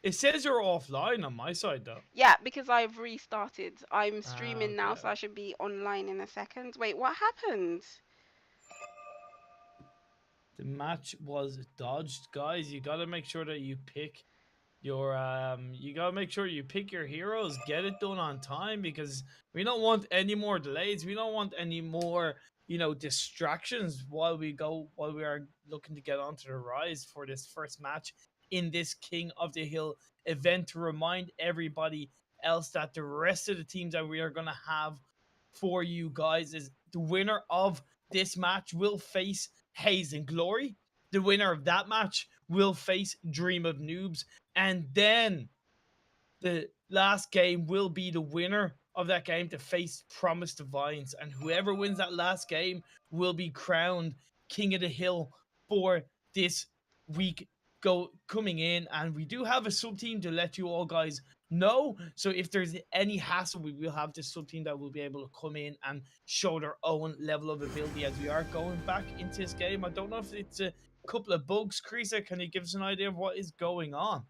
It says you're offline on my side though. Yeah, because I've restarted. I'm Ah, streaming now, okay. so I should be online in a second. Wait, what happened? The match was dodged, guys. You gotta make sure that you pick your you gotta make sure you pick your heroes, get it done on time, because we don't want any more delays. We don't want any more, distractions while we are looking to get onto the rise for this first match in this King of the Hill event, to remind everybody else that the rest of the teams that we are gonna have for you guys is the winner of this match will face Haze and Glory. The winner of that match will face Dream of Noobs. And then the last game will be the winner of that game to face Promise Divines. And whoever wins that last game will be crowned King of the Hill for this week coming in. And we do have a sub team to let you all guys know. So if there's any hassle, we will have this sub team that will be able to come in and show their own level of ability as we are going back into this game. I don't know if it's a couple of bugs. Krisa, can you give us an idea of what is going on?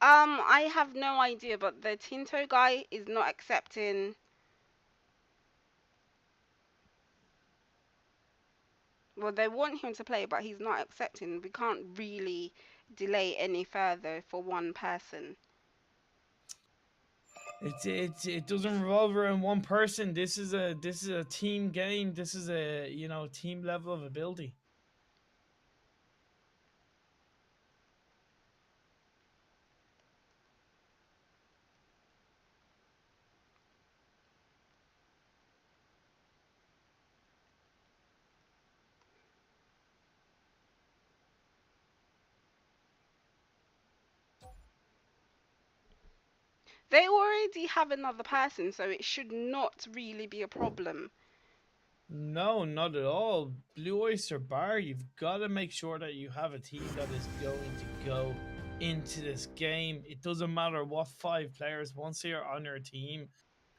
I have no idea, but the Tinto guy is not accepting. Well, they want him to play, but he's not accepting. We can't really delay any further for one person. It doesn't revolve around one person. This is a team game. This is a team level of ability. They already have another person, so it should not really be a problem. No, not at all. Blue Oyster Bar, you've got to make sure that you have a team that is going to go into this game. It doesn't matter what 5 players, once they are on your team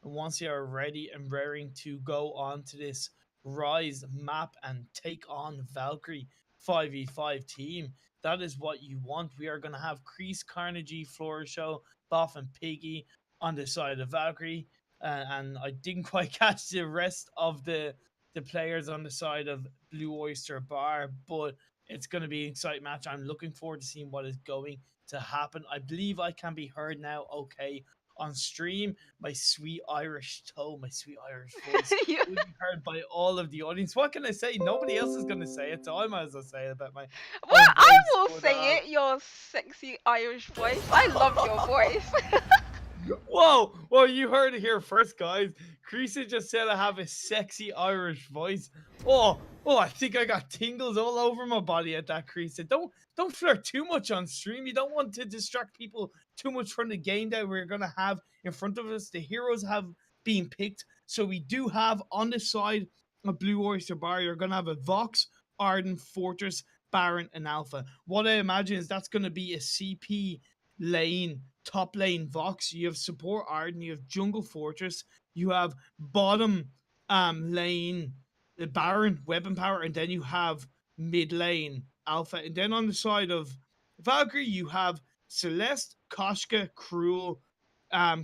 and once they are ready and raring to go on to this Rise map and take on Valkyrie 5v5 team, that is what you want. We are going to have Crease, Carnegie, Florishow, Boff, and Piggy on the side of Valkyrie. And I didn't quite catch the rest of the players on the side of Blue Oyster Bar, but it's going to be an exciting match. I'm looking forward to seeing what is going to happen. I believe I can be heard now, okay, on stream. My sweet Irish toe, my sweet Irish voice will be heard by all of the audience. What can I say? Nobody else is going to say it, so I might as well say it about my Well, own I voice. will But say it, your sexy Irish voice. I love your voice. whoa, well, you heard it here first, guys. Creasy just said I have a sexy Irish voice. Oh, I think I got tingles all over my body at that, Creasy. Don't flirt too much on stream. You don't want to distract people too much from the game that we're gonna have in front of us. The heroes have been picked, so we do have on the side of Blue Oyster Bar. You're gonna have a Vox, Arden, Fortress, Baron, and Alpha. What I imagine is that's gonna be a CP lane, top lane Vox, you have support Arden, you have jungle Fortress, you have bottom lane the Baron, weapon power, and then you have mid lane Alpha. And then on the side of Valkyrie, you have Celeste, Koshka, Cruel,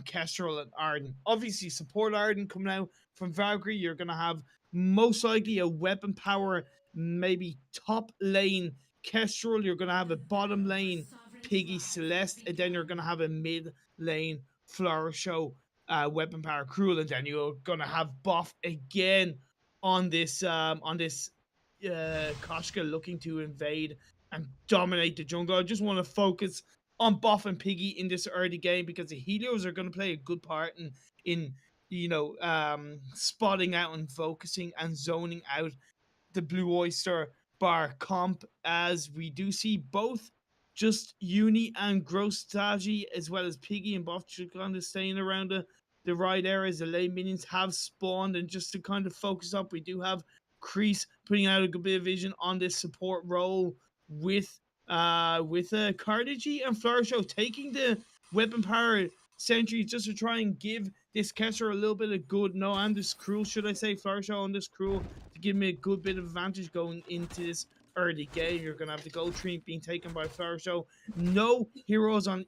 Kestrel, and Arden. Obviously, support Arden coming out from Valkyrie. You're gonna have most likely a weapon power, maybe top lane Kestrel. You're gonna have a bottom lane Piggy Celeste, and then you're gonna have a mid lane Florishow, weapon power Cruel, and then you're gonna have Buff again on this Koshka looking to invade and dominate the jungle. I just want to focus on Buff and Piggy in this early game because the Helios are going to play a good part in spotting out and focusing and zoning out the Blue Oyster Bar comp, as we do see both just Uni and Gross strategy as well as Piggy and Buff kind of staying around the right areas. The lane minions have spawned, and just to kind of focus up, we do have Crease putting out a good bit of vision on this support role with Carnegie and Florishow taking the weapon power sentry just to try and give this catcher a little bit of good, no, and this Cruel, should I say, Florishow on this Cruel to give me a good bit of advantage going into this early game. You're going to have the gold tree being taken by Flower Show. No heroes on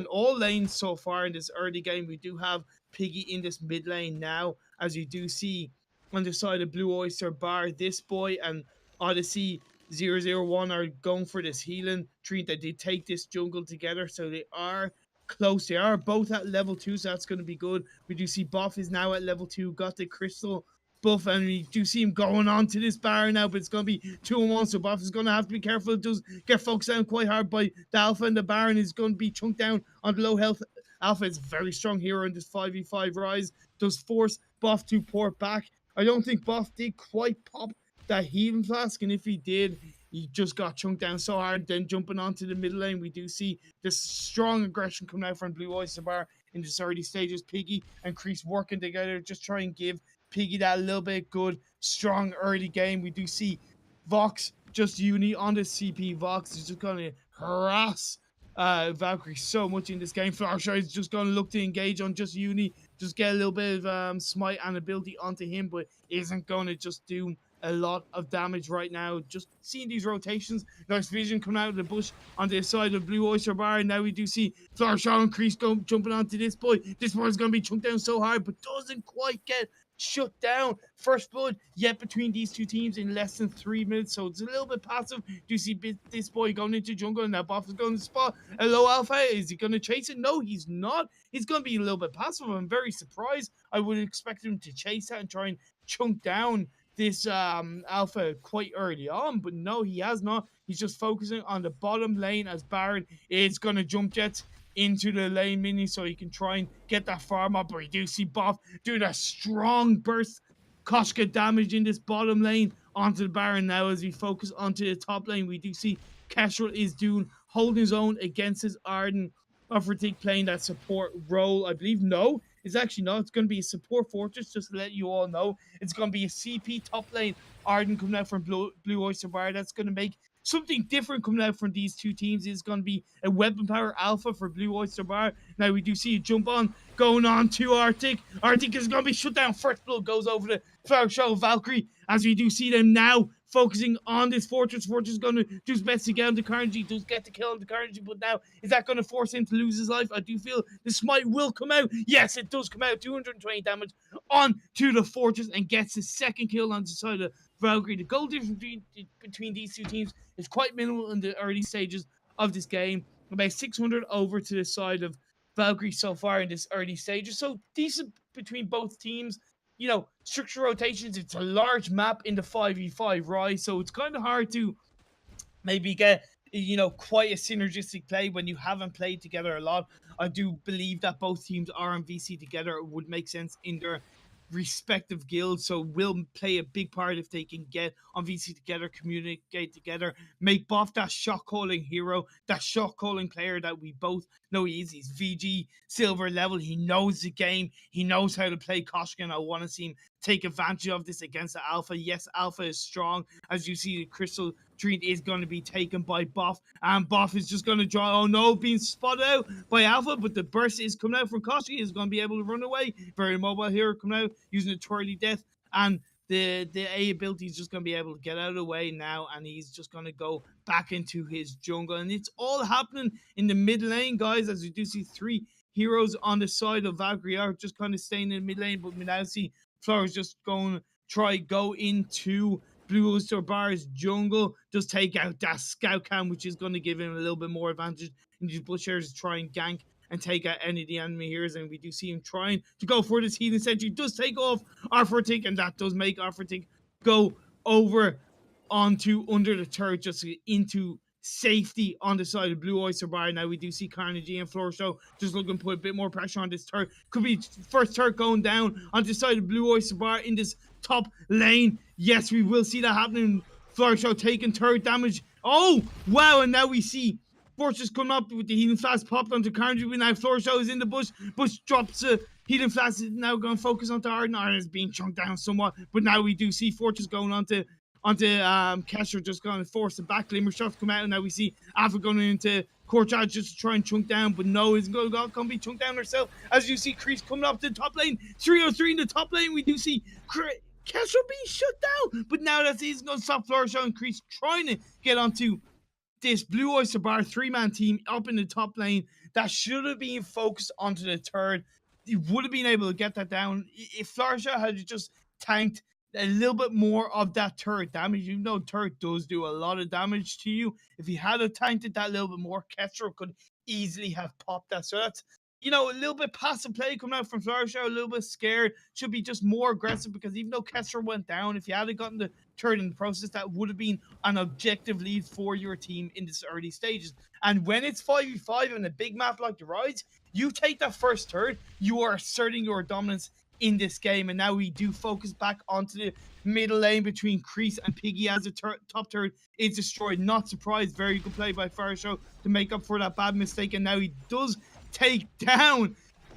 all lanes so far in this early game. We do have Piggy in this mid lane now, as you do see on the side of Blue Oyster Bar. This boy and Odyssey 001 are going for this healing tree. That they take this jungle together, so they are close. They are both at level 2, so that's going to be good. We do see Boff is now at level 2, got the crystal buff, and we do see him going on to this bar now, but it's going to be 2-on-1, so Boff is going to have to be careful. It does get focused down quite hard by the Alpha, and the Baron is going to be chunked down on the low health. Alpha is a very strong hero in this 5v5 rise, does force Boff to port back. I don't think Boff did quite pop that healing flask, and if he did, he just got chunked down so hard. Then jumping onto the middle lane, we do see this strong aggression coming out from Blue Oyster Bar in this early stages. Piggy and Kreese working together, just try and give Piggy that little bit good, strong early game. We do see Vox, just Uni on the CP. Vox is just going to harass Valkyrie so much in this game. Flower is just going to look to engage on just Uni, just get a little bit of smite and ability onto him, but isn't going to just do a lot of damage right now. Just seeing these rotations. Nice vision coming out of the bush on the side of Blue Oyster Bar. And now we do see Flower and Kreese jumping onto this boy. This boy is going to be chunked down so hard, but doesn't quite get shut down. First blood yet between these two teams in less than 3 minutes, so it's a little bit passive. Do you see this boy going into jungle, and now Boff is going to spot a low Alpha? Is he going to chase it? No, he's not. He's going to be a little bit passive. I'm very surprised. I would expect him to chase that and try and chunk down this Alpha quite early on, but no, he has not. He's just focusing on the bottom lane, as Baron is going to jump jets into the lane mini so he can try and get that farm up. But we do see Boff doing a strong burst Koshka damage in this bottom lane onto the Baron. Now as we focus onto the top lane, we do see Kestrel is holding his own against his Arden. Offertig playing that support role, I believe. No, it's actually not. It's going to be a support fortress, just to let you all know. It's going to be a CP top lane Arden coming out from Blue Oyster Bar. That's going to make something different coming out from these two teams. It's going to be a weapon power alpha for Blue Oyster Bar. Now we do see a jump on going on to Arctic. Arctic is going to be shut down. First blood goes over the Flower Show Valkyrie, as we do see them now focusing on this fortress. Fortress is going to do his best to get on the Carnegie. Does get the kill on the Carnegie, but now is that going to force him to lose his life? I do feel the smite will come out. Yes, it does come out. 220 damage on to the fortress and gets his second kill on the side of Valkyrie. The goal difference between these two teams is quite minimal in the early stages of this game. About 600 over to the side of Valkyrie so far in this early stages. So decent between both teams. You know, structure rotations, it's a large map in the 5v5 rise, so it's kind of hard to maybe get, you know, quite a synergistic play when you haven't played together a lot. I do believe that both teams are on VC together. It would make sense in their respective guilds, so will play a big part if they can get on VC together, communicate together, make Boff that shot calling hero, that shot calling player that we both know he is. He's VG silver level. He knows the game. He knows how to play Koshka, and I want to see him take advantage of this against the Alpha. Yes, Alpha is strong. As you see, the Crystal Treant is going to be taken by Boff, and Boff is just going to draw. Oh no, being spotted out by Alpha, but the burst is coming out from Koshka. He is going to be able to run away. Very mobile here, coming out using a twirly death, and the A ability is just going to be able to get out of the way now, and he's just going to go back into his jungle. And it's all happening in the mid lane, guys, as we do see 3 heroes on the side of Valkyrie are just kind of staying in the mid lane, but we now see Flower's just going to go into Blue Oyster Bar's jungle, just take out that scout cam, which is going to give him a little bit more advantage in these bush areas to try and gank and take out any of the enemy heroes. And we do see him trying to go for this healing sentry. Does take off Arthurtic, and that does make Arthurtic go over onto under the turret, just into safety on the side of Blue Oyster Bar. Now we do see Carnegie and Floor Show just looking to put a bit more pressure on this turret. Could be first turret going down on the side of Blue Oyster Bar in this top lane. Yes, we will see that happening. Floor Show taking turret damage. Oh, wow, and now we see Fortress coming up with the healing flask popped onto Carnegie. Now Floor Show is in the bush. Bush drops a healing flask, is now going to focus onto Arden. Arden is being chunked down somewhat, but now we do see Fortress going onto Kesher, just going to force it back. Glimmer shots come out, and now we see Alpha going into Courtyard just to try and chunk down, but no, isn't going to be chunked down herself. As you see Kreese coming up to the top lane, 303 in the top lane. We do see Kestrel being shut down. But now that he's going to stop Flourish and Crease trying to get onto this Blue Oyster Bar 3-man team up in the top lane that should have been focused onto the turret. He would have been able to get that down if Flourisher had just tanked a little bit more of that turret damage. You know, turret does do a lot of damage to you. If he had tanked it that little bit more, Kestrel could easily have popped that. So that's, you know, a little bit passive play coming out from Flourisher, a little bit scared. Should be just more aggressive because even though Kestrel went down, if he had gotten the turret in the process, that would have been an objective lead for your team in this early stages. And when it's 5v5 in a big map like the Rides, you take that first turret, you are asserting your dominance in this game. And now we do focus back onto the middle lane between Crease and Piggy as the top turret is destroyed. Not surprised. Very good play by Farshow to make up for that bad mistake. And now he does take down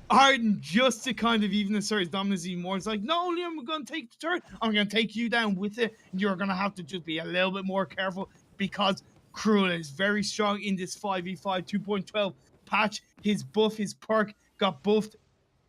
Arden just to kind of even assert his dominance even more. It's like, not only am I going to take the turret, I'm going to take you down with it. You're going to have to just be a little bit more careful because Cruel is very strong in this 5v5 2.12 patch. His buff, his perk got buffed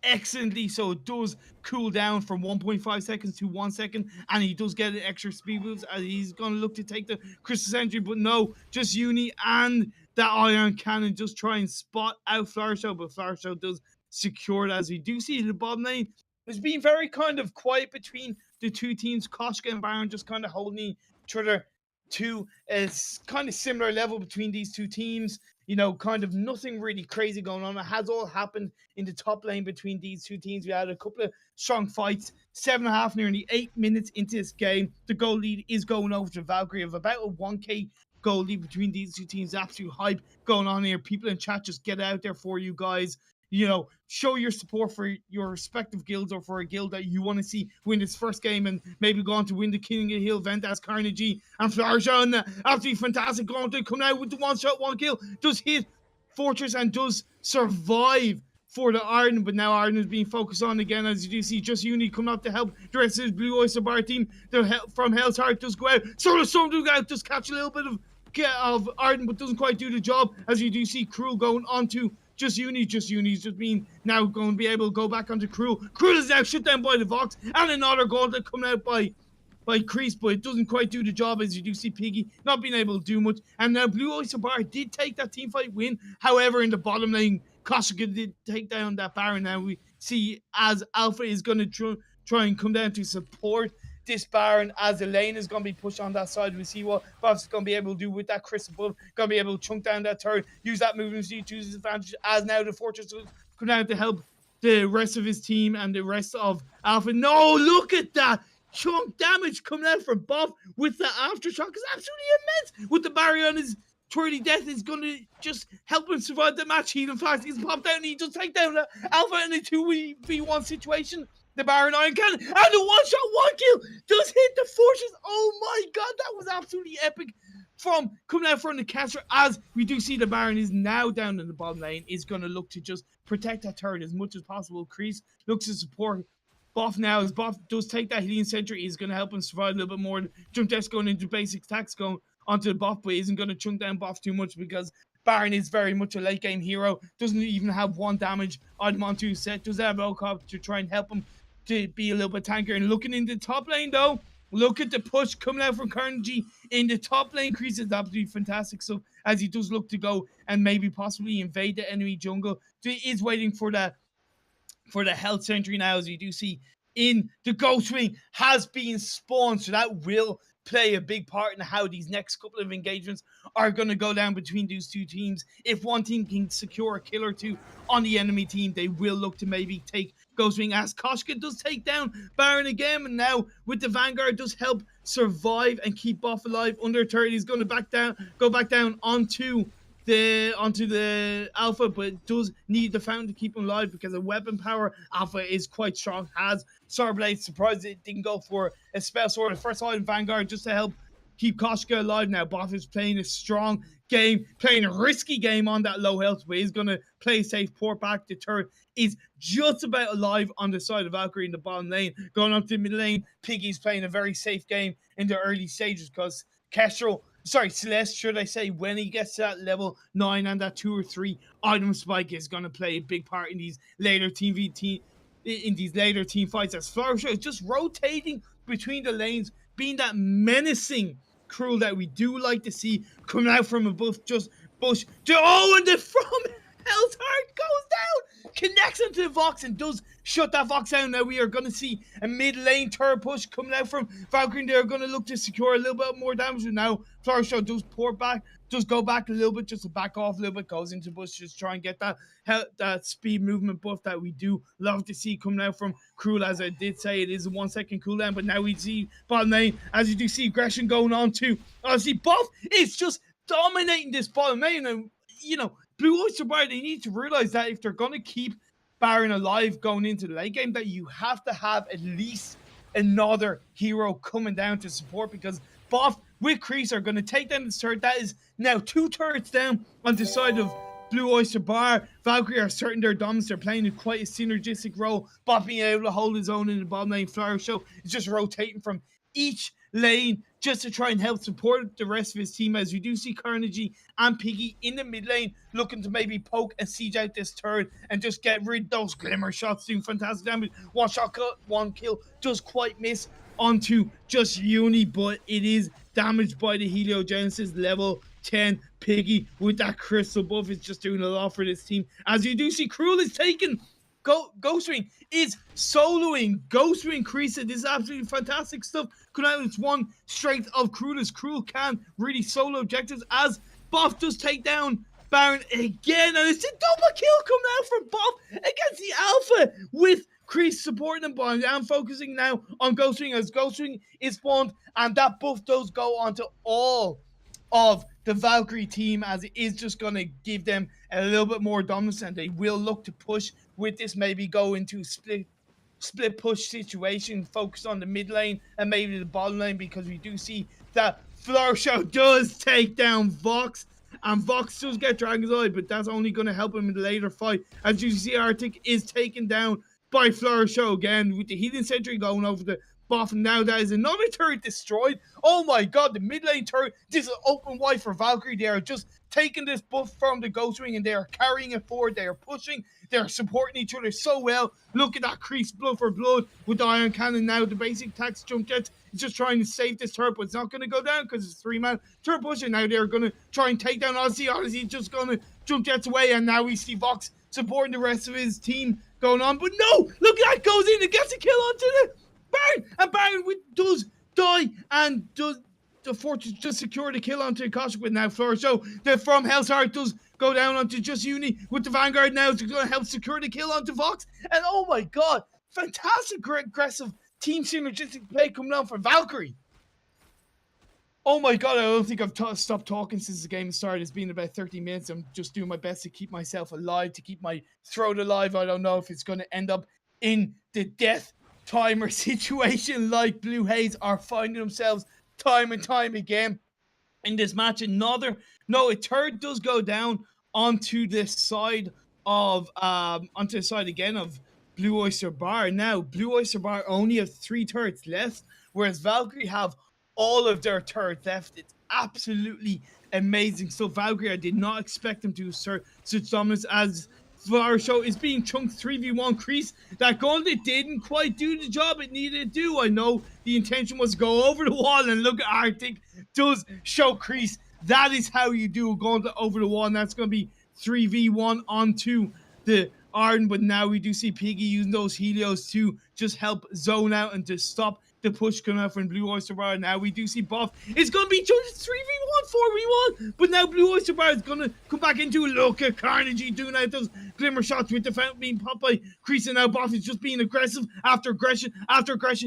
excellently, so it does cool down from 1.5 seconds to 1 second, and he does get an extra speed boost as he's going to look to take the Crystal Sentry, but no, just Uni and that Iron Cannon just try and spot out Flourishow, but Flourishow does secure it. As we do see the bottom lane, it's been very kind of quiet between the two teams. Koshka and Baron just kind of holding each other to a kind of similar level between these two teams. You know, kind of nothing really crazy going on. It has all happened in the top lane between these two teams. We had a couple of strong fights, 7.5, nearly 8 minutes into this game. The goal lead is going over to Valkyrie of about a 1k goal lead between these two teams. Absolute hype going on here. People in chat, just get out there for you guys. You know, show your support for your respective guilds or for a guild that you want to see win this first game and maybe go on to win the King of the Hill event as Carnegie and Flourisher, and absolutely fantastic going to come out with the one shot, one kill. Does hit Fortress and does survive for the Arden, but now Arden is being focused on again. As you do see, just Uni coming up to help the rest of his Blue Oyster Bar team. The help from Hell's Heart does go out. Solar Storm does go out, does catch a little bit of Arden, but doesn't quite do the job. As you do see, Cruel going on to just Uni's just being now going to be able to go back onto Cruel. Cruel is now shut down by the Vox, and another gauntlet coming out by Crease, but it doesn't quite do the job. As you do see, Piggy not being able to do much. And now Blue Oyster Bar did take that team fight win. However, in the bottom lane, Koshika did take down that Baron. Now we see as Alpha is going to try and come down to support this Baron, as the lane is going to be pushed on that side. We see what Bob's going to be able to do with that crystal buff. Going to be able to chunk down that turret, use that movement speed to his advantage, as now the Fortress will come down to help the rest of his team and the rest of Alpha. No, look at that chunk damage coming out from Bob with the aftershock. It's absolutely immense. With the barrier on his twirly death is going to just help him survive the match. He in fact he's popped out and he just take down Alpha in a 2v1 situation. The Baron Iron Cannon and the one shot, one kill does hit the Fortress. Oh my god, that was absolutely epic from coming out from the caster. As we do see the Baron is now down in the bottom lane, is going to look to just protect that turret as much as possible. Crease looks to support Boff now, as Boff does take that healing sentry. He's going to help him survive a little bit more. Jump Death's going into basic attacks going onto the Boff, but isn't going to chunk down Boff too much because Baron is very much a late game hero. Doesn't even have one damage item onto his set. Does have Okop to try and help him to be a little bit tankier. And looking in the top lane though, look at the push coming out from Carnegie in the top lane. Crease is absolutely fantastic. So as he does look to go and maybe possibly invade the enemy jungle, he is waiting for the health sentry now. As you do see in the Ghost Wing has been spawned, so that will play a big part in how these next couple of engagements are going to go down between these two teams. If one team can secure a kill or two on the enemy team, they will look to maybe take Ghostwing, as Koshka does take down Baron again, and now with the Vanguard does help survive and keep Boff alive under turret. He's going to go back down onto the Alpha, but it does need the Fountain to keep him alive because of weapon power. Alpha is quite strong, has Swordblade. Surprised it didn't go for a spell sword. The first item Vanguard just to help keep Koshka alive. Now Boff is playing a strong game, playing a risky game on that low health, but he's going to play safe, port back. The turret is just about alive on the side of Valkyrie in the bottom lane. Going up to the mid lane, Piggy's playing a very safe game in the early stages because Celeste, should I say, when he gets to that level 9 and that 2 or 3 item spike is going to play a big part in these later team fights, as Flourisher is just rotating between the lanes, being that menacing Cruel that we do like to see coming out from above just Bush. Oh, and the from Hell's Heart goes down, connects onto the Vox and does shut that Vox down. Now we are going to see a mid lane turret push coming out from Valkyrie. They're going to look to secure a little bit more damage. And now Flourish does pour back, does go back a little bit, just to back off a little bit, goes into Bush, just try and get that speed movement buff that we do love to see coming out from Cruel. As I did say, it is a 1 second cooldown, but now we see bottom lane, as you do see aggression going on too. Obviously, Buff is just dominating this bottom lane, and you know, Blue Oyster Bar, they need to realize that if they're going to keep Baron alive going into the late game, that you have to have at least another hero coming down to support, because Buff with Kreese are going to take down this turret. That is now 2 turrets down on the side of Blue Oyster Bar. Valkyrie are certain their dominance. They're playing in quite a synergistic role. Buff being able to hold his own in the bottom lane. Flower Show is just rotating from each lane just to try and help support the rest of his team, as we do see Carnegie and Piggy in the mid lane looking to maybe poke and siege out this turret and just get rid of those glimmer shots, doing fantastic damage. One shot cut, 1 kill, does quite miss onto just Uni, but it is damaged by the Heliogenesis level 10. Piggy with that crystal buff is just doing a lot for this team. As you do see, Cruel is taken. Ghostwing is soloing Ghostwing Kreese. This is absolutely fantastic stuff. Could out it's one strength of Cruel, as Cruel can really solo objectives, as Buff does take down Baron again, and it's a double kill coming out from Buff against the Alpha, with Kreese supporting him. But I'm focusing now on Ghostwing, as Ghostwing is spawned, and that buff does go onto all of the Valkyrie team, as it is just going to give them a little bit more dominance, and they will look to push with this, maybe go into split push situation, focus on the mid lane and maybe the bottom lane, because we do see that Flourish does take down Vox, and Vox does get Dragon's Eye, but that's only going to help him in the later fight. As you see, Arctic is taken down by Flourish again, with the Healing Sentry going over the Buff. Now that is another turret destroyed. Oh my god, the mid lane turret, this is open wide for Valkyrie. They are just taking this buff from the Ghostwing and they are carrying it forward. They are pushing, they are supporting each other so well. Look at that Kreese blood for blood with the Iron Cannon. Now the basic attacks jump jets is just trying to save this turret, but it's not going to go down because it's 3-man turret pushing. Now they're going to try and take down Odyssey. Odyssey just going to jump jets away, and now we see Vox supporting the rest of his team going on. But no, look at that, goes in and gets a kill onto the Baron, and Baron does die and does the Fortress just secure the kill onto Koshik. With now Flourish. So the From Hell's Heart does go down onto just Uni with the Vanguard. Now it's going to help secure the kill onto Vox. And oh my god, fantastic aggressive team synergistic play coming down from Valkyrie. Oh my god, I don't think I've stopped talking since the game started. It's been about 30 minutes. I'm just doing my best to keep myself alive, to keep my throat alive. I don't know if it's going to end up in the death timer situation like Blue Haze are finding themselves time and time again in this match. A turret does go down onto the side of again of Blue Oyster Bar. Now Blue Oyster Bar only have 3 turrets left, whereas Valkyrie have all of their turrets left. It's absolutely amazing. So Valkyrie, I did not expect them to assert such dominance, as Flourish is being chunked 3v1 Kreese. That gauntlet didn't quite do the job it needed to do. I know the intention was to go over the wall, and look at Arctic does show Kreese. That is how you do a gauntlet over the wall, and that's going to be 3v1 onto the Arden. But now we do see Piggy using those Helios to just help zone out and to stop the push coming out from Blue Oyster Bar. Now we do see Buff. It's going to be just 3v1, 4v1. But now Blue Oyster Bar is going to come back into it. Look at Carnegie doing out those glimmer shots with the fountain being popped by Kreese. And now Buff is just being aggressive after aggression,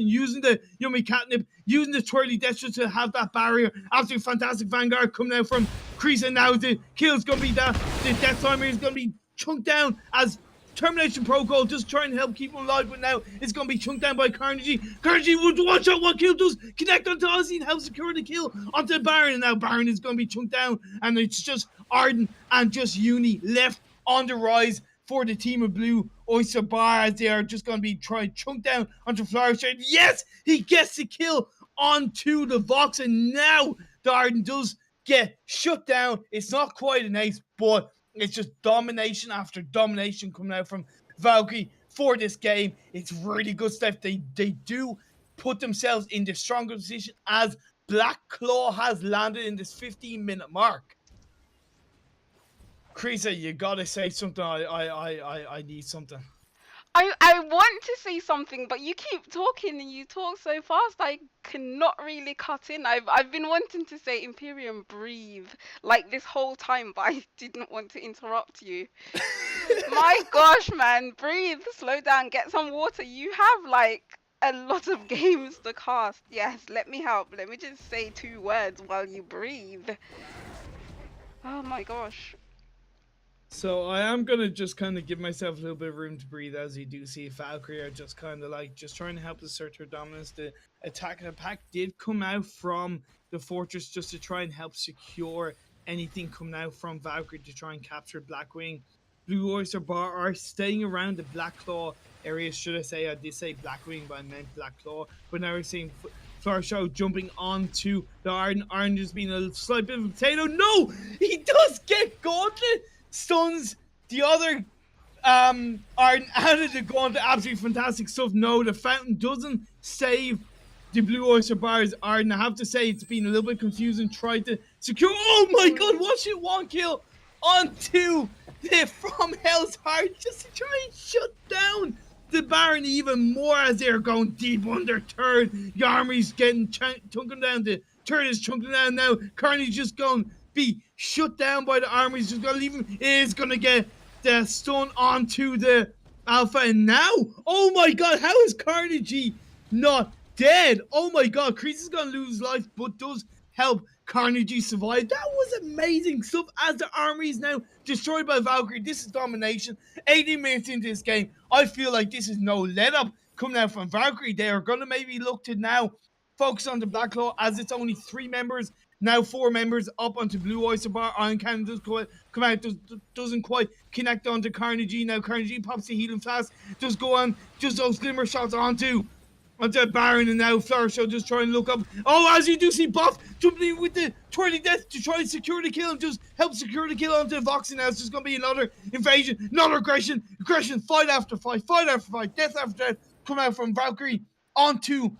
using the Yummy Catnip, using the Twirly Death just to have that barrier. Absolutely fantastic Vanguard coming out from Kreese. And now the kill is going to be that. The Death Timer is going to be chunked down as Termination Protocol just trying to help keep him alive, but now it's going to be chunked down by Carnegie. Carnegie with 1 shot, 1 kill, does connect onto Ozzy and help secure the kill onto the Baron. And now Baron is going to be chunked down, and it's just Arden and just Uni left on the rise for the team of Blue Oyster Bar, as they are just going to be trying to chunk down onto Flourish. Yes, he gets the kill onto the Vox, and now the Arden does get shut down. It's not quite an ace, but it's just domination after domination coming out from Valkyrie for this game. It's really good stuff. They do put themselves in the stronger position as Black Claw has landed in this 15-minute mark. Krisa, you gotta say something. I need something. I want to say something, but you keep talking and you talk so fast. I cannot really cut in. I've been wanting to say Imperium breathe like this whole time, but I didn't want to interrupt you. My gosh, man, breathe, slow down, get some water. You have like a lot of games to cast. Yes, let me help. Let me just say 2 words while you breathe. Oh my gosh. So I am gonna just kind of give myself a little bit of room to breathe, as you do see Valkyrie are just kind of like just trying to help assert her dominance. The attack and the pack did come out from the fortress just to try and help secure anything coming out from Valkyrie to try and capture Blackwing. Blue Oyster Bar are staying around the Black Claw area, should I say? I did say Blackwing, but I meant Black Claw. But now we're seeing Flourish jumping onto the Arden. Arden just being a slight bit of a potato. No! He does get Gauntlet! Stuns the other Arden out of the Gauntlet. Absolutely fantastic stuff. No, the Fountain doesn't save the Blue Oyster Bars. Arden, I have to say, it's been a little bit confusing. Tried to secure. Oh my god, watch it. 1 kill onto the From Hell's Heart just to try and shut down the Baron even more as they're going deep under third. Yarmy's getting chunking down. The third is chunking down now. Carney's just going be shut down by the army. He's just gonna leave him. Is gonna get the stun onto the Alpha, and now, oh my god, how is Carnegie not dead? Oh my god, Kreese is gonna lose life, but does help Carnegie survive. That was amazing stuff as the army is now destroyed by Valkyrie. This is domination. 80 minutes into this game, I feel like this is no let up coming out from Valkyrie. They are gonna maybe look to now focus on the Black Claw, as it's only 3 members. Now 4 members up onto Blue Oyster Bar. Iron Cannon does come out, doesn't quite connect onto Carnegie. Now Carnegie pops the healing flask, does go on, just those glimmer shots onto Baron, and now Flourish just trying to look up. Oh, as you do see Buff jumping in with the twirly death to try and secure the kill and just help secure the kill onto Vox, and now it's just going to be another invasion, another aggression, fight after fight, death after death, come out from Valkyrie onto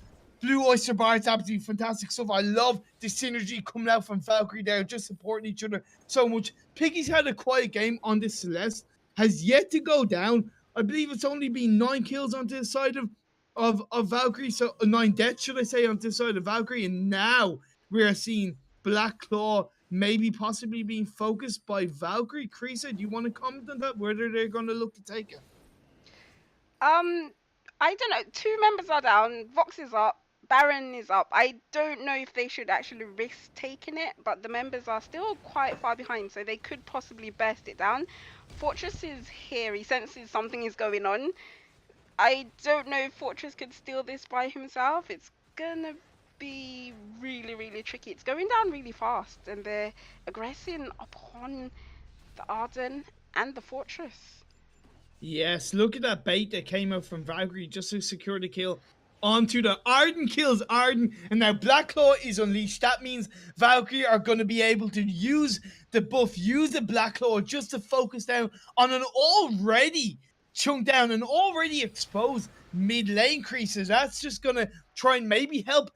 Blue Oyster Bar. It's absolutely fantastic stuff. I love the synergy coming out from Valkyrie there, just supporting each other so much. Piggy's had a quiet game on this Celeste, has yet to go down. I believe it's only been 9 kills onto the side of Valkyrie, so 9 deaths, should I say, on this side of Valkyrie, and now we are seeing Black Claw maybe possibly being focused by Valkyrie. Krisa, do you want to comment on that, whether they're going to look to take it? I don't know. 2 members are down. Vox is up. Baron is up. I don't know if they should actually risk taking it, but the members are still quite far behind, so they could possibly burst it down. Fortress is here. He senses something is going on. I don't know if Fortress could steal this by himself. It's gonna be really, really tricky. It's going down really fast, and they're aggressing upon the Arden and the Fortress. Yes, look at that bait that came out from Valkyrie just to secure the kill onto the Arden. Kills Arden, and now Black Claw is unleashed. That means Valkyrie are going to be able to use the buff, use the Black Claw just to focus down on an already chunked down and already exposed mid lane creases. That's just going to try and maybe help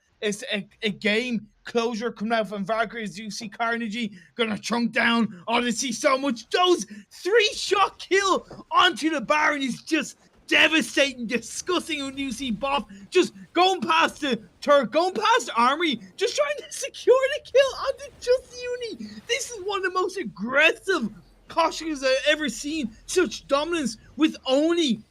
a game closure coming out from Valkyrie. As you see Carnegie gonna chunk down. Oh, to see so much. Those 3-shot kill onto the Baron is just devastating, disgusting. When you see Boff just going past the Turk, going past the army, just trying to secure the kill onto Just Uni. This is one of the most aggressive Koshkas I've ever seen. Such dominance with only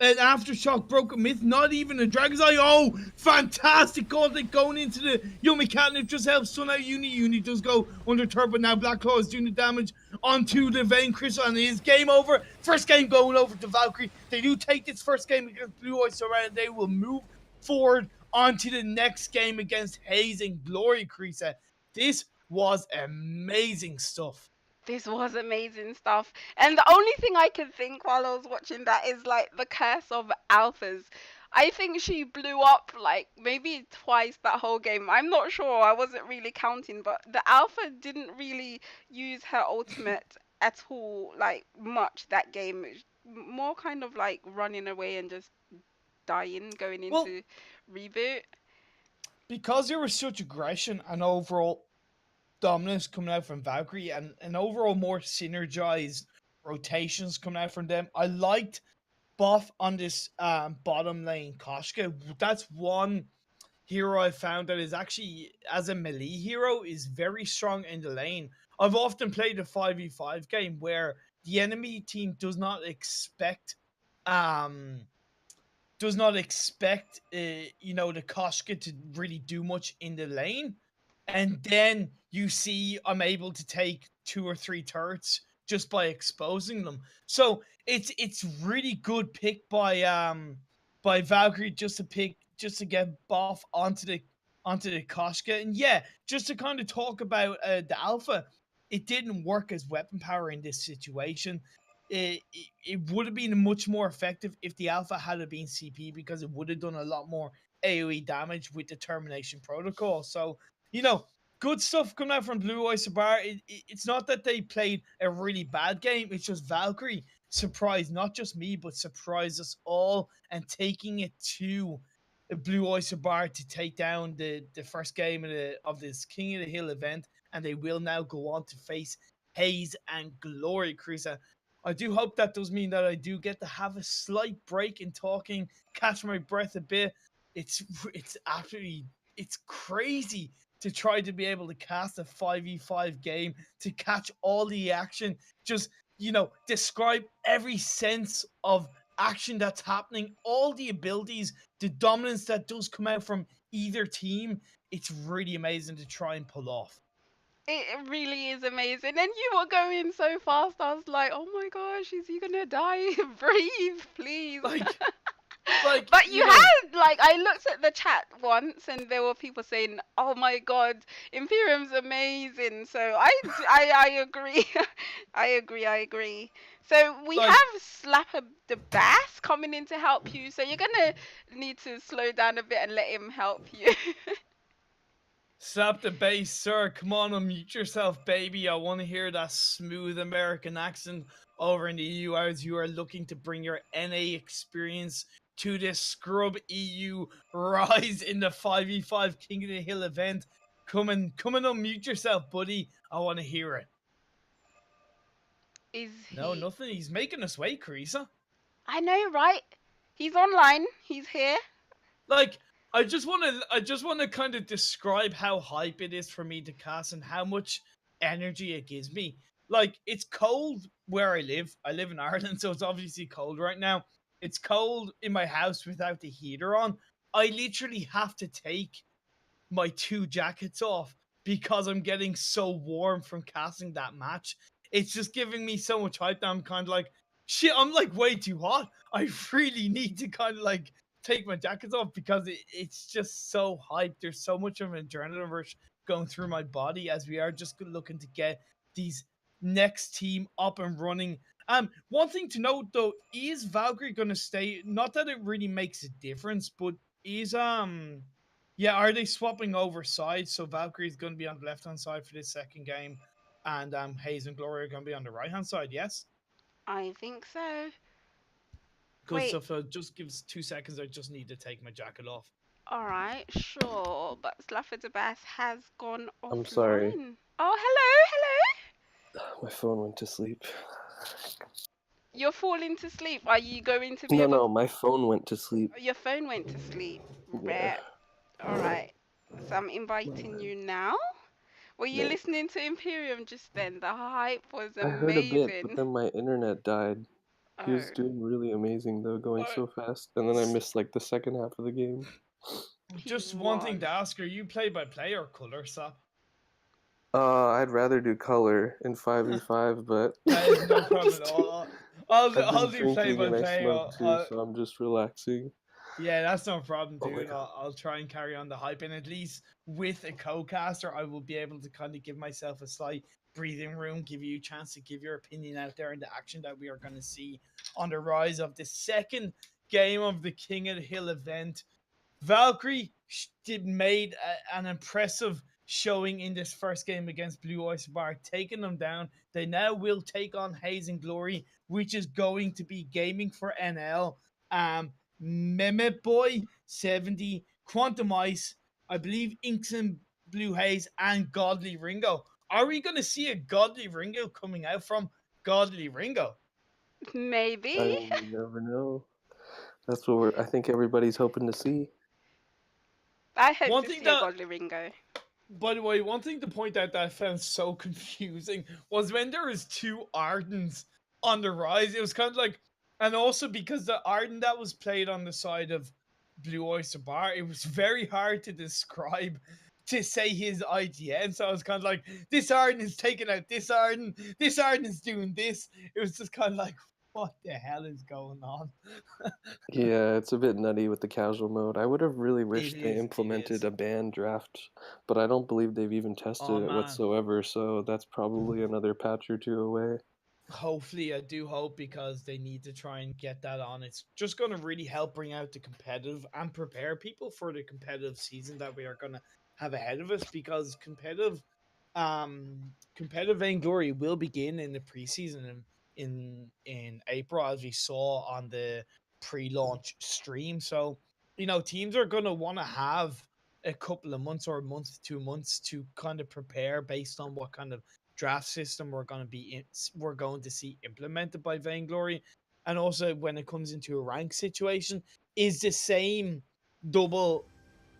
an Aftershock Broken Myth, not even a Dragon's Eye. Oh, fantastic gauntlet going into the Yumi Catnip, just helps stun out Uni. Uni does go under turbo. Now Black Claw is doing the damage onto the Vayne Crystal, and it is game over. First game going over to Valkyrie. They do take this first game against Blue Oyster, and they will move forward onto the next game against Haze and Glory. Krisa, this was amazing stuff. This was amazing stuff. And the only thing I could think while I was watching that is like the curse of alphas. I think she blew up like maybe twice that whole game. I'm not sure. I wasn't really counting, but the alpha didn't really use her ultimate at all, like much that game. More kind of like running away and just dying, going into reboot. because there was such aggression and overall dominance coming out from Valkyrie and overall more synergized rotations coming out from them. I liked buff on this bottom lane Koshka. That's one hero I found that is actually, as a melee hero, is very strong in the lane. I've often played a 5v5 game where the enemy team um does not expect the Koshka to really do much in the lane, and then you see I'm able to take 2 or 3 turrets just by exposing them. So it's really good pick by Valkyrie just to get buff onto the Koshka. And yeah, just to kind of talk about the alpha, it didn't work as weapon power in this situation. It would have been much more effective if the alpha had been CP, because it would have done a lot more AoE damage with the termination protocol. So, good stuff coming out from Blue Oyster Bar. It's not that they played a really bad game. It's just Valkyrie surprised not just me, but surprised us all, and taking it to Blue Oyster Bar to take down the first game of this King of the Hill event. And they will now go on to face Haze and Glory, Krisa. I do hope that does mean that I do get to have a slight break in talking, catch my breath a bit. It's absolutely, it's crazy to try to be able to cast a 5v5 game, to catch all the action, just, describe every sense of action that's happening, all the abilities, the dominance that does come out from either team. It's really amazing to try and pull off. It really is amazing. And you were going so fast. I was like, oh my gosh, is he gonna die? Breathe, please. But you had, like, I looked at the chat once and there were people saying, oh my god, Imperium's amazing. So I agree. I agree. So we have Slapper the Bass coming in to help you. So you're gonna need to slow down a bit and let him help you. Slap the bass, sir. Come on, unmute yourself, baby. I want to hear that smooth American accent over in the EU as you are looking to bring your NA experience to this Scrub EU Rise in the 5v5 King of the Hill event. Come and unmute yourself, buddy. I want to hear it. No, nothing. He's making us wait, Carissa. I know, right? He's online. He's here. Like, I just want to kind of describe how hype it is for me to cast and how much energy it gives me. Like, it's cold where I live. I live in Ireland, so it's obviously cold right now. It's cold in my house without the heater on. I literally have to take my 2 jackets off because I'm getting so warm from casting that match. It's just giving me so much hype that I'm kind of like, shit, I'm like way too hot. I really need to kind of like take my jackets off because it's just so hyped. There's so much of an adrenaline rush going through my body as we are just looking to get these next team up and running. One thing to note though, is Valkyrie gonna stay? Not that it really makes a difference, but is yeah, are they swapping over sides? So Valkyrie's gonna be on the left hand side for this second game, and Haze and Glory are gonna be on the right hand side, yes? I think so. Good stuff. So just give us 2 seconds. I just need to take my jacket off. All right, sure. But Slafford the Bass has gone offline. I'm sorry. Oh, hello. My phone went to sleep. You're falling to sleep. Are you going to be No, my phone went to sleep. Your phone went to sleep. Yeah. All right. So I'm inviting you now. Were you listening to Imperium just then? The hype was amazing. I heard a bit, but then my internet died. He was doing really amazing though, going so fast, and then I missed like the second half of the game. Just one thing to ask: are you play by play or color, Sap? I'd rather do color in 5v5, but that is no problem at all. I'll do play by play. So I'm just relaxing. Yeah, that's no problem, dude. I'll try and carry on the hype, and at least with a co-caster, I will be able to kind of give myself a slight breathing room, give you a chance to give your opinion out there in the action that we are going to see on the rise of the second game of the King of the Hill event. Valkyrie made an impressive showing in this first game against Blue Oyster Bar, taking them down. They now will take on Haze and Glory, which is going to be gaming for NL. Meme Boy 70, Quantum Ice I believe Inks and Blue Haze and Godly Ringo. Are we going to see a Godly Ringo coming out from Godly Ringo? I Maybe. mean, you never know. That's what I think everybody's hoping to see. I hope One to thing see a that, Godly Ringo. by the way, one thing to point out that I found so confusing was when there was two Ardens on the rise. It was kind of like, and also because the Arden that was played on the side of Blue Oyster Bar, it was very hard to describe to say his IGN. So I was kind of like, this Arden is taking out this Arden is doing this. It was just kind of like, what the hell is going on? Yeah, it's a bit nutty with the casual mode. I would have really It wished they is. It implemented is. a banned draft, but I don't believe they've even Oh tested it man. whatsoever, so that's probably another patch or two away. Hopefully, I do hope, because they need to try and get that on. It's just going to really help bring out the competitive and prepare people for the competitive season that we are going to have ahead of us, because competitive Vainglory will begin in the preseason in April, as we saw on the pre-launch stream. So, teams are going to want to have a couple of months or a month to 2 months to kind of prepare based on what kind of draft system we're going to see implemented by Vainglory. And also, when it comes into a rank situation, is the same double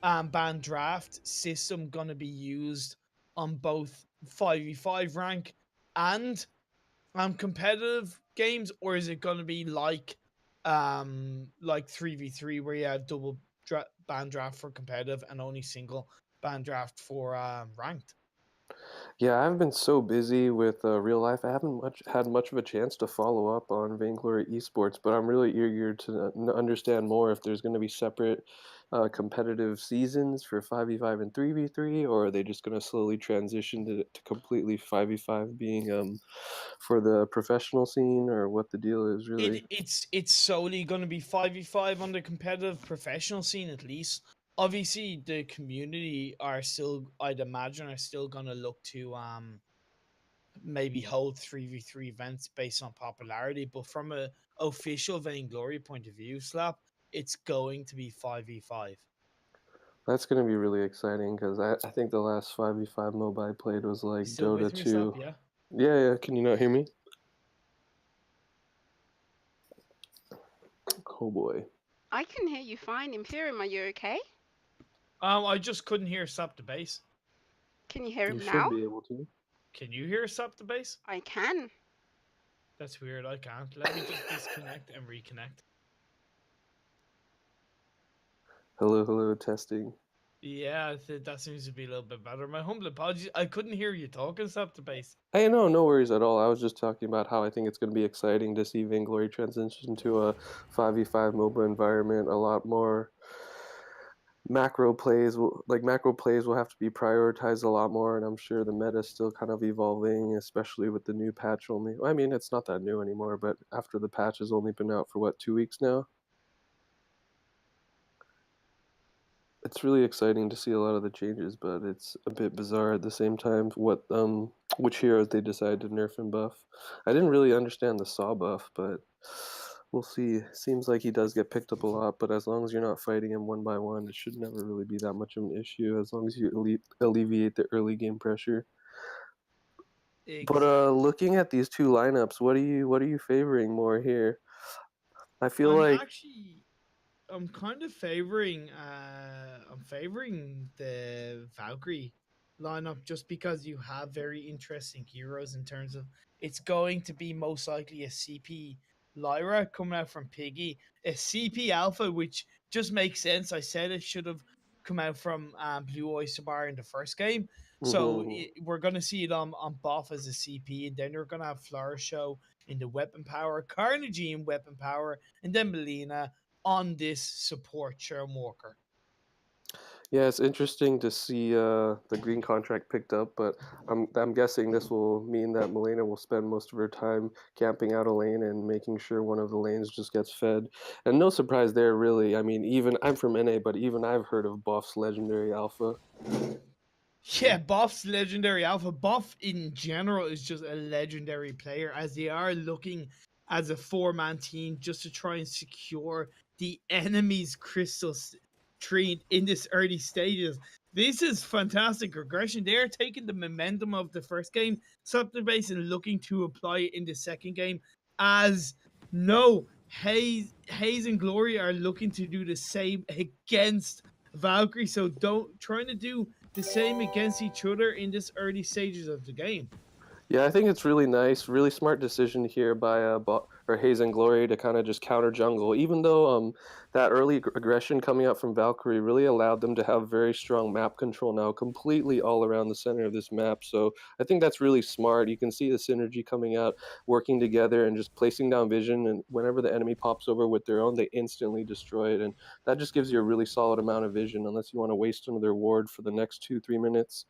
band draft system going to be used on both 5v5 rank and competitive games, or is it going to be like 3v3, where you have double band draft for competitive and only single band draft for ranked? Yeah, I've been so busy with real life. I haven't had much of a chance to follow up on Vainglory Esports, but I'm really eager to understand more if there's going to be separate competitive seasons for 5v5 and 3v3, or are they just going to slowly transition to completely 5v5 being for the professional scene, or what the deal is really? It's solely going to be 5v5 on the competitive professional scene, at least. Obviously, the community are still, I'd imagine, are still going to look to maybe hold 3v3 events based on popularity, but from a official Vainglory point of view, Slap, it's going to be 5v5. That's going to be really exciting because I think the last 5v5 mobile I played was You like still Dota with me, Slap? 2. Yeah. Yeah, can you not hear me? Oh boy. I can hear you fine, Imperium. Are you okay? I just couldn't hear Slap the bass. Can you hear You him should now? be able to. Can you hear Slap the bass? I can. That's weird. I can't. Let me just disconnect and reconnect. Hello, testing. Yeah, that seems to be a little bit better. My humble apologies. I couldn't hear you talking, Slap the bass. Hey, no worries at all. I was just talking about how I think it's going to be exciting to see Vainglory transition to a 5v5 mobile environment. A lot more macro plays will have to be prioritized a lot more, and I'm sure the meta is still kind of evolving, especially with the new patch only. I mean, it's not that new anymore, but after the patch has only been out for what, 2 weeks now? It's really exciting to see a lot of the changes, but it's a bit bizarre at the same time which heroes they decide to nerf and buff. I didn't really understand the Saw buff, but we'll see. Seems like he does get picked up a lot, but as long as you're not fighting him one by one, it should never really be that much of an issue as long as you alleviate the early game pressure. But looking at these two lineups, what are you favoring more here? I feel like I'm kind of favoring I'm favoring the Valkyrie lineup, just because you have very interesting heroes in terms of, it's going to be most likely a CP Lyra coming out from Piggy, a CP Alpha, which just makes sense. I said it should have come out from Blue Oyster Bar in the first game. So we're going to see it on buff as a CP, and then you're going to have Flourish Show in the weapon power, Carnegie in weapon power, and then Melina on this support Sherm Walker. Yeah, it's interesting to see the green contract picked up, but I'm guessing this will mean that Melina will spend most of her time camping out a lane and making sure one of the lanes just gets fed. And no surprise there, really. I mean, even I'm from NA, but even I've heard of Buff's Legendary Alpha. Yeah, Buff's Legendary Alpha. Buff in general is just a legendary player, as they are looking as a 4-man team just to try and secure the enemy's crystal tree in this early stages. This is fantastic regression. They're taking the momentum of the first game, swept the base, and looking to apply it in the second game. As no, Hayes and Glory are looking to do the same against Valkyrie. So don't trying to do the same against each other in this early stages of the game. Yeah, I think it's really nice, really smart decision here by Hayes and Glory to kind of just counter jungle. Even though that early aggression coming out from Valkyrie really allowed them to have very strong map control now, completely all around the center of this map. So I think that's really smart. You can see the synergy coming out, working together, and just placing down vision. And whenever the enemy pops over with their own, they instantly destroy it. And that just gives you a really solid amount of vision, unless you want to waste another ward for the next 2-3 minutes.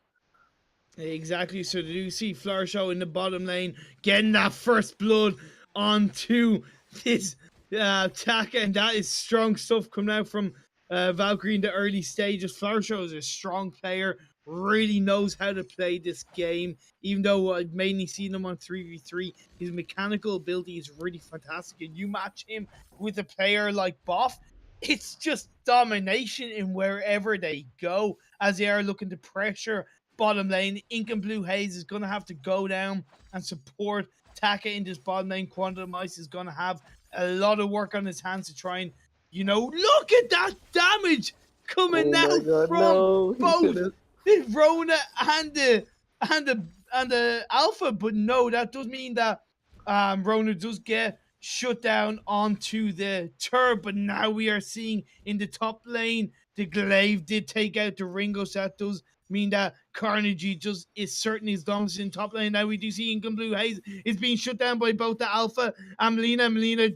Exactly. So do you see Flourish in the bottom lane getting that first blood onto this Taka, and that is strong stuff coming out from Valkyrie in the early stages. Flourish is a strong player, really knows how to play this game. Even though I've mainly seen him on 3v3, his mechanical ability is really fantastic. And you match him with a player like Boff, it's just domination in wherever they go, as they are looking to pressure bottom lane. Ink and Blue Haze is going to have to go down and support Taka in this bottom lane. Quantum Ice is going to have a lot of work on his hands to try and, look at that damage coming now from both the Rona and the Alpha. But no, that does mean that Rona does get shut down onto the turret. But now we are seeing in the top lane, the Glaive did take out the Ringo, so that does mean that Carnegie just is certainly his dominance in top lane. Now we do see Ink and Blue Haze is being shut down by both the Alpha and Melina. Melina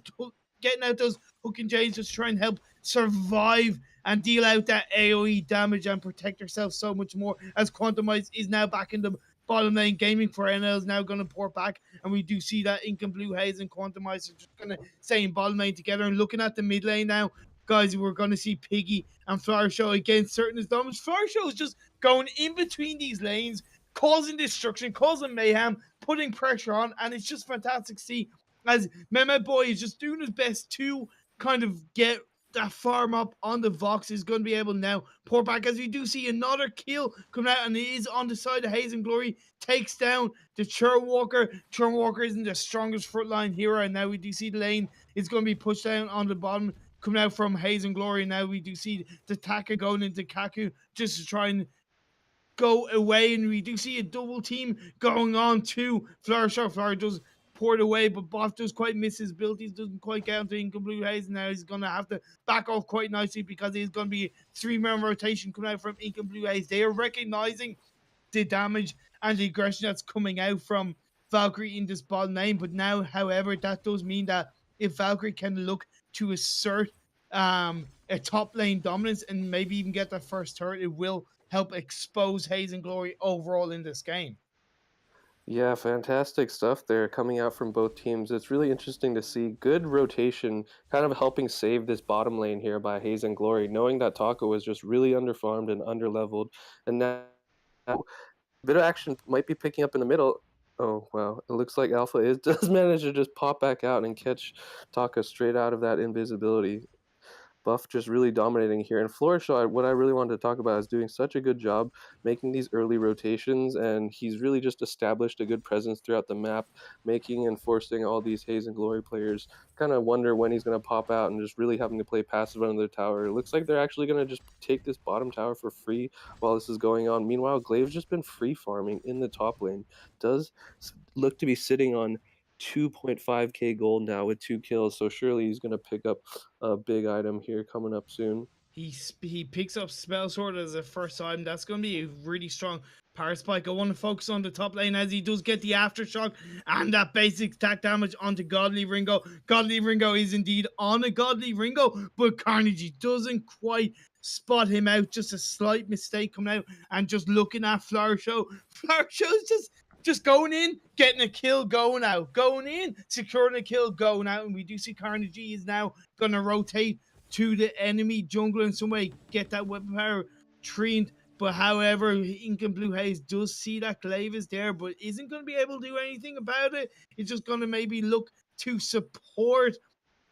getting out those hook and jays just to try and help survive and deal out that AoE damage and protect herself so much more, as Quantum Ice is now back in the bottom lane. Gaming for NL is now going to pour back, and we do see that Ink and Blue Haze and Quantum Ice are just going to stay in bottom lane together. And looking at the mid lane now, guys, we're going to see Piggy and Flower Show against certain as dominance. Flower Show is just going in between these lanes, causing destruction, causing mayhem, putting pressure on, and it's just fantastic to see as Mehmet Boy is just doing his best to kind of get that farm up on the Vox. Is going to be able now pour back, as we do see another kill coming out, and it is on the side of Haze and Glory. Takes down the Churn Walker. Churn Walker isn't the strongest frontline hero, and now we do see the lane is going to be pushed down on the bottom, coming out from Haze and Glory. Now we do see the Taka going into Kaku just to try and go away, and we do see a double team going on to Flourish. Flourish does pour it away, but Boff does quite miss his abilities, doesn't quite get onto Ink and Blue Haze. Now he's going to have to back off quite nicely, because he's going to be 3-man rotation coming out from Ink and Blue Haze. They are recognizing the damage and the aggression that's coming out from Valkyrie in this bottom lane. But now, however, that does mean that if Valkyrie can look to assert a top lane dominance and maybe even get that first turret, it will help expose Haze and Glory overall in this game. Yeah, fantastic stuff there coming out from both teams. It's really interesting to see good rotation kind of helping save this bottom lane here by Haze and Glory, knowing that Taco was just really underfarmed and underleveled. And now a bit of action might be picking up in the middle. Oh, wow. It looks like Alpha does manage to just pop back out and catch Taka straight out of that invisibility. Buff just really dominating here. And Flourish, what I really wanted to talk about, is doing such a good job making these early rotations, and he's really just established a good presence throughout the map, making and forcing all these Haze and Glory players kind of wonder when he's going to pop out, and just really having to play passive under the tower. It looks like they're actually going to just take this bottom tower for free while this is going on. Meanwhile, Glaive's just been free farming in the top lane. Does look to be sitting on 2.5k gold now with 2 kills, so surely he's going to pick up a big item here coming up soon. He picks up Spell Sword as a first item. That's going to be a really strong power spike. I want to focus on the top lane, as he does get the Aftershock and that basic attack damage onto Godly Ringo. Godly Ringo is indeed on a Godly Ringo, but Carnegie doesn't quite spot him out. Just a slight mistake coming out, and just looking at Flower Show. Flower Show's just going in, getting a kill, going out, going in, securing a kill, going out. And we do see Carnegie is now going to rotate to the enemy jungle in some way, get that weapon power trained. But however, Ink and Blue Haze does see that Glaive is there, but isn't going to be able to do anything about it. It's just going to maybe look to support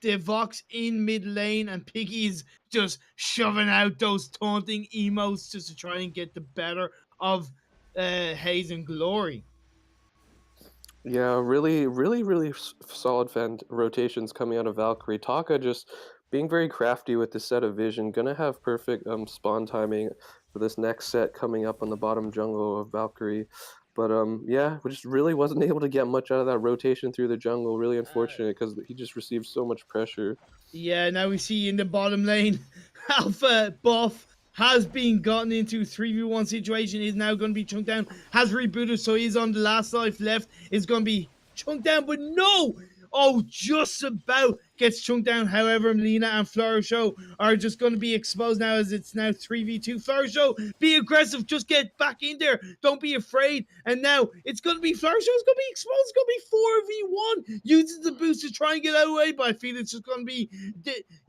the Vox in mid lane, and Piggy's just shoving out those taunting emotes just to try and get the better of Haze and Glory. Yeah, really, really, really solid rotations coming out of Valkyrie. Taka just being very crafty with the set of vision, gonna have perfect spawn timing for this next set coming up on the bottom jungle of Valkyrie. But yeah, we just really wasn't able to get much out of that rotation through the jungle. Really unfortunate because he just received so much pressure. Yeah, now we see in the bottom lane, Alpha Buff has been gotten into 3v1 situation, is now going to be chunked down, has rebooted, so he's on the last life left, is going to be chunked down, but no! Oh, just about gets chunked down. However, Melina and Flourish are just going to be exposed now as it's now 3v2. Flourish, be aggressive. Just get back in there. Don't be afraid. And now it's going to be Flourish. It's going to be exposed. It's going to be 4v1. Uses the boost to try and get out of the way, but I feel it's just going to be,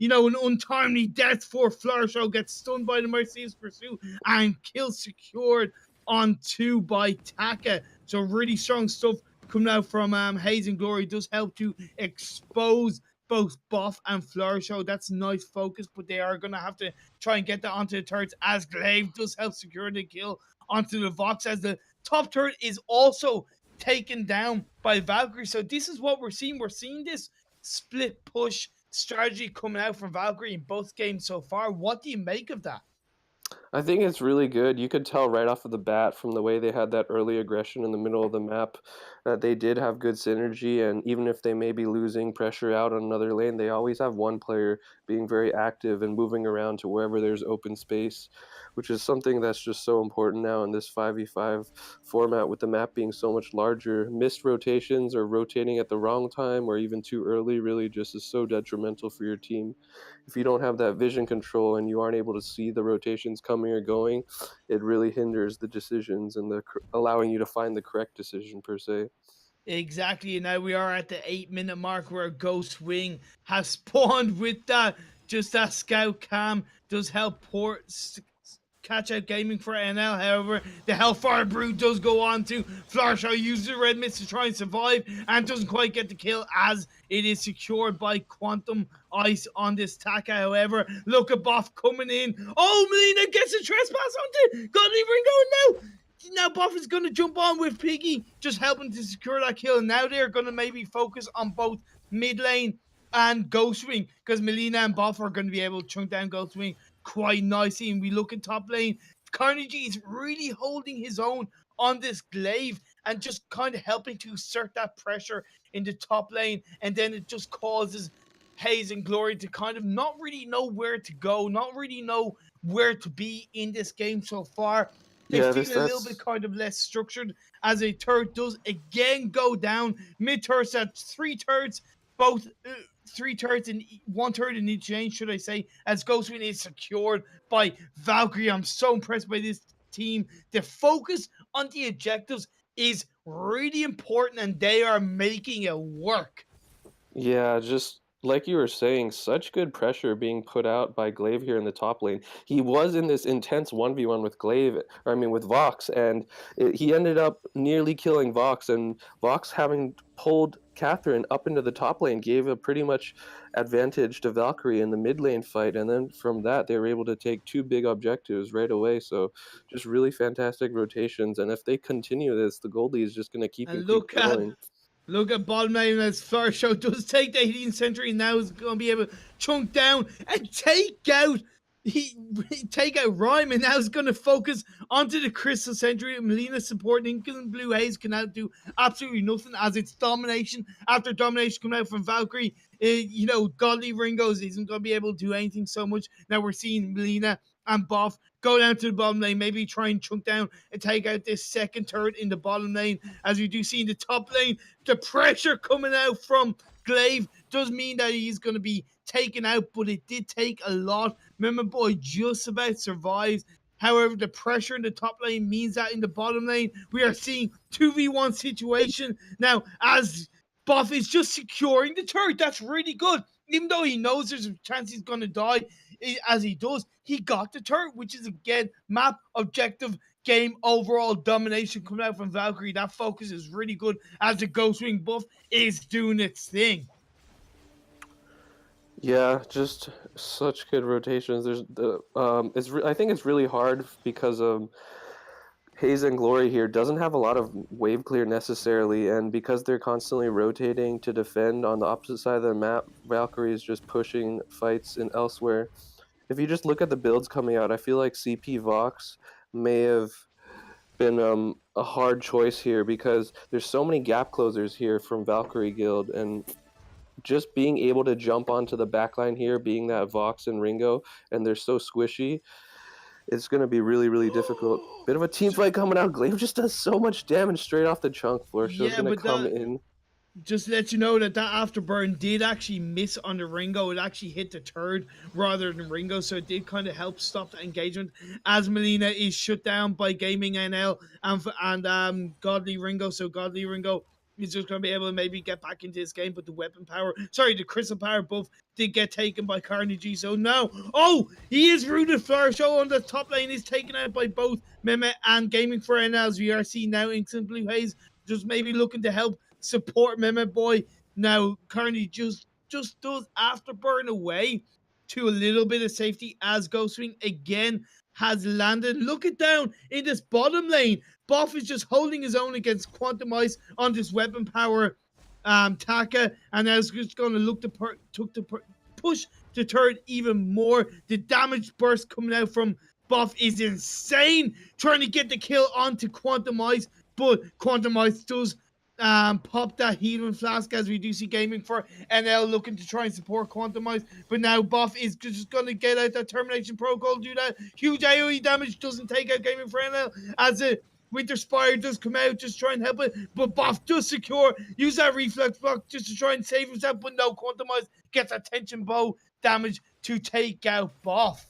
an untimely death for Flourish. Gets stunned by the Merciless Pursuit and kill secured on 2 by Taka. So really strong stuff coming out from Haze and Glory. Does help to expose both Buff and Flourish. That's nice focus, but they are going to have to try and get that onto the turrets as Glaive does help secure the kill onto the Vox as the top turret is also taken down by Valkyrie. So this is what we're seeing. We're seeing this split push strategy coming out from Valkyrie in both games so far. What do you make of that? I think it's really good. You could tell right off of the bat from the way they had that early aggression in the middle of the map that they did have good synergy, and even if they may be losing pressure out on another lane, they always have one player being very active and moving around to wherever there's open space, which is something that's just so important now in this 5v5 format with the map being so much larger. Missed rotations or rotating at the wrong time or even too early really just is so detrimental for your team. If you don't have that vision control and you aren't able to see the rotations coming or going, it really hinders the decisions and allowing you to find the correct decision per se. Exactly. Now we are at the 8-minute mark where Ghost Wing has spawned with that. Just that scout cam does help catch out gaming for NL. However, the Hellfire Brood does go on to Flourish. Uses the red mist to try and survive and doesn't quite get the kill as it is secured by Quantum Ice on this Taka. However, look at Buff coming in. Oh, Melina gets a trespass onto Godly Ringo now. Now Buff is going to jump on with Piggy, just helping to secure that kill. And now they're going to maybe focus on both mid lane and Ghostwing, because Melina and Buff are going to be able to chunk down Ghostwing quite nicely. And we look at top lane, Carnegie is really holding his own on this Glaive and just kind of helping to assert that pressure in the top lane. And then it just causes Haze and Glory to kind of not really know where to go, not really know where to be in this game so far. They feel a little bit kind of less structured as a turret does again go down. Mid turrets at 3 turrets, both 3 turrets and 1 turret in each lane, should I say, as Ghostwing is secured by Valkyrie. I'm so impressed by this team. The focus on the objectives is really important and they are making it work. Yeah, just like you were saying, such good pressure being put out by Glaive here in the top lane. He was in this intense 1v1 with with Vox, and he ended up nearly killing Vox, and Vox having pulled Catherine up into the top lane gave a pretty much advantage to Valkyrie in the mid lane fight, and then from that they were able to take 2 big objectives right away. So just really fantastic rotations, and if they continue this, the Goldie is just going to keep going. Look at bottom lane as Flourish does take the 18th century. Now is going to be able to chunk down and take out Rhyme, and now is going to focus onto the Crystal Century. Melina supporting England. Blue Haze can now do absolutely nothing as it's domination after domination coming out from Valkyrie. Godly Ringos isn't going to be able to do anything so much. Now we're seeing Melina and Buff go down to the bottom lane, maybe try and chunk down and take out this second turret in the bottom lane. As we do see in the top lane, the pressure coming out from Glaive does mean that he's going to be taken out, but it did take a lot. Remember, boy just about survives. However, the pressure in the top lane means that in the bottom lane, we are seeing 2v1 situation. Now, as Buff is just securing the turret, that's really good. Even though he knows there's a chance he's going to die, as he does, he got the turret, which is, again, map objective game overall domination coming out from Valkyrie. That focus is really good as the Ghostwing buff is doing its thing. Yeah, just such good rotations. There's the I think it's really hard because Haze and Glory here doesn't have a lot of wave clear necessarily, and because they're constantly rotating to defend on the opposite side of the map, Valkyrie is just pushing fights in elsewhere. If you just look at the builds coming out, I feel like CP Vox may have been a hard choice here because there's so many gap closers here from Valkyrie Guild, and just being able to jump onto the backline here, being that Vox and Ringo, and they're so squishy, it's going to be really, really difficult. Bit of a team So, fight coming out. Glaive just does so much damage straight off the chunk. Florshow's yeah, going to but come that in. just to let you know that afterburn did actually miss on the Ringo. It actually hit the turd rather than Ringo, so it did kind of help stop the engagement. As Melina is shut down by Gaming NL and Godly Ringo, so Godly Ringo is just going to be able to maybe get back into this game, but the weapon power, sorry, the crystal power buff did get taken by Carnegie. So now, oh, he is rooted Flourish on the top lane, is taken out by both Mehmet and Gaming for NL. As we are seeing now, Instant Blue Haze just maybe looking to help support Mehmet Boy. Now, Carney just does afterburn away to a little bit of safety as Ghostwing again has landed. Look it down in this bottom lane. Boff is just holding his own against Quantum Ice on this weapon power Taka, and now it's just going to look to push the turret even more. The damage burst coming out from Boff is insane, trying to get the kill onto Quantum Ice, but Quantum Ice does pop that healing flask as we do see Gaming for NL looking to try and support Quantum Ice, but now Buff is just going to get out that termination protocol, do that huge AoE damage, doesn't take out Gaming for NL as a Winter Spire does come out, just try and help it, but Buff does secure, use that reflex block just to try and save himself, but no, Quantum Ice gets that tension bow damage to take out Buff.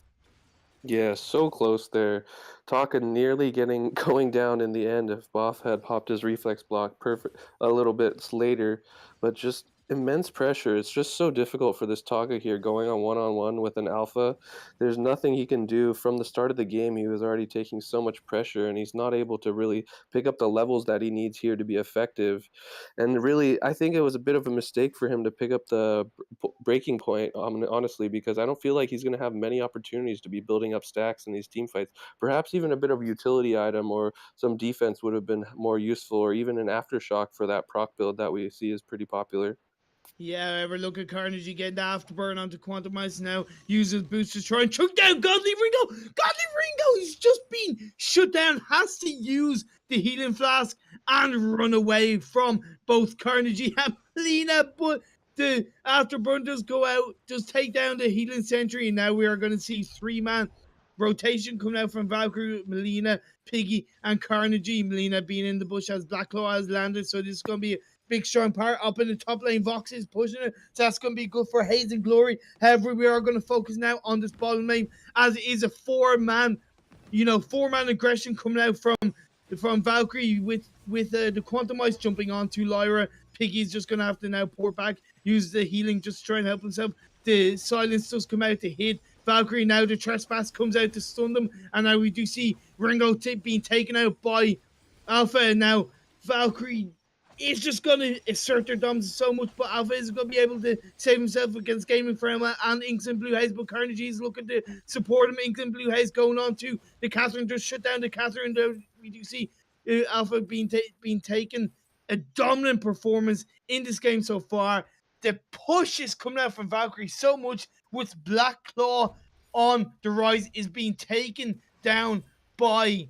Yeah, so close there. Taka nearly going down in the end if Boff had popped his reflex block perfect a little bit later, but just immense pressure. It's just so difficult for this Taka here going on one with an alpha. There's nothing he can do. From the start of the game, he was already taking so much pressure, and he's not able to really pick up the levels that he needs here to be effective. And really, I think it was a bit of a mistake for him to pick up the breaking point, honestly, because I don't feel like he's going to have many opportunities to be building up stacks in these team fights. Perhaps even a bit of utility item or some defense would have been more useful, or even an aftershock for that proc build that we see is pretty popular. Yeah, ever look at Carnage, you get the afterburn onto Quantum Ice now, uses boots to try and choke down Godly Ringo. Godly Ringo is just being shut down, has to use the healing flask and run away from both Carnage and Melina, but the afterburn does go out, just take down the healing sentry, and now we are going to see 3-man rotation coming out from Valkyrie, Melina, Piggy, and Carnegie. Melina being in the bush as Blacklaw has landed, so this is going to be a big strong part up in the top lane. Vox is pushing it, so that's going to be good for Haze and Glory. However, we are going to focus now on this bottom lane as it is a 4-man, 4-man aggression coming out from Valkyrie with the Quantum Ice jumping onto Lyra. Piggy's just going to have to now pour back, use the healing just to try and help himself. The silence does come out to hit Valkyrie. Now the trespass comes out to stun them, and now we do see Ringo being taken out by Alpha, and now Valkyrie is just going to assert their dominance so much, but Alpha is going to be able to save himself against Gaming for Emma and Inks and Blue Haze, but Carnegie is looking to support him. Inks and Blue Haze going on to the Catherine, just shut down the Catherine. We do see Alpha being taken. A dominant performance in this game so far. The push is coming out from Valkyrie so much with Black Claw on the rise, is being taken down by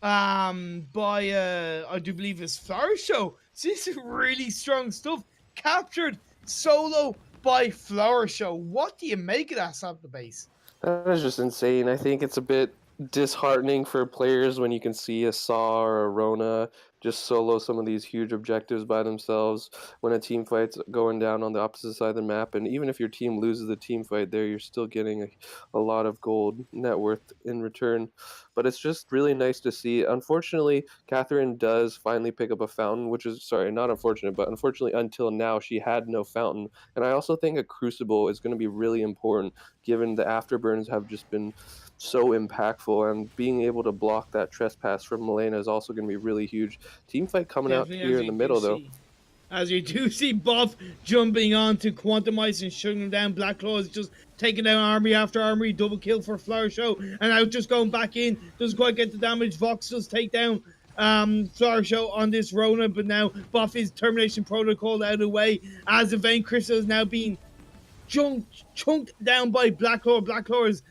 I do believe it's Flourish Show. So this is really strong stuff. Captured solo by Flourish Show. What do you make of that, Sub the Base? That is just insane. I think it's a bit disheartening for players when you can see a Saw or a Rona just solo some of these huge objectives by themselves when a team fight's going down on the opposite side of the map. And even if your team loses the team fight there, you're still getting a lot of gold net worth in return. But it's just really nice to see. Unfortunately, Catherine does finally pick up a fountain, which is, sorry, not unfortunate, but unfortunately until now she had no fountain. And I also think a Crucible is going to be really important given the afterburns have just been so impactful, and being able to block that trespass from Melina is also going to be really huge. Team fight coming Definitely, out here in the middle, though. As you do see Buff jumping on to Quantumize and shutting him down. Black Claw is just taking down army after army. Double kill for Flower Show. And now just going back in. Doesn't quite get the damage. Vox does take down Flower Show on this Rona. But now Buff is Termination Protocol out of the way. As the Vein Crystal is now being chunked down by Black Claw. Black Claw is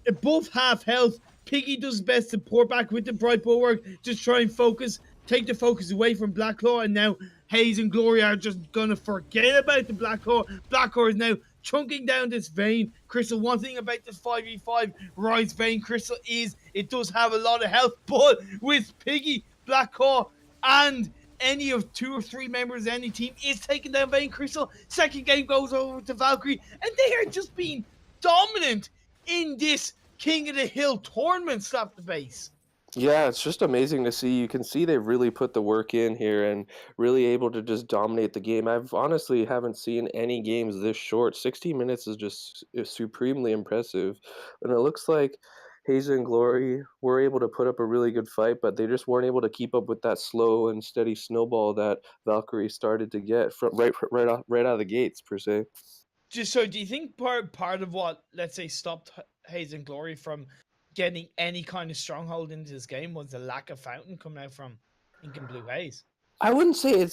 above half health. Piggy does his best to pour back with the Bright Bulwark. Just try and focus. Take the focus away from Black Claw, and now Haze and Glory are just gonna forget about the Black Claw. Black Claw is now chunking down this Vein Crystal. One thing about this 5v5 Rise Vein Crystal is it does have a lot of health, but with Piggy, Black Claw, and any of 2 or 3 members of any team is taking down Vein Crystal. Second game goes over to Valkyrie, and they are just being dominant in this King of the Hill tournament. Slap the base. Yeah, it's just amazing to see. You can see they've really put the work in here and really able to just dominate the game. I've honestly haven't seen any games this short. 60 minutes is supremely impressive. And it looks like Haze and Glory were able to put up a really good fight, but they just weren't able to keep up with that slow and steady snowball that Valkyrie started to get from right out of the gates per se. Just so, do you think part of what, let's say, stopped Haze and Glory from getting any kind of stronghold into this game was the lack of fountain coming out from Ink and Blue Haze? I wouldn't say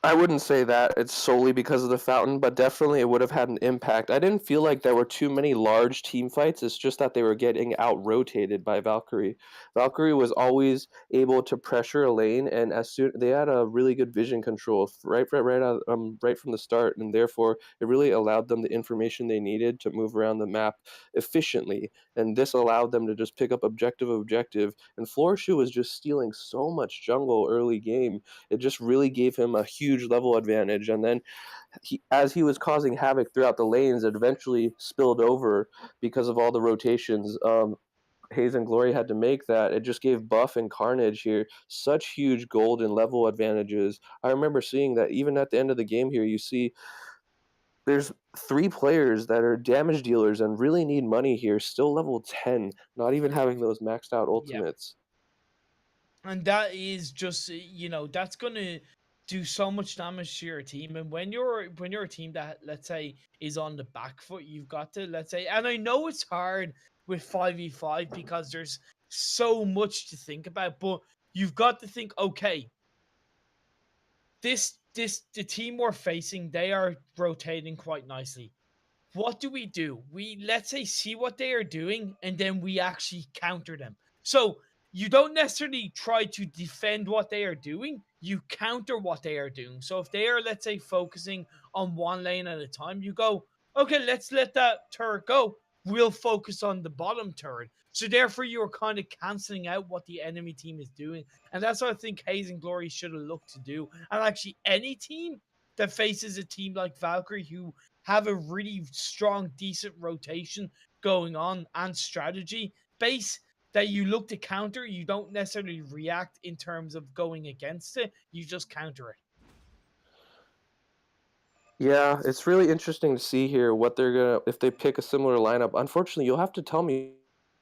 I wouldn't say that it's solely because of the fountain, but definitely it would have had an impact. I didn't feel like there were too many large team fights. It's just that they were getting out-rotated by Valkyrie. Valkyrie was always able to pressure a lane, and they had a really good vision control right from the start, and therefore it really allowed them the information they needed to move around the map efficiently. And this allowed them to just pick up objective. And Florishu was just stealing so much jungle early game. It just really gave him a huge level advantage, and then as he was causing havoc throughout the lanes, it eventually spilled over because of all the rotations Haze and Glory had to make. That it just gave Buff and Carnage here such huge gold and level advantages. I remember seeing that even at the end of the game here, you see there's 3 players that are damage dealers and really need money here, still level 10, not even having those maxed out ultimates. Yep. And that is just, that's gonna do so much damage to your team. And when you're a team that, let's say, is on the back foot, you've got to, let's say, and I know it's hard with 5v5 because there's so much to think about, but you've got to think, okay, the team we're facing, they are rotating quite nicely. What do? We, let's say, see what they are doing, and then we actually counter them. So you don't necessarily try to defend what they are doing, you counter what they are doing. So if they are, let's say, focusing on one lane at a time, you go, okay, let's let that turret go. We'll focus on the bottom turret. So therefore, you're kind of canceling out what the enemy team is doing. And that's what I think Haze and Glory should have looked to do. And actually, any team that faces a team like Valkyrie, who have a really strong, decent rotation going on and strategy base that you look to counter, you don't necessarily react in terms of going against it, you just counter it. Yeah, it's really interesting to see here what they're gonna, if they pick a similar lineup. Unfortunately, you'll have to tell me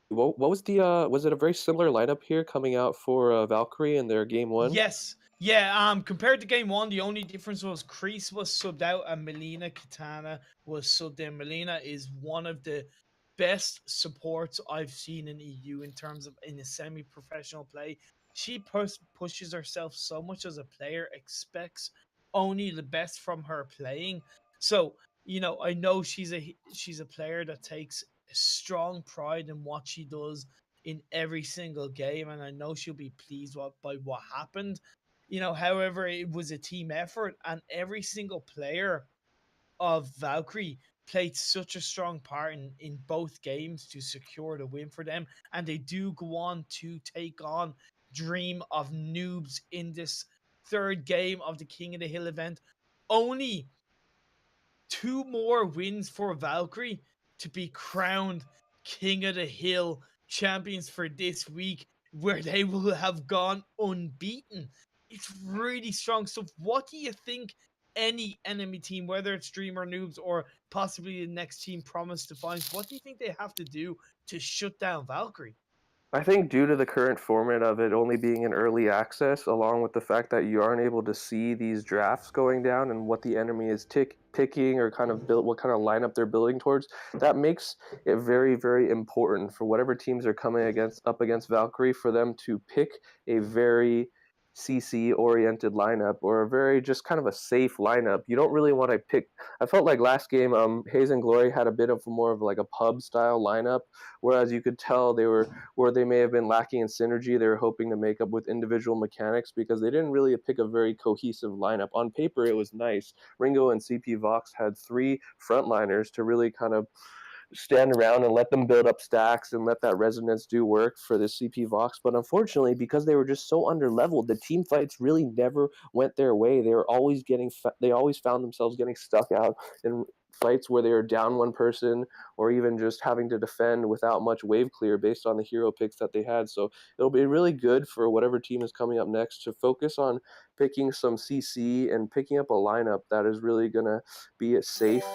what was was it a very similar lineup here coming out for Valkyrie in their game 1? Yes. Yeah, compared to game 1, the only difference was Kreese was subbed out and Melina Kitana was subbed in. Melina is one of the best supports I've seen in EU in terms of in a semi-professional play. She pushes herself so much as a player, expects only the best from her playing. So, I know she's a player that takes strong pride in what she does in every single game, and I know she'll be pleased by what happened. However, it was a team effort, and every single player of Valkyrie played such a strong part in both games to secure the win for them. And they do go on to take on Dream of Noobs in this 3rd game of the King of the Hill event. Only 2 more wins for Valkyrie to be crowned King of the Hill champions for this week, where they will have gone unbeaten. It's really strong stuff. What do you think any enemy team, whether it's Dream or Noobs or possibly the next team, Promise Defiance, what do you think they have to do to shut down Valkyrie? I think due to the current format of it only being in early access, along with the fact that you aren't able to see these drafts going down and what the enemy is picking or kind of build what kind of lineup they're building towards, that makes it very, very important for whatever teams are coming against Valkyrie for them to pick a very CC oriented lineup or a very just kind of a safe lineup. You don't really want to pick. I felt like last game, Haze and Glory had a bit of more of like a pub style lineup, whereas you could tell they were where they may have been lacking in synergy. They were hoping to make up with individual mechanics because they didn't really pick a very cohesive lineup. On paper, it was nice. Ringo and CP Vox had 3 frontliners to really kind of stand around and let them build up stacks and let that resonance do work for the CP Vox. But unfortunately, because they were just so underleveled, the team fights really never went their way. They were always they always found themselves getting stuck out in fights where they were down one person or even just having to defend without much wave clear based on the hero picks that they had. So it'll be really good for whatever team is coming up next to focus on picking some CC and picking up a lineup that is really going to be safe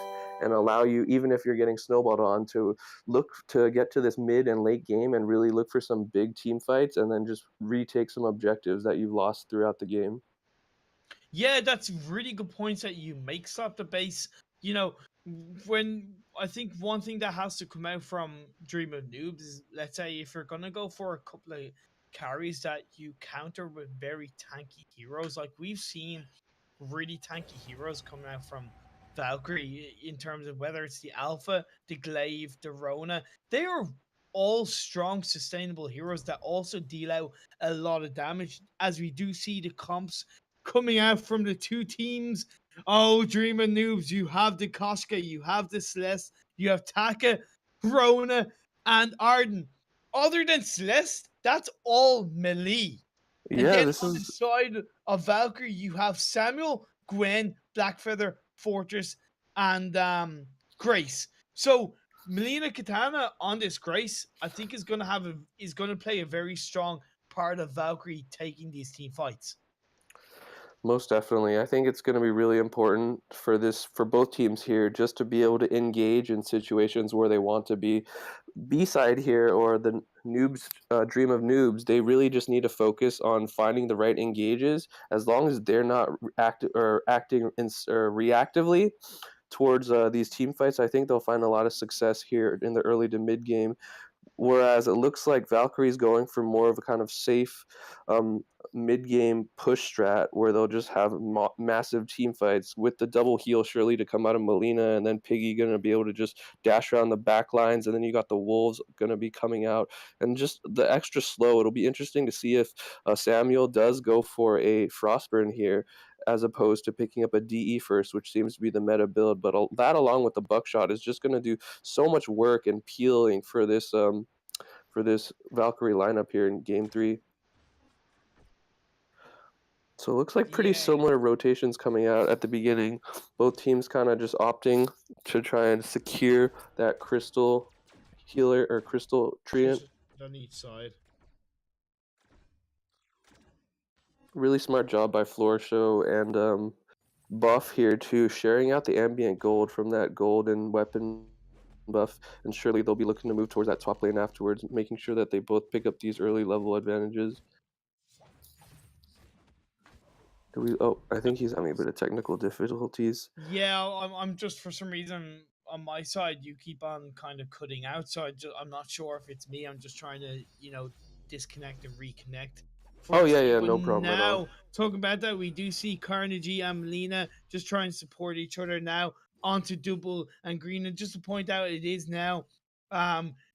and allow you, even if you're getting snowballed on, to look to get to this mid and late game and really look for some big team fights and then just retake some objectives that you've lost throughout the game. Yeah, that's really good points that you make, Slap the Base. You know, when I think one thing that has to come out from Dream of Noobs is, let's say, if you're gonna go for a couple of carries that you counter with very tanky heroes, like we've seen really tanky heroes coming out from Valkyrie in terms of whether it's the Alpha, the Glaive, the Rona. They are all strong, sustainable heroes that also deal out a lot of damage, as we do see the comps coming out from the 2 teams. Oh, Dream of Noobs, you have the Koshka, you have the Celeste, you have Taka, Rona, and Arden. Other than Celeste, that's all melee. And Yeah, then this on the is side of Valkyrie, you have Samuel, Gwen, Blackfeather, Fortress, and Grace. So Melina Katana on this Grace, I think is gonna play a very strong part of Valkyrie taking these team fights. most definitely. I think it's going to be really important for both teams here just to be able to engage in situations where they want to be. B-side here or the noobs Dream of Noobs, they really just need to focus on finding the right engages. As long as they're not acting reactively towards these team fights, I think they'll find a lot of success here in the early to mid game. Whereas it looks like Valkyrie's going for more of a kind of safe mid-game push strat where they'll just have massive team fights with the double heal surely to come out of Melina, and then Piggy going to be able to just dash around the back lines, and then you got the Wolves going to be coming out, and just the extra slow. It'll be interesting to see if Samuel does go for a Frostburn here as opposed to picking up a DE first, which seems to be the meta build. But that along with the buckshot is just going to do so much work and peeling for this Valkyrie lineup here in game 3. So it looks like pretty similar rotations coming out at the beginning. Both teams kind of just opting to try and secure that crystal healer or crystal treant. On each side. Really smart job by Florshow and Buff here too, sharing out the ambient gold from that golden weapon buff, and surely they'll be looking to move towards that top lane afterwards, making sure that they both pick up these early level advantages. I think he's having a bit of technical difficulties. Yeah, I'm just, for some reason on my side, you keep on kind of cutting out, so I'm not sure if it's me. I'm just trying to, disconnect and reconnect. Oh yeah, But no problem at all. now, talking about that, we do see Carnegie and Melina just trying to support each other now onto Double and Green. And just to point out, it is now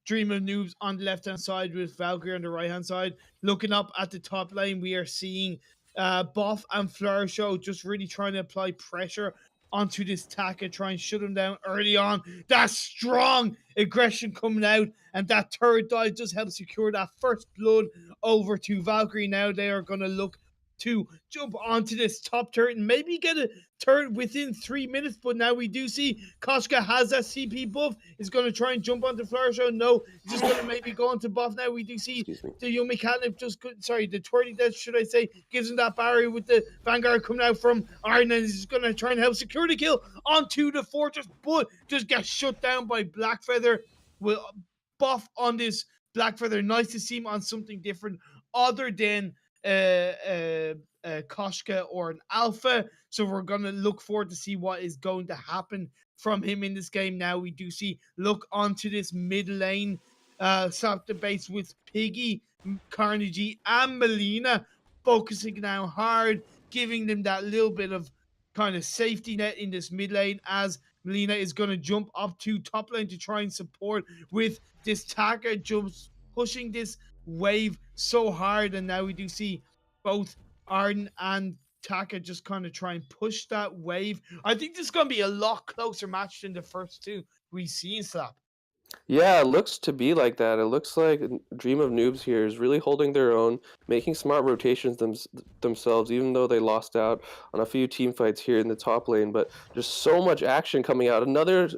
Dream of Noobs on the left-hand side with Valkyrie on the right-hand side. Looking up at the top lane, we are seeing Buff and Flourish just really trying to apply pressure onto this Taka, try and shut him down early on. That strong aggression coming out, and that third dive just helps secure that first blood over to Valkyrie. Now they are going to look to jump onto this top turret and maybe get a turret within 3 minutes. But now we do see Koshka has that CP buff. Is going to try and jump onto Flourish. No, just going to maybe go into buff. Now we do see the Yumi Catnip the twirly death, should I say, gives him that barrier with the Vanguard coming out from Iron, and he's going to try and help secure the kill onto the Fortress, but just gets shut down by Blackfeather with buff on this Blackfeather, nice to see him on something different other than Koshka or an Alpha. So we're going to look forward to see what is going to happen from him in this game. Now we do see, look onto this mid lane, stop the base with Piggy, Carnegie, and Melina, focusing now hard, giving them that little bit of kind of safety net in this mid lane, as Melina is going to jump up to top lane to try and support with this Taka jumps, pushing this wave so hard. And now we do see both Arden and Taka just kind of try and push that wave. I think this is going to be a lot closer match than the first two we've seen, Slap. Yeah, it looks to be like that. It looks like Dream of Noobs here is really holding their own, making smart rotations themselves, even though they lost out on a few team fights here in the top lane. But just so much action coming out. Another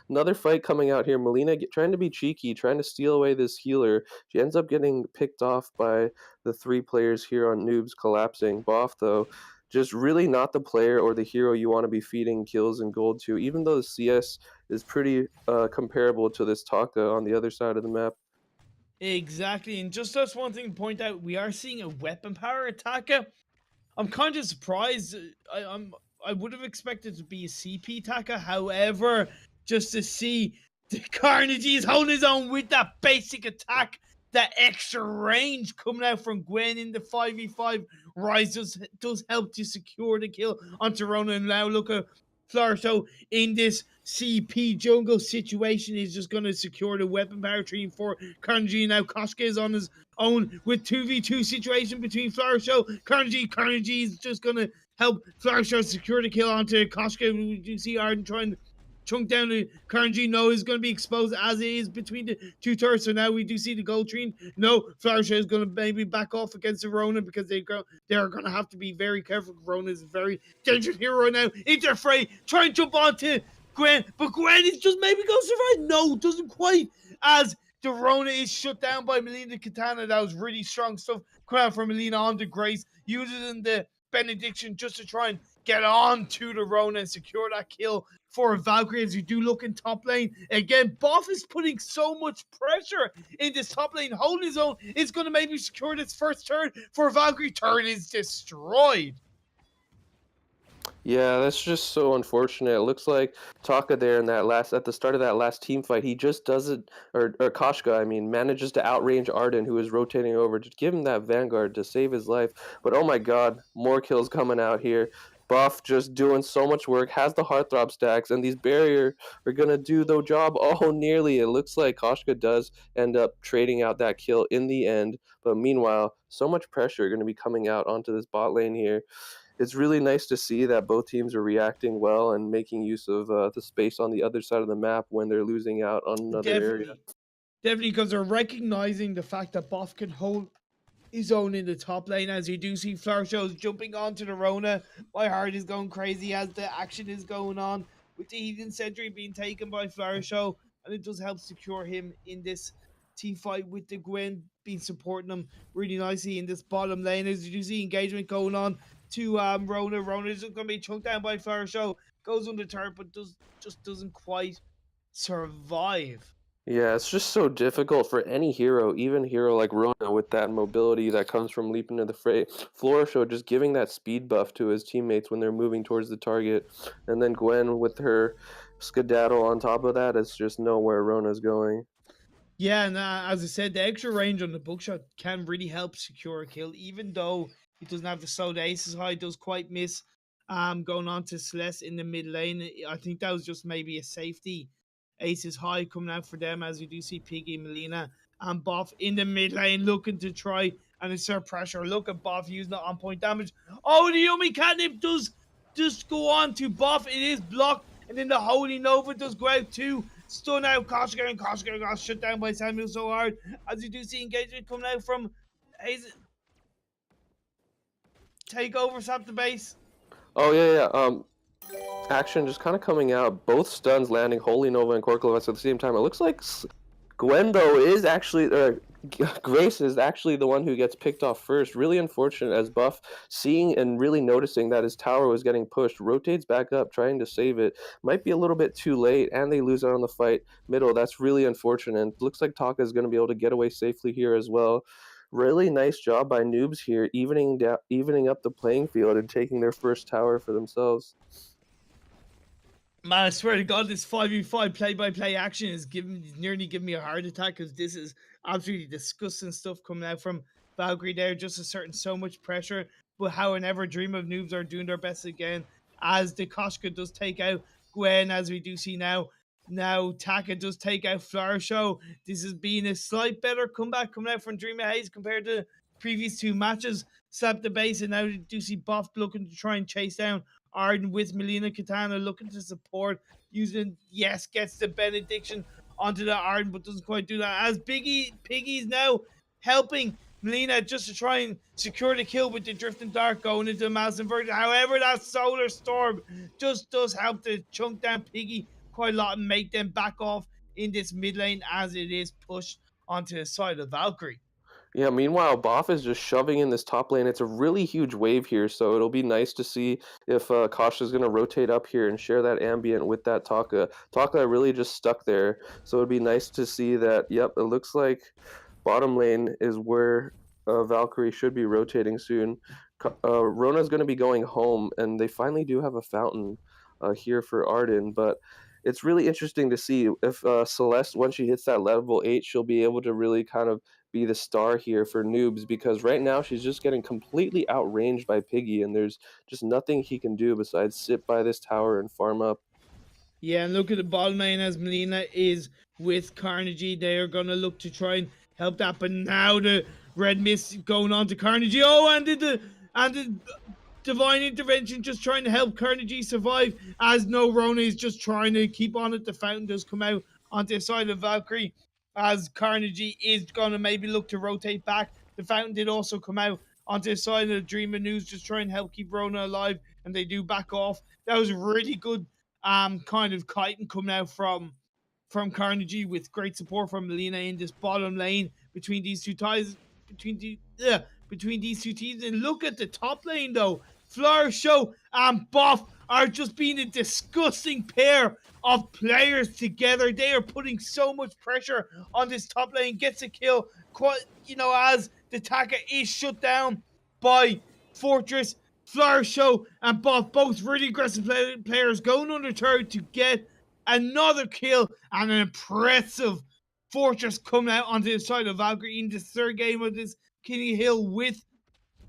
another fight coming out here. Melina trying to be cheeky, trying to steal away this healer. She ends up getting picked off by the 3 players here on Noobs collapsing. Boff, though, just really not the player or the hero you want to be feeding kills and gold to, even though the CS is pretty comparable to this Taka on the other side of the map. Exactly, and just that's one thing to point out, we are seeing a weapon power Taka. I'm kind of surprised. I would have expected to be a CP Taka. However, just to see the Carnegie is holding his own with that basic attack, that extra range coming out from Gwen in the 5v5. Rise does help to secure the kill on Rona. And now look at Flourish in this CP jungle situation. He's just going to secure the weapon power tree for Carnegie. Now Koshka is on his own with 2v2 situation between Flourish. Carnegie is just going to help Flourish secure the kill onto Koshka. You see Arden trying to chunk down to Carnegie. No, is going to be exposed as it is between the 2 turrets. So now we do see the gold tree. No, Flourish is going to maybe back off against the Rona, because they are going to have to be very careful. Rona is a very dangerous hero right now. Into a fray, try and jump onto Gwen, but Gwen is just maybe going to survive. No, doesn't quite, as the Rona is shut down by Melina Katana. That was really strong stuff coming out from Melina on the Grace, using the benediction just to try and get on to the Rona and secure that kill for Valkyrie. As you do look in top lane again, Boff is putting so much pressure in this top lane, holding his own. It's going to maybe secure this first turn for Valkyrie. Turn is destroyed. Yeah, that's just so unfortunate. It looks like Taka there in that at the start of that last team fight, he just doesn't, or Koshka, I mean, manages to outrange Arden, who is rotating over, to give him that Vanguard to save his life. But oh my god, more kills coming out here. Buff just doing so much work, has the Heartthrob stacks, and these barrier are going to do the job. Oh, nearly. It looks like Koshka does end up trading out that kill in the end. But meanwhile, so much pressure going to be coming out onto this bot lane here. It's really nice to see that both teams are reacting well and making use of the space on the other side of the map when they're losing out on another area. Definitely, because they're recognizing the fact that Boff can hold his own in the top lane. As you do see Flourish jumping onto the Rona. My heart is going crazy as the action is going on with the Heathen Sentry being taken by Flourish, and it does help secure him in this team fight with the Gwen being supporting him really nicely in this bottom lane. As you do see engagement going on to Rona. Rona is going to be chunked down by Flourish, goes under turret, but just doesn't quite survive. Yeah, it's just so difficult for any hero, even hero like Rona, with that mobility that comes from leaping to the fray. Flourish just giving that speed buff to his teammates when they're moving towards the target. And then Gwen with her skedaddle on top of that, it's just know where Rona's going. Yeah, and as I said, the extra range on the bookshot can really help secure a kill, even though it doesn't have the slow. The aces high does quite miss going on to Celeste in the mid lane. I think that was just maybe a safety. Aces high coming out for them, as you do see Piggy, Melina, and Boff in the mid lane looking to try and insert pressure. Look at Boff using the on point damage. Oh, the Yumi Catnip does just go on to Boff. It is blocked, and then the Holy Nova does go out too. Stun out Koshka, and Koshka got shut down by Samuel so hard. As you do see engagement coming out from Hazen. Take over, sap the base. Oh yeah. Action just kind of coming out. Both stuns landing, Holy Nova and Korkulov at the same time. It looks like Gwen, though, is actually... Grace is actually the one who gets picked off first. Really unfortunate as Buff, seeing and really noticing that his tower was getting pushed, rotates back up, trying to save it. Might be a little bit too late, and they lose out on the fight middle. That's really unfortunate. Looks like Taka is going to be able to get away safely here as well. Really nice job by Noobs here, evening up the playing field and taking their first tower for themselves. Man, I swear to God, this 5v5 play-by-play action is nearly giving me a heart attack, because this is absolutely disgusting stuff coming out from Valkyrie there. Just asserting so much pressure, but however, Dream of Noobs are doing their best again, as the Koshka does take out Gwen, as we do see now. Now Taka does take out Flower Show. This has been a slight better comeback coming out from Dream of Haze compared to previous two matches. Slap the base, and now we do see Buff looking to try and chase down Arden with Melina Katana, looking to support, using, yes, gets the benediction onto the Arden, but doesn't quite do that, as Piggy's now helping Melina just to try and secure the kill with the Drifting Dark going into the Mass Inversion. However, that Solar Storm just does help to chunk down Piggy quite a lot and make them back off in this mid lane, as it is pushed onto the side of Valkyrie. Yeah, meanwhile, Boff is just shoving in this top lane. It's a really huge wave here, so it'll be nice to see if Kasha's going to rotate up here and share that ambient with that Taka. Taka really just stuck there, so it'd be nice to see that, yep, it looks like bottom lane is where Valkyrie should be rotating soon. Rona's going to be going home, and they finally do have a fountain here for Arden, but it's really interesting to see if Celeste, once she hits that level 8, she'll be able to really kind of be the star here for Noobs, because right now she's just getting completely outranged by Piggy, and there's just nothing he can do besides sit by this tower and farm up. Yeah, and look at the bottom lane, as Melina is with Carnegie. They are going to look to try and help that, but now the red mist going on to Carnegie. Oh, and the divine intervention just trying to help Carnegie survive, as no, Rona is just trying to keep on it. The fountain does come out onto the side of Valkyrie, as Carnegie is going to maybe look to rotate back. The fountain did also come out onto the side of the Dream of News, just trying to help keep Rona alive, and they do back off. That was really good kind of kiting coming out from Carnegie, with great support from Melina in this bottom lane between these two ties, between these two teams. And look at the top lane though. Flower Show and Buff are just being a disgusting pair of players together. They are putting so much pressure on this top lane. Gets a kill, as the Taka is shut down by Fortress. Flower Show and Buff, both really aggressive players, going under turret to get another kill, and an impressive Fortress coming out onto the side of Valkyrie in the third game of this King Hill with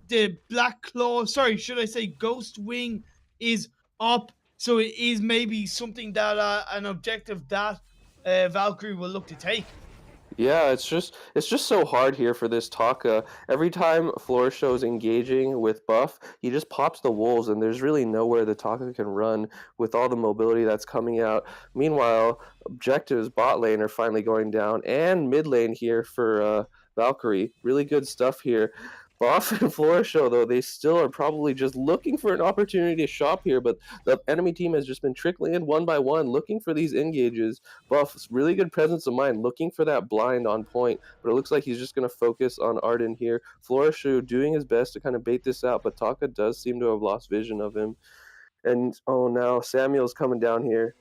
the Black Claw. Sorry, should I say Ghost Wing is up. So it is maybe something that an objective that Valkyrie will look to take. Yeah, it's just so hard here for this Taka. Every time Flourish is engaging with Buff, he just pops the wolves, and there's really nowhere the Taka can run with all the mobility that's coming out. Meanwhile, objectives bot lane are finally going down, and mid lane here for Valkyrie. Really good stuff here. Buff and Flourish, though, they still are probably just looking for an opportunity to shop here, but the enemy team has just been trickling in one by one, looking for these engages. Buff's really good presence of mind, looking for that blind on point, but it looks like he's just going to focus on Arden here. Flourish doing his best to kind of bait this out, but Taka does seem to have lost vision of him. And, oh, now Samuel's coming down here.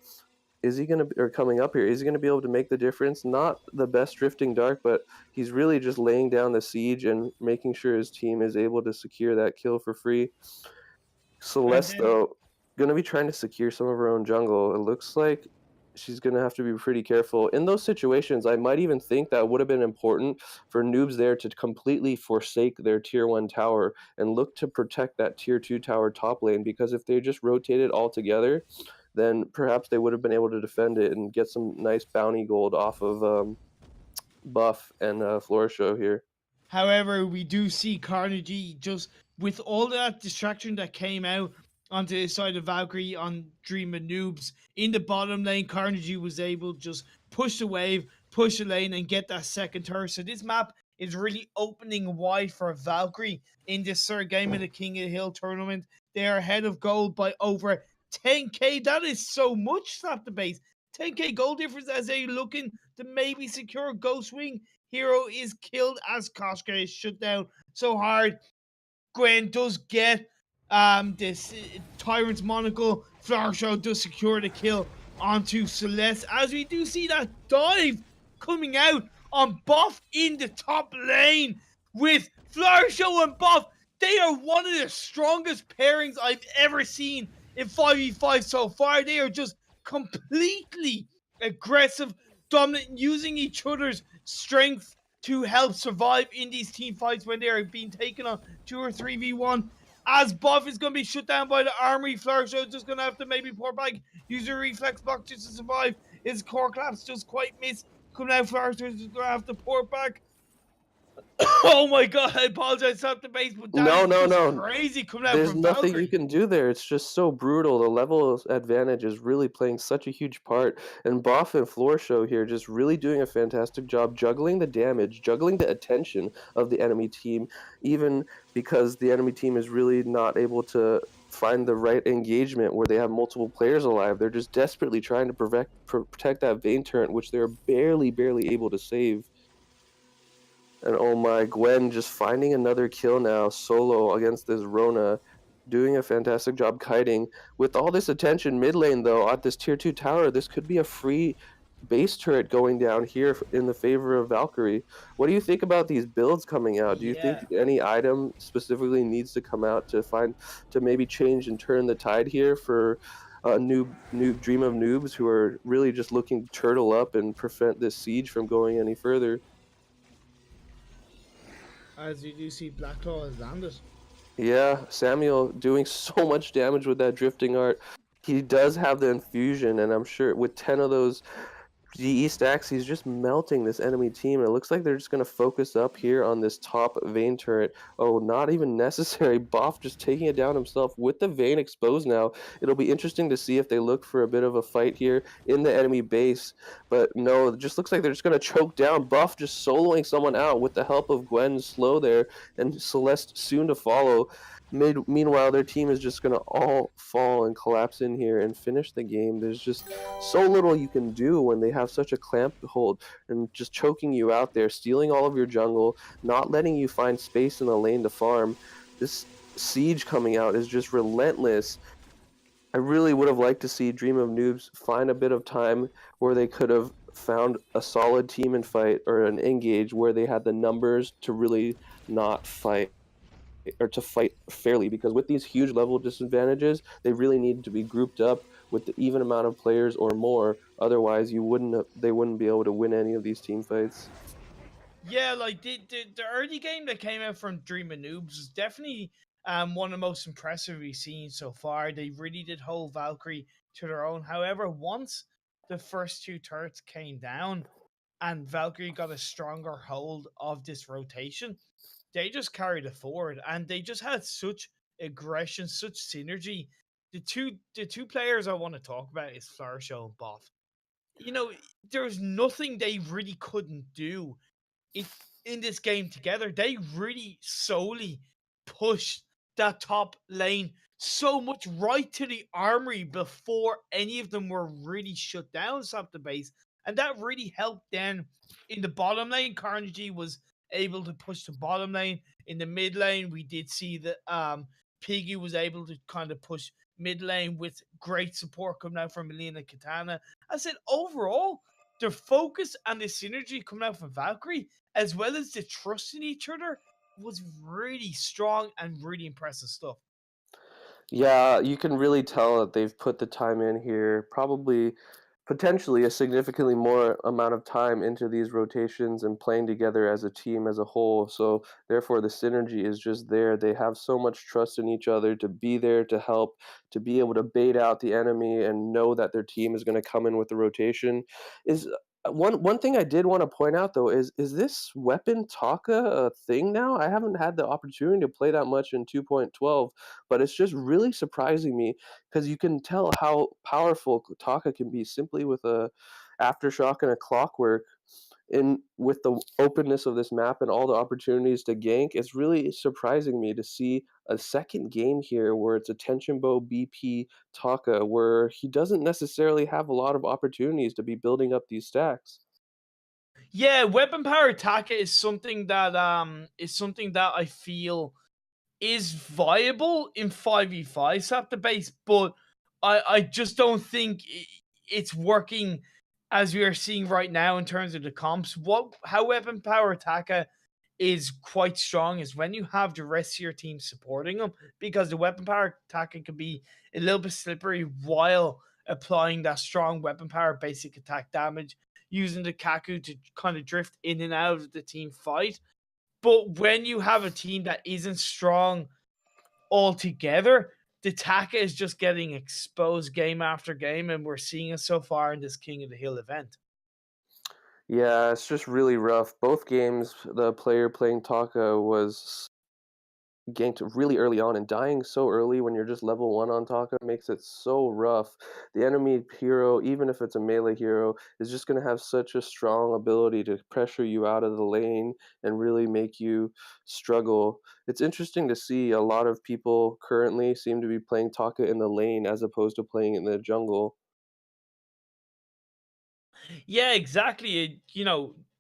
Is he going to, or coming up here, is he going to be able to make the difference? Not the best Drifting Dark, but he's really just laying down the siege and making sure his team is able to secure that kill for free. Celeste, though, going to be trying to secure some of her own jungle. It looks like she's going to have to be pretty careful. In those situations, I might even think that would have been important for Noobs there to completely forsake their tier 1 tower and look to protect that tier 2 tower top lane, because if they just rotated all together, then perhaps they would have been able to defend it and get some nice bounty gold off of Buff and Flourish here. However, we do see Carnegie, just with all that distraction that came out onto the side of Valkyrie on Dream of Noobs, in the bottom lane, Carnegie was able to just push the wave, push the lane, and get that second turret. So this map is really opening wide for Valkyrie in this third game of the King of the Hill tournament. They are ahead of gold by over 10k. That is so much, Slap the Base. 10k gold difference, as they looking to maybe secure Ghost Wing hero is killed as Koska is shut down so hard. Gwen does get this Tyrant's monocle. Flower Show does secure the kill onto Celeste, as we do see that dive coming out on Buff in the top lane with Flower Show and Buff. They are one of the strongest pairings I've ever seen in 5v5 so far. They are just completely aggressive, dominant, using each other's strength to help survive in these team fights when they are being taken on 2 or 3v1. As Buff is going to be shut down by the armory, Flourish is just going to have to maybe pour back, use a reflex block just to survive. His core collapse just quite missed. Coming out, Flourish is going to have to pour back. Oh my god, I apologize, off the base, but that is just crazy coming out There's from nothing Valkyrie. you can do there. It's just so brutal. The level of advantage is really playing such a huge part. And Boff and Floor Show here just really doing a fantastic job juggling the damage, juggling the attention of the enemy team, even because the enemy team is really not able to find the right engagement where they have multiple players alive. They're just desperately trying to protect that Vayne turret, which they're barely able to save. And oh my, Gwen just finding another kill now, solo against this Rona, doing a fantastic job kiting. With all this attention mid lane though, at this tier 2 tower, this could be a free base turret going down here in the favor of Valkyrie. What do you think about these builds coming out? Do you think any item specifically needs to come out to maybe change and turn the tide here for a new Dream of Noobs who are really just looking to turtle up and prevent this siege from going any further? As you do see, Blacklaw has landed. Yeah, Samuel doing so much damage with that drifting art. He does have the infusion, and I'm sure with 10 of those GE stacks, he's just melting this enemy team. And it looks like they're just going to focus up here on this top Vayne turret. Oh, not even necessary. Boff just taking it down himself with the Vayne exposed now. It'll be interesting to see if they look for a bit of a fight here in the enemy base. But no, it just looks like they're just going to choke down. Buff just soloing someone out with the help of Gwen slow there, and Celeste soon to follow. Meanwhile, their team is just going to all fall and collapse in here and finish the game. There's just so little you can do when they have such a clamp hold and just choking you out there, stealing all of your jungle, not letting you find space in the lane to farm. This siege coming out is just relentless. I really would have liked to see Dream of Noobs find a bit of time where they could have found a solid team and fight, or an engage where they had the numbers to really not fight, or to fight fairly, because with these huge level disadvantages, they really need to be grouped up with the even amount of players or more. Otherwise, they wouldn't be able to win any of these team fights. Yeah, like the early game that came out from Dream of Noobs was definitely one of the most impressive we've seen so far. They really did hold Valkyrie to their own. However, once the first 2 turrets came down and Valkyrie got a stronger hold of this rotation, they just carried it forward, and they just had such aggression, such synergy. The two players I want to talk about is Flower Show and Buff. You know, there's nothing they really couldn't do in this game together. They really solely pushed that top lane so much right to the armory before any of them were really shut down, stop the base. And that really helped them in the bottom lane. Carnegie was able to push the bottom lane. In the mid lane, we did see that Piggy was able to kind of push mid lane with great support coming out from Melina Katana. I said overall, their focus and the synergy coming out from Valkyrie, as well as the trust in each other, was really strong and really impressive stuff. Yeah, you can really tell that they've put the time in here, probably potentially a significantly more amount of time into these rotations and playing together as a team as a whole. So therefore the synergy is just there. They have so much trust in each other to be there to help, to be able to bait out the enemy and know that their team is going to come in with the rotation. Is one thing I did want to point out though is this weapon Taka a thing now? I haven't had the opportunity to play that much in 2.12, but it's just really surprising me because you can tell how powerful Taka can be simply with a aftershock and a clockwork. And with the openness of this map and all the opportunities to gank, it's really surprising me to see a second game here where it's a Tension Bow BP Taka, where he doesn't necessarily have a lot of opportunities to be building up these stacks. Yeah, weapon power Taka is something that I feel is viable in 5v5 swap debates, but I just don't think it's working as we are seeing right now in terms of the comps. How weapon power Taka is quite strong is when you have the rest of your team supporting them, because the weapon power Taka can be a little bit slippery while applying that strong weapon power basic attack damage, using the Kaku to kind of drift in and out of the team fight. But when you have a team that isn't strong altogether, the Taka is just getting exposed game after game, and we're seeing it so far in this King of the Hill event. Yeah, it's just really rough. Both games, the player playing Taka was ganked really early on, and dying so early when you're just level 1 on Taka makes it so rough. The enemy hero, even if it's a melee hero, is just going to have such a strong ability to pressure you out of the lane and really make you struggle. It's interesting to see a lot of people currently seem to be playing Taka in the lane as opposed to playing in the jungle. Yeah, exactly.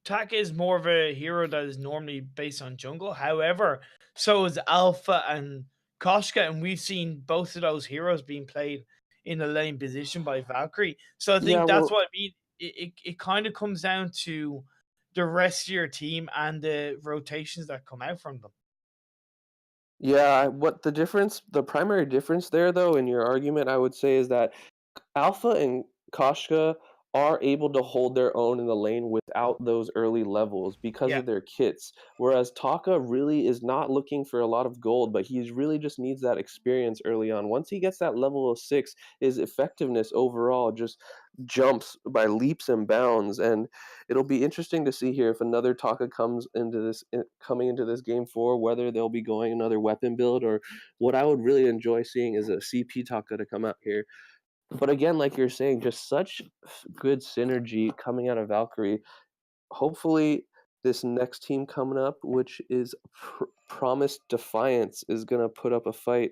Taka is more of a hero that is normally based on jungle. However, so is Alpha and Koshka, and we've seen both of those heroes being played in the lane position by Valkyrie. So I Yeah, think that's well, what I mean. It kind of comes down to the rest of your team and the rotations that come out from them. yeah, the primary difference there though in your argument, I would say is that Alpha and Koshka are able to hold their own in the lane without those early levels because Yeah. of their kits. Whereas Taka really is not looking for a lot of gold, but he really just needs that experience early on. Once he gets that level of 6, his effectiveness overall just jumps by leaps and bounds. And it'll be interesting to see here if another Taka coming into this game 4, whether they'll be going another weapon build, or what I would really enjoy seeing is a CP Taka to come out here. But again, like you're saying, just such good synergy coming out of Valkyrie. Hopefully, this next team coming up, which is Promised Defiance, is gonna put up a fight.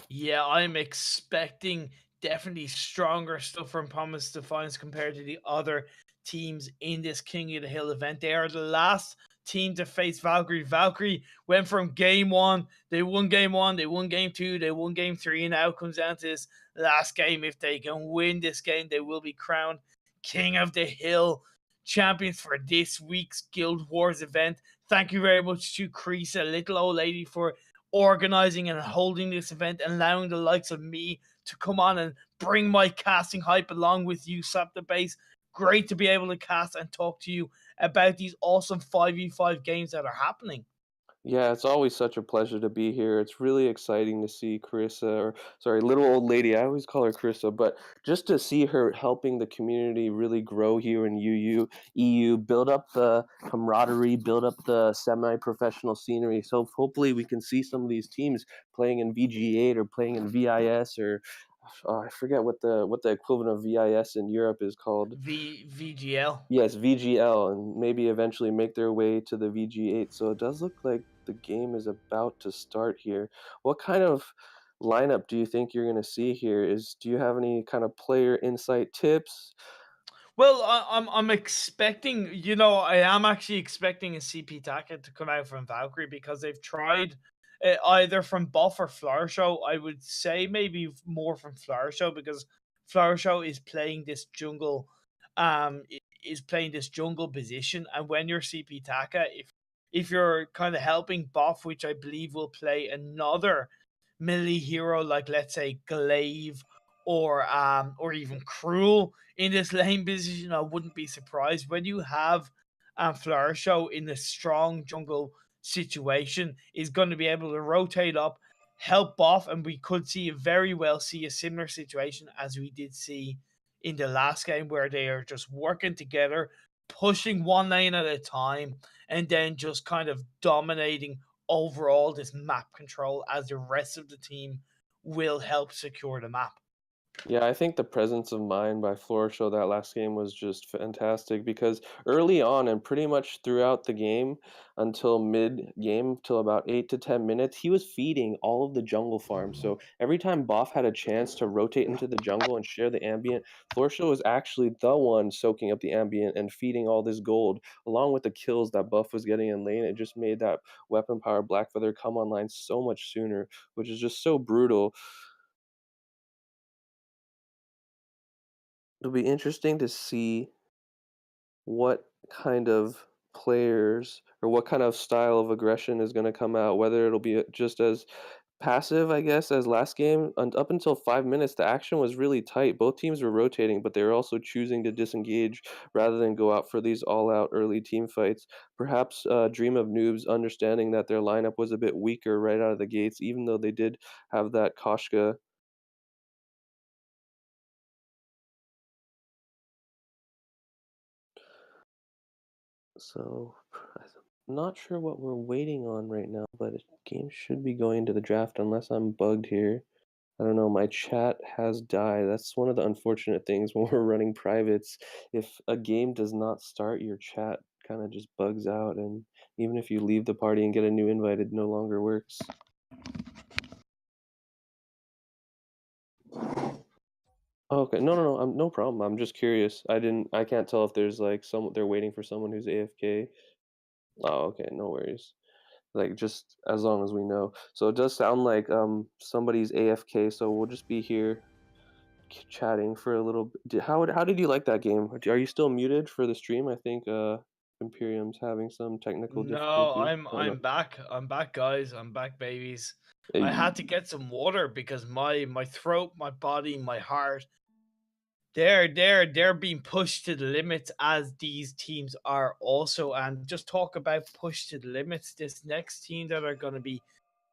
Yeah, I'm expecting definitely stronger stuff from Promise Defiance compared to the other teams in this King of the Hill event. They are the last team to face Valkyrie. Valkyrie went from game one, they won game one, they won game two, they won game three, and now it comes down to this last game. If they can win this game, they will be crowned King of the Hill champions for this week's Guild Wars event. Thank you very much to Creasa, little old lady, for organizing and holding this event and allowing the likes of me to come on and bring my casting hype along with you, Sap the Base. Great to be able to cast and talk to you about these awesome 5v5 games that are happening. Yeah, it's always such a pleasure to be here. It's really exciting to see Carissa, or sorry, little old lady. I always call her Carissa, but just to see her helping the community really grow here in EU, build up the camaraderie, build up the semi-professional scenery. So hopefully we can see some of these teams playing in VG8 or playing in VIS, or I forget what the equivalent of VIS in Europe is called. VGL. Yes, VGL, and maybe eventually make their way to the VG8. So it does look like the game is about to start here. What kind of lineup do you think you're going to see here? Do you have any kind of player insight tips? Well, I'm expecting, I am actually expecting a CP Taka to come out from Valkyrie because they've tried either from Buff or Flower Show. I would say maybe more from Flower Show because Flower Show is playing this jungle, is playing this jungle position, and when you're CP Taka, if you're kind of helping Buff, which I believe will play another melee hero like, let's say, Glaive or even Cruel in this lane position, I wouldn't be surprised. When you have Flourish in a strong jungle situation, is going to be able to rotate up, help off, and we could very well see a similar situation as we did see in the last game, where they are just working together, pushing one lane at a time, and then just kind of dominating overall this map control as the rest of the team will help secure the map. Yeah, I think the presence of mind by Flourish that last game was just fantastic because early on and pretty much throughout the game until mid game, till about 8 to 10 minutes, he was feeding all of the jungle farms. So every time Boff had a chance to rotate into the jungle and share the ambient, Flourish was actually the one soaking up the ambient and feeding all this gold, along with the kills that Buff was getting in lane. It just made that weapon power Blackfeather come online so much sooner, which is just so brutal. It'll be interesting to see what kind of players or what kind of style of aggression is going to come out, whether it'll be just as passive, I guess, as last game. And up until 5 minutes, the action was really tight. Both teams were rotating, but they were also choosing to disengage rather than go out for these all out early team fights. Perhaps Dream of Noobs understanding that their lineup was a bit weaker right out of the gates, even though they did have that Koshka. So I'm not sure what we're waiting on right now, but the game should be going to the draft unless I'm bugged here. I don't know, my chat has died. That's one of the unfortunate things when we're running privates. If a game does not start, your chat kind of just bugs out, and even if you leave the party and get a new invite, it no longer works. Okay, no, no problem. I'm just curious. I can't tell if there's like they're waiting for someone who's AFK. Oh, okay, no worries. Like, just as long as we know. So it does sound like somebody's AFK, so we'll just be here chatting for a little bit. How did you like that game? Are you still muted for the stream? I think Imperium's having some technical No, difficulty. I'm Oh no. I'm back. I'm back, guys. I'm back, babies. I Hey. had to get some water because my throat, my body, my heart, they're being pushed to the limits as these teams are also. And just talk about push to the limits. This next team that are going to be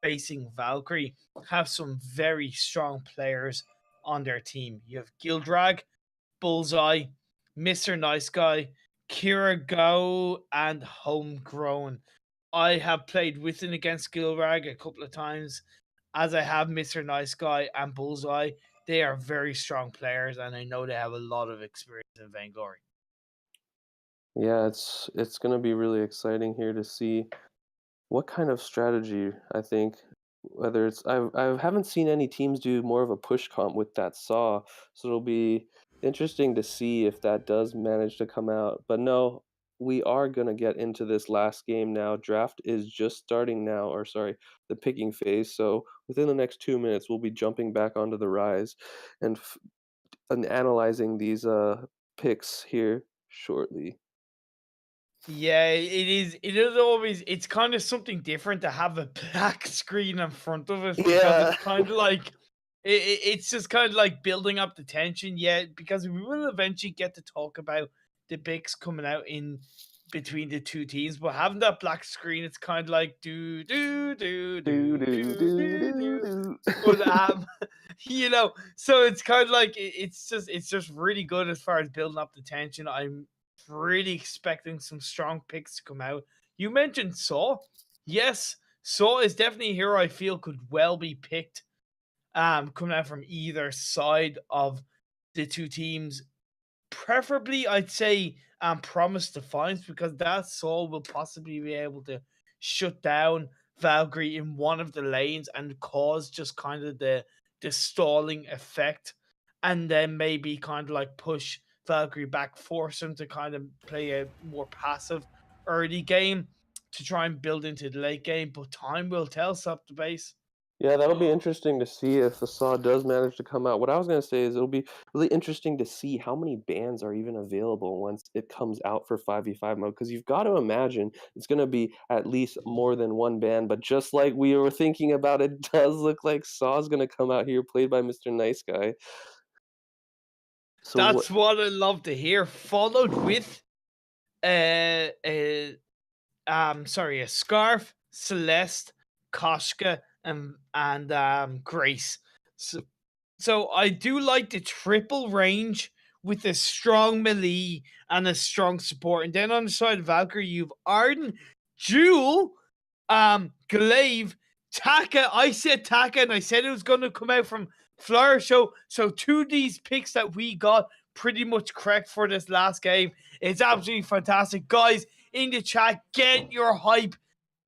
facing Valkyrie have some very strong players on their team. You have Gildrag, Bullseye, Mr. Nice Guy, Kira Go, and Homegrown. I have played with and against Gilrag a couple of times, as I have Mr. Nice Guy and Bullseye. They are very strong players, and I know they have a lot of experience in Vainglory. Yeah, it's gonna be really exciting here to see what kind of strategy. I think whether it's I haven't seen any teams do more of a push comp with that saw, so it'll be interesting to see if that does manage to come out. But no, we are gonna get into this last game now. Draft is just starting now, or sorry, the picking phase. So within the next 2 minutes, we'll be jumping back onto the rise and and analyzing these picks here shortly. Yeah, it is. It is always. It's kind of something different to have a black screen in front of it because Yeah. it's kind of like it's just kind of like building up the tension. Yeah, because we will eventually get to talk about the picks coming out in between the two teams, but having that black screen, it's kind of like Do do do do do do. do. But so it's kind of like it's just really good as far as building up the tension. I'm really expecting some strong picks to come out. You mentioned Saw. Yes, Saw is definitely a hero I feel could well be picked coming out from either side of the two teams. Preferably, I'd say Promise Defiance because that Saw will possibly be able to shut down Valkyrie in one of the lanes and cause just kind of the stalling effect, and then maybe kind of like push Valkyrie back, force him to kind of play a more passive early game to try and build into the late game. But time will tell, Sub the base. Yeah, that'll be interesting to see if the saw does manage to come out. What I was gonna say is it'll be really interesting to see how many bans are even available once it comes out for 5v5 mode. Because you've got to imagine it's gonna be at least more than one ban. But just like we were thinking about, it does look like Saw's gonna come out here, played by Mr. Nice Guy. So what? That's what I love to hear. Followed with uh, uh sorry, a Scarf, Celeste, Koshka, and Grace. So I do like the triple range with a strong melee and a strong support. And then on the side of Valkyrie, you've Arden, Jewel, Glaive, Taka, I said Taka, and I said it was going to come out from Flourish. So two of these picks that we got pretty much correct for this last game. It's absolutely fantastic. Guys, in the chat, get your hype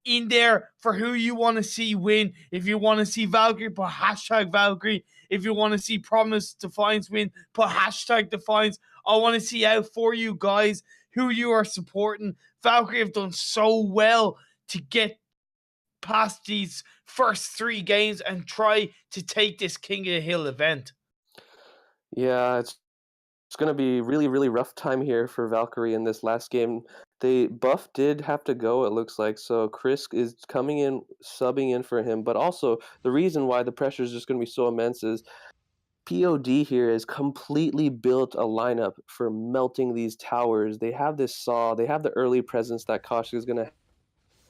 in there for who you want to see win. If you want to see Valkyrie, put hashtag Valkyrie. If you want to see Promise Defiance win, put hashtag Defiance. I want to see out for you guys who you are supporting. Valkyrie have done so well to get past these first 3 games and try to take this King of the Hill event. Yeah, it's going to be really, really rough time here for Valkyrie in this last game. The buff did have to go, it looks like, so Chris is coming in, subbing in for him. But also, the reason why the pressure is just going to be so immense is POD here has completely built a lineup for melting these towers. They have this Saw, they have the early presence that Kosh is going to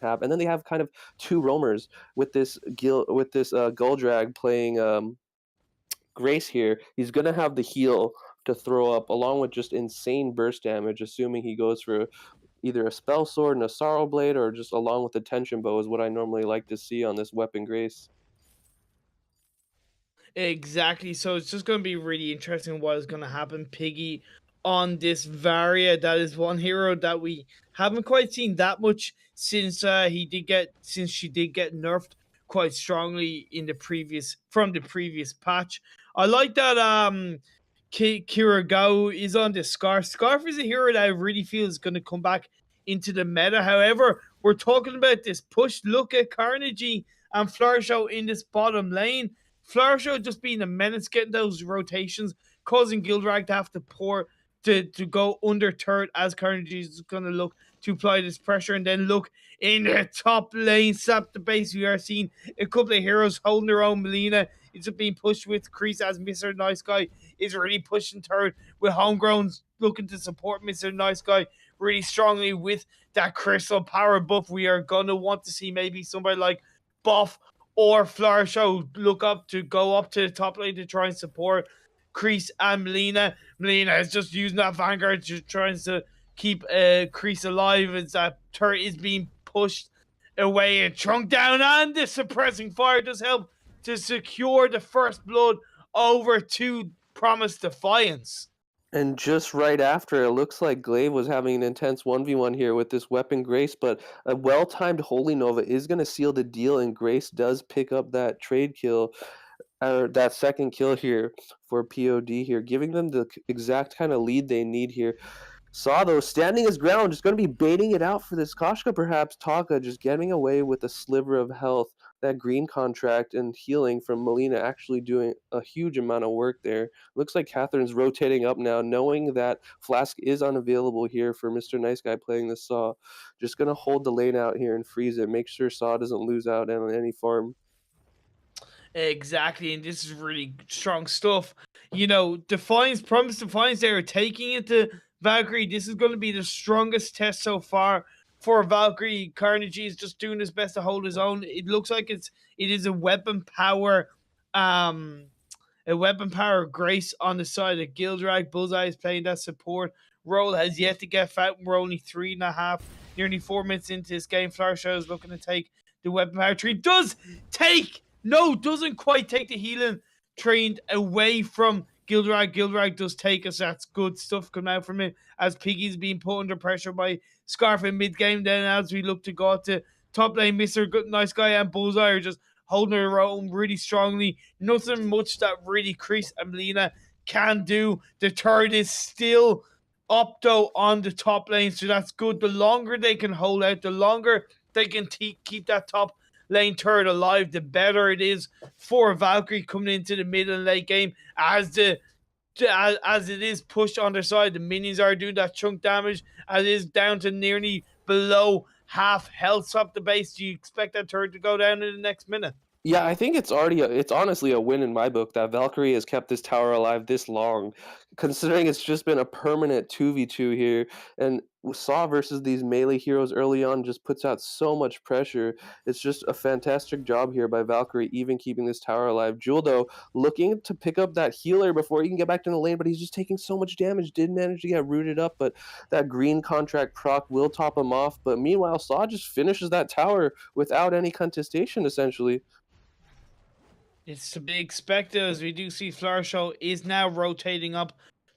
have, and then they have kind of 2 roamers with this Goldrag playing Grace here. He's going to have the heal to throw up, along with just insane burst damage, assuming he goes for either a Spell Sword and a Sorrow Blade, or just along with the Tension Bow is what I normally like to see on this weapon Grace. Exactly. So it's just going to be really interesting what is going to happen. Piggy on this Varia, that is one hero that we haven't quite seen that much since she did get nerfed quite strongly in the previous patch. I like that Kirigao is on the Scarf. Scarf is a hero that I really feel is going to come back into the meta. However, we're talking about this push. Look at Carnegie and Flourisho in this bottom lane. Flourisho just being a menace, getting those rotations, causing Goldrag to have to go under third as Carnegie is going to look to apply this pressure. And then look in the top lane, sap the base. We are seeing a couple of heroes holding their own. Melina is being pushed with Kreese as Mr. Nice Guy is really pushing third, with Homegrowns looking to support Mr. Nice Guy really strongly with that crystal power buff. We are going to want to see maybe somebody like Buff or Flourisho go up to the top lane to try and support Kreese and Melina. Melina is just using that Vanguard, just trying to keep Kreese alive as that turret is being pushed away and chunked down, and the suppressing fire does help to secure the first blood over to Promise Defiance. And just right after, it looks like Glaive was having an intense 1v1 here with this weapon Grace, but a well-timed Holy Nova is going to seal the deal, and Grace does pick up that trade kill, or that second kill here for POD here, giving them the exact kind of lead they need here. Saw, though, standing his ground, just going to be baiting it out for this Koshka, perhaps. Taka just getting away with a sliver of health. That green contract and healing from Melina actually doing a huge amount of work there. Looks like Catherine's rotating up now, knowing that Flask is unavailable here for Mr. Nice Guy playing the Saw. Just going to hold the lane out here and freeze it. Make sure Saw doesn't lose out on any farm. Exactly, and this is really strong stuff. You know, Promise Defiance, they are taking it to Valkyrie. This is going to be the strongest test so far for Valkyrie. Carnegie is just doing his best to hold his own. It looks like it is a weapon power Grace on the side of Goldrag. Bullseye is playing that support role, has yet to get fat. We're only 3.5, nearly 4 minutes into this game. Flourisho is looking to take the weapon power tree. Doesn't quite take the healing train away from Goldrag. Goldrag does take us. That's good stuff coming out from it as Piggy's being put under pressure by Scarf in mid-game. Then as we look to go to top lane, Mr. Nice Guy and Bullseye are just holding their own really strongly. Nothing much that really Kreese and Melina can do. The turret is still up though on the top lane, so that's good. The longer they can hold out, the longer they can keep that top lane turret alive, the better it is for Valkyrie coming into the mid and late game. As it is pushed on their side, the minions are doing that chunk damage, as it is down to nearly below half health. Swap the base. Do you expect that turret to go down in the next minute? Yeah, I think it's honestly a win in my book that Valkyrie has kept this tower alive this long, considering it's just been a permanent 2v2 here. And Saw versus these melee heroes early on just puts out so much pressure. It's just a fantastic job here by Valkyrie, even keeping this tower alive. Jewel, though, looking to pick up that healer before he can get back to the lane, but he's just taking so much damage. Did manage to get rooted up, but that green contract proc will top him off. But meanwhile, Saw just finishes that tower without any contestation, essentially. It's to be expected as we do see Flourish is now rotating up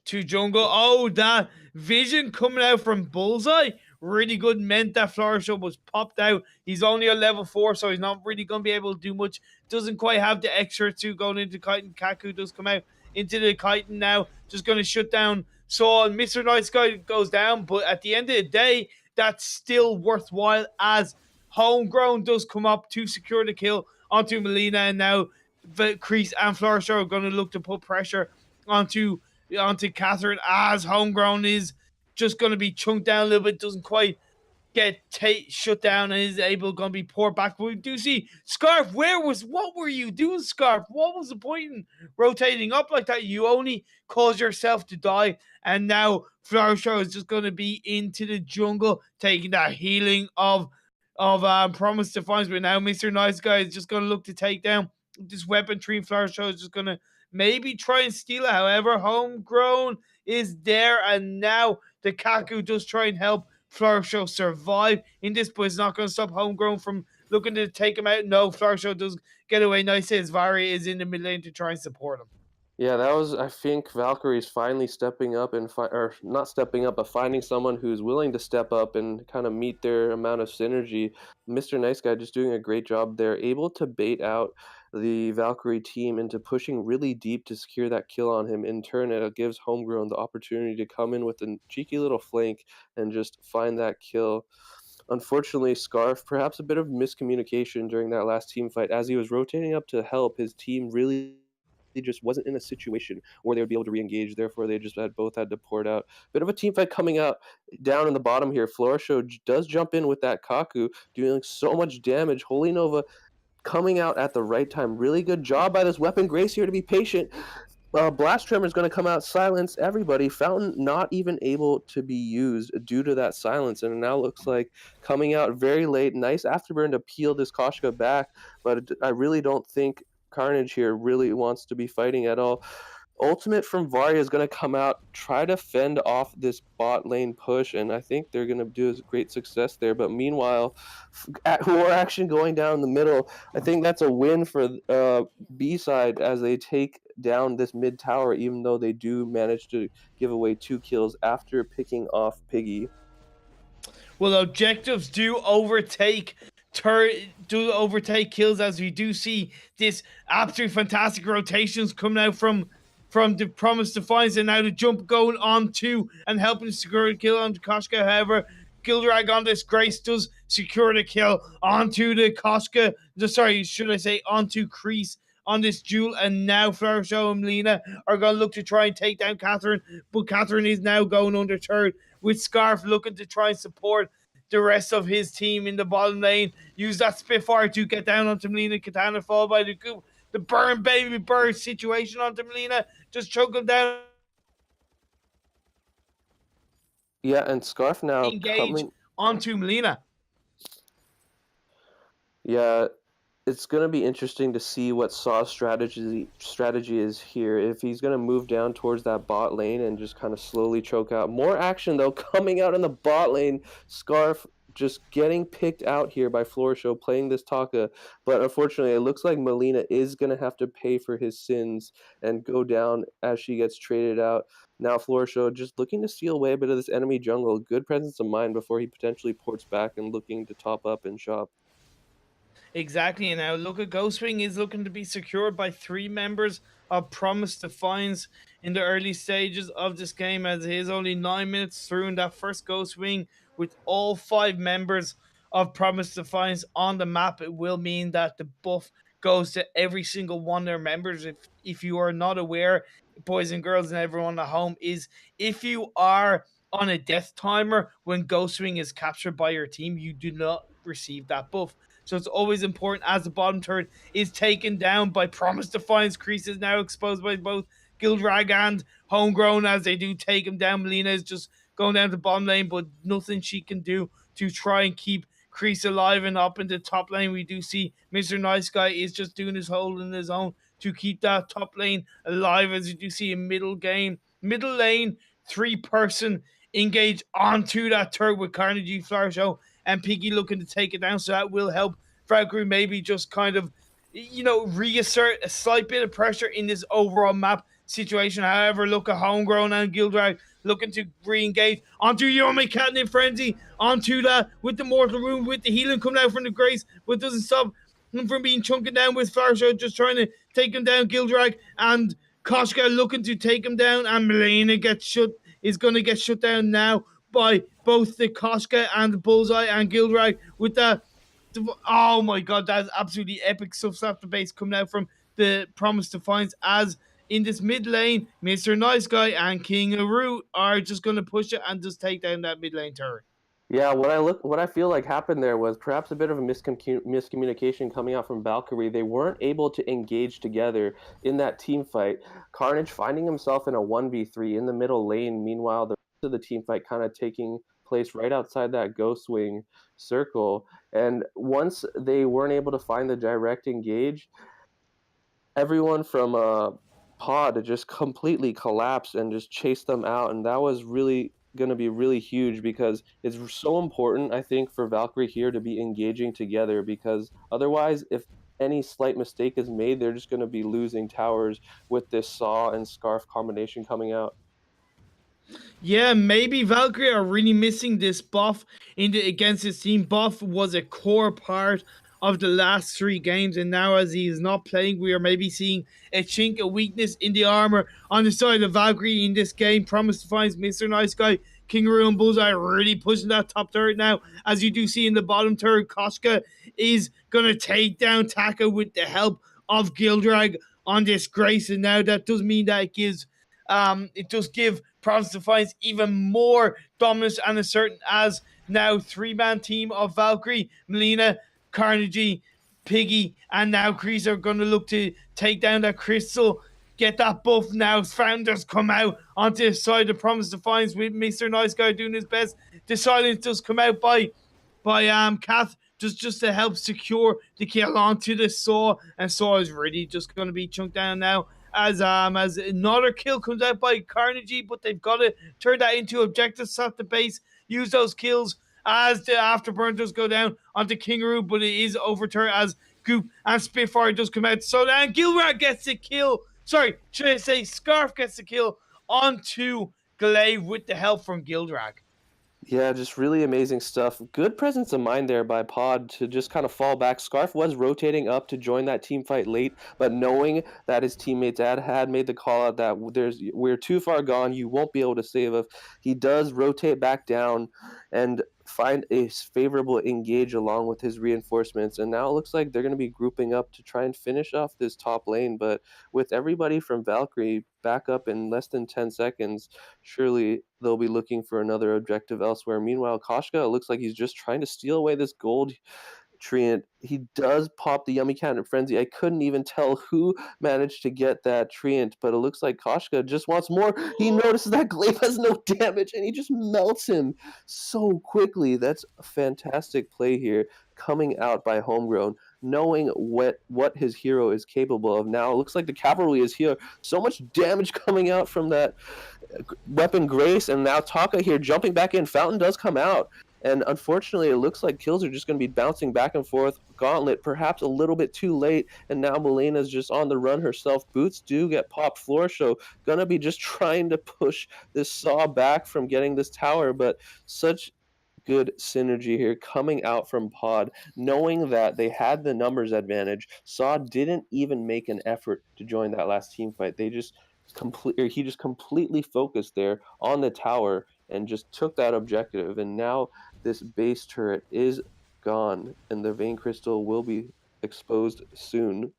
to jungle. Oh, that vision coming out from Bullseye. Really good, meant that Flourish was popped out. He's only on level 4, so he's not really going to be able to do much. Doesn't quite have the extra to going into Chitin. Kaku does come out into the Chitin now. Just going to shut down Saw, and Mr. Nice Guy goes down. But at the end of the day, that's still worthwhile as Homegrown does come up to secure the kill onto Melina, and now Kreese and Flourish are going to look to put pressure onto Catherine, as Homegrown is just going to be chunked down a little bit, doesn't quite get shut down, and is able going to be poured back. But we do see Scarf. What were you doing, Scarf? What was the point in rotating up like that? You only caused yourself to die, and now Flourish is just going to be into the jungle, taking that healing of Promise Defiance. But now Mr. Nice Guy is just going to look to take down this weapon tree. Flourish is just going to maybe try and steal it. However, Homegrown is there, and now the Kaku does try and help Flourish survive in this, but it's not going to stop Homegrown from looking to take him out. No, Flourish does get away nicely as Vari is in the mid lane to try and support him. Yeah, that was, I think, Valkyrie's finally stepping up or not stepping up, but finding someone who's willing to step up and kind of meet their amount of synergy. Mr. Nice Guy just doing a great job there, able to bait out the Valkyrie team into pushing really deep to secure that kill on him. In turn, it gives Homegrown the opportunity to come in with a cheeky little flank and just find that kill. Unfortunately, Scarf, perhaps a bit of miscommunication during that last team fight. As he was rotating up to help, his team really just wasn't in a situation where they would be able to re-engage. Therefore, they just both had to port out. Bit of a team fight coming out down in the bottom here. Florisho does jump in with that Kaku, doing so much damage. Holy Nova coming out at the right time. Really good job by this weapon Grace here to be patient. Blast Tremor is going to come out, silence everybody. Fountain not even able to be used due to that silence, and it now looks like coming out very late. Nice afterburn to peel this Koshka back, but I really don't think Carnage here really wants to be fighting at all. Ultimate from Varia is going to come out, try to fend off this bot lane push, and I think they're going to do a great success there. But meanwhile, war action going down the middle. I think that's a win for B-side as they take down this mid tower, even though they do manage to give away 2 kills after picking off Piggy. Well, objectives do overtake kills, as we do see this absolutely fantastic rotations coming out from the Promise Defiance, and now the jump going on to and helping secure the kill onto Koshka. However, Gildrag on this Grace does secure the kill onto the Koshka. Onto Kreese on this Jewel, and now Florisho and Melina are going to look to try and take down Catherine, but Catherine is now going under third, with Scarf looking to try and support the rest of his team in the bottom lane. Use that Spitfire to get down onto Melina. Katana followed by the burn situation onto Melina. Just choke him down. Yeah, and Scarf now engage onto Melina. Yeah, it's going to be interesting to see what Saw's strategy is here. If he's going to move down towards that bot lane and just kind of slowly choke out. More action, though, coming out in the bot lane. Scarf just getting picked out here by Florisho playing this Taka. But unfortunately, it looks like Melina is going to have to pay for his sins and go down as she gets traded out. Now Florisho just looking to steal away a bit of this enemy jungle. Good presence of mind before he potentially ports back and looking to top up and shop. Exactly, and now look at Ghostwing is looking to be secured by 3 members of Promise Defiance in the early stages of this game, as it is only 9 minutes through in that first Ghostwing with all 5 members of Promise Defiance on the map. It will mean that the buff goes to every single one of their members. If you are not aware, boys and girls and everyone at home, is if you are on a death timer when Ghostwing is captured by your team, you do not receive that buff. So it's always important as the bottom turret is taken down by Promise Defiance. Kreese is now exposed by both Gildrag and Homegrown as they do take him down. Melina is just going down the bottom lane, but nothing she can do to try and keep Kreese alive. And up in the top lane, we do see Mr. Nice Guy is just doing his holding his own to keep that top lane alive, as you do see a middle lane, 3-person engage onto that turret with Carnegie, Flower Show, and Piggy looking to take it down. So that will help Valkyrie maybe just kind of, reassert a slight bit of pressure in this overall map situation. However, look at Homegrown and Gildrag looking to re-engage onto Yomi Catnip Frenzy, onto that with the Mortal Wound, with the healing coming out from the Grace, but doesn't stop him from being chunking down with Flower Show, just trying to take him down. Gildrag and Koshka looking to take him down, and Melina is going to get shut down now by both the Koshka and the Bullseye and Gildrag with that. Oh my god, that's absolutely epic stuff off the base coming out from the Promise Defiance, as in this mid lane, Mr. Nice Guy and King Aru are just going to push it and just take down that mid lane turret. Yeah, what I feel like happened there was perhaps a bit of a miscommunication coming out from Valkyrie. They weren't able to engage together in that team fight. Carnage finding himself in a 1v3 in the middle lane. Meanwhile, the rest of the team fight kind of taking place right outside that Ghost Wing circle. And once they weren't able to find the direct engage, everyone from Pod just completely collapsed and just chased them out. And that was really going to be really huge, because it's so important, I think, for Valkyrie here to be engaging together, because otherwise, if any slight mistake is made, they're just going to be losing towers with this Saw and Scarf combination coming out. Yeah, maybe Valkyrie are really missing this buff against his team. Buff was a core part of the last 3 games, and now as he is not playing, we are maybe seeing a chink, a weakness in the armor on the side of Valkyrie in this game. Promise Defiance, Mr. Nice Guy, King Aru and Bullseye really pushing that top turret now. As you do see in the bottom turret, Koshka is going to take down Taka with the help of Gildrag on this Grace, and now that does mean that it does give Promise Defiance even more dominance and a certain, as now 3-man team of Valkyrie, Melina, Carnegie, Piggy, and now Kreese are going to look to take down that Crystal, get that buff now. Founders come out onto the side of Promise Defiance with Mr. Nice Guy doing his best. The silence does come out by Kath, just to help secure the kill onto the Saw, and Saw is really just going to be chunked down now. As another kill comes out by Carnegie, but they've got to turn that into objectives at the base, use those kills as the afterburn does go down onto King Aru, but it is overturned as Goop and Spitfire does come out. So then Gildrag gets the kill. Sorry, should I say Scarf gets the kill onto Glaive with the help from Gildrag. Yeah, just really amazing stuff. Good presence of mind there by Pod to just kind of fall back. Scarf was rotating up to join that team fight late, but knowing that his teammates had made the call out that we're too far gone, you won't be able to save us, he does rotate back down and find a favorable engage along with his reinforcements, and now it looks like they're going to be grouping up to try and finish off this top lane. But with everybody from Valkyrie back up in less than 10 seconds, surely they'll be looking for another objective elsewhere. Meanwhile, Koshka, it looks like he's just trying to steal away this gold treant. He does pop the Yummy Catnip Frenzy. I couldn't even tell who managed to get that treant, but it looks like Koshka just wants more. He notices that Glaive has no damage, and he just melts him so quickly. That's a fantastic play here, coming out by Homegrown, knowing what his hero is capable of. Now it looks like the cavalry is here. So much damage coming out from that weapon Grace, and now Taka here jumping back in. Fountain does come out. And unfortunately, it looks like kills are just going to be bouncing back and forth. Gauntlet perhaps a little bit too late, and now Melina's just on the run herself. Boots do get popped. Floor Show going to be just trying to push this Saw back from getting this tower, but such good synergy here coming out from Pod, knowing that they had the numbers advantage. Saw didn't even make an effort to join that last team fight. He just completely focused there on the tower and just took that objective, and now this base turret is gone, and the Vein Crystal will be exposed soon.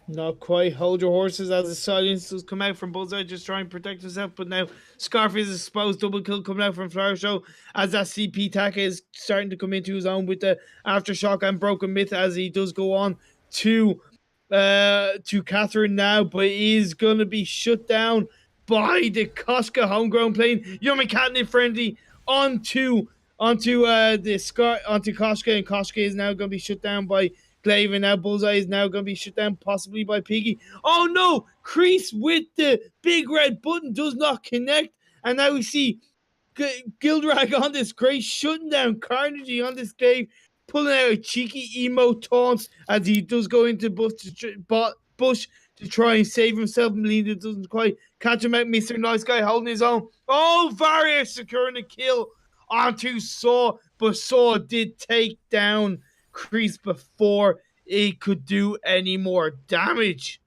Not quite. Hold your horses as the silence does come out from Bullseye, just try and protect himself, but now Scarf is exposed. Double kill coming out from Flower Show as that CP Taka is starting to come into his own with the Aftershock and Broken Myth as he does go on to Catherine now, but he is going to be shut down by the Koshka homegrown playing Yumi Catnip friendly onto the Scar onto Koshka, and Koshka is now going to be shut down by Glaive, and now Bullseye is now going to be shut down possibly by Piggy. Oh no! Kreese with the big red button does not connect, and now we see Gildrag on this Grace shutting down Carnegie on this Glaive, pulling out a cheeky emo taunt as he does go into Bush to try and save himself. Melina doesn't quite catch him out. Mr. Nice Guy holding his own. Oh, Varia securing the kill onto Saw, but Saw did take down Kreese before it could do any more damage.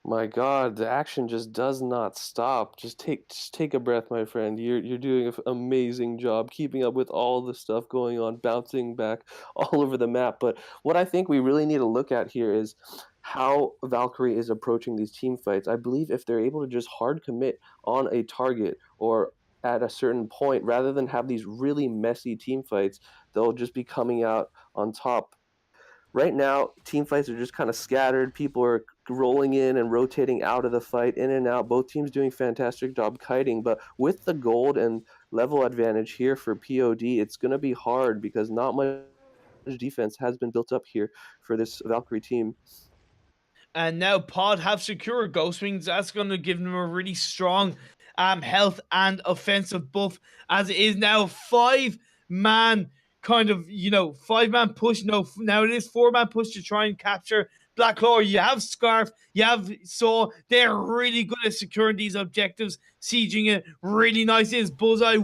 My God, the action just does not stop. Just take a breath, my friend. You're doing an amazing job keeping up with all the stuff going on, bouncing back all over the map. But what I think we really need to look at here is how Valkyrie is approaching these team fights. I believe if they're able to just hard commit on a target or at a certain point, rather than have these really messy team fights, they'll just be coming out on top. Right now, team fights are just kind of scattered. People are rolling in and rotating out of the fight, in and out. Both teams doing fantastic job kiting, but with the gold and level advantage here for POD, it's going to be hard because not much defense has been built up here for this Valkyrie team. And now Pod have secured Ghost Wings. That's going to give them a really strong health and offensive buff, as it is now 5-man kind of, 5-man push. No, now it is 4-man push to try and capture Black Claw. You have Scarf, you have Saw. They're really good at securing these objectives, sieging it really nice. Is Bullseye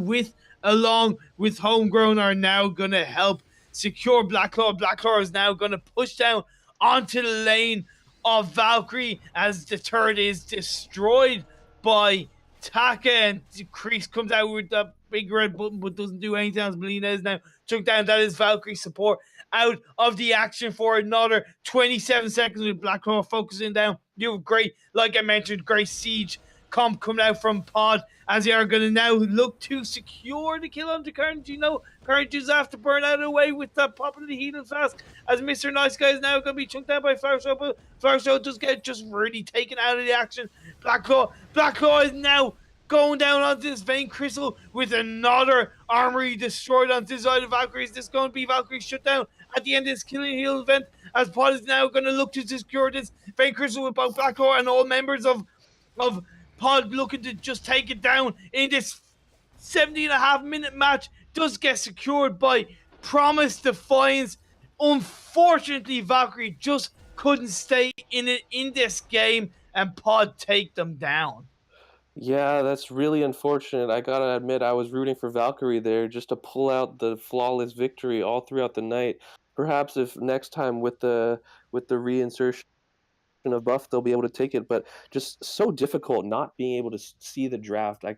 along with Homegrown are now going to help secure Black Claw. Black Claw is now going to push down onto the lane of Valkyrie as the turret is destroyed by Taka, and Kreese comes out with that big red button but doesn't do anything else. Melina is now took down. That is Valkyrie support out of the action for another 27 seconds with Black Claw focusing down. You have great, like I mentioned, great siege comp coming out from Pod as they are going to now look to secure the kill onto Carnage. Carnage is after burn out of the way with that pop of the healing flask as Mr. Nice Guy is now going to be chunked down by Flower Show, but Flower Show does get just really taken out of the action. Black Claw is now going down onto this Vein Crystal with another armory destroyed onto the side of Valkyrie. Is this going to be Valkyrie shut down at the end of this Killing Heal event, as Pod is now going to look to secure this Vein Crystal with both Black Claw and all members of Pod looking to just take it down in this 17.5-minute match. Does get secured by Promise Defiance. Unfortunately, Valkyrie just couldn't stay in it in this game, and Pod take them down. Yeah, that's really unfortunate. I gotta admit, I was rooting for Valkyrie there just to pull out the flawless victory all throughout the night. Perhaps if next time with the reinsertion of buff, they'll be able to take it, but just so difficult not being able to see the draft. I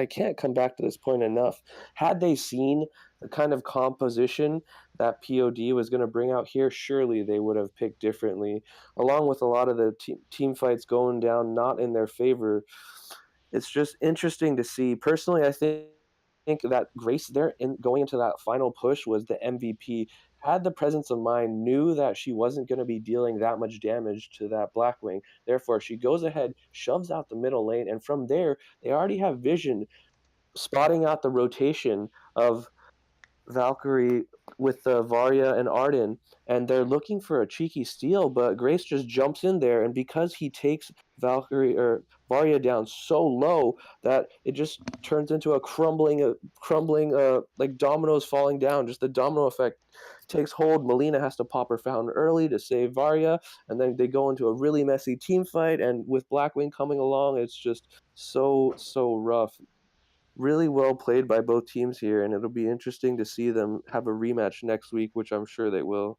can't come back to this point enough. Had they seen the kind of composition that POD was going to bring out here, surely they would have picked differently. Along with a lot of the team fights going down not in their favor, it's just interesting to see. Personally, I think that Grace there going into that final push was the MVP. Had the presence of mind, knew that she wasn't going to be dealing that much damage to that Blackwing. Therefore, she goes ahead, shoves out the middle lane, and from there, they already have vision spotting out the rotation of Valkyrie with Varia and Arden, and they're looking for a cheeky steal, but Grace just jumps in there, and because he takes Varia down so low that it just turns into a crumbling like dominoes falling down. Just the domino effect takes hold. Melina has to pop her fountain early to save Varia, and then they go into a really messy team fight, and with Blackwing coming along, it's just so rough. Really well played by both teams here, and it'll be interesting to see them have a rematch next week, which I'm sure they will.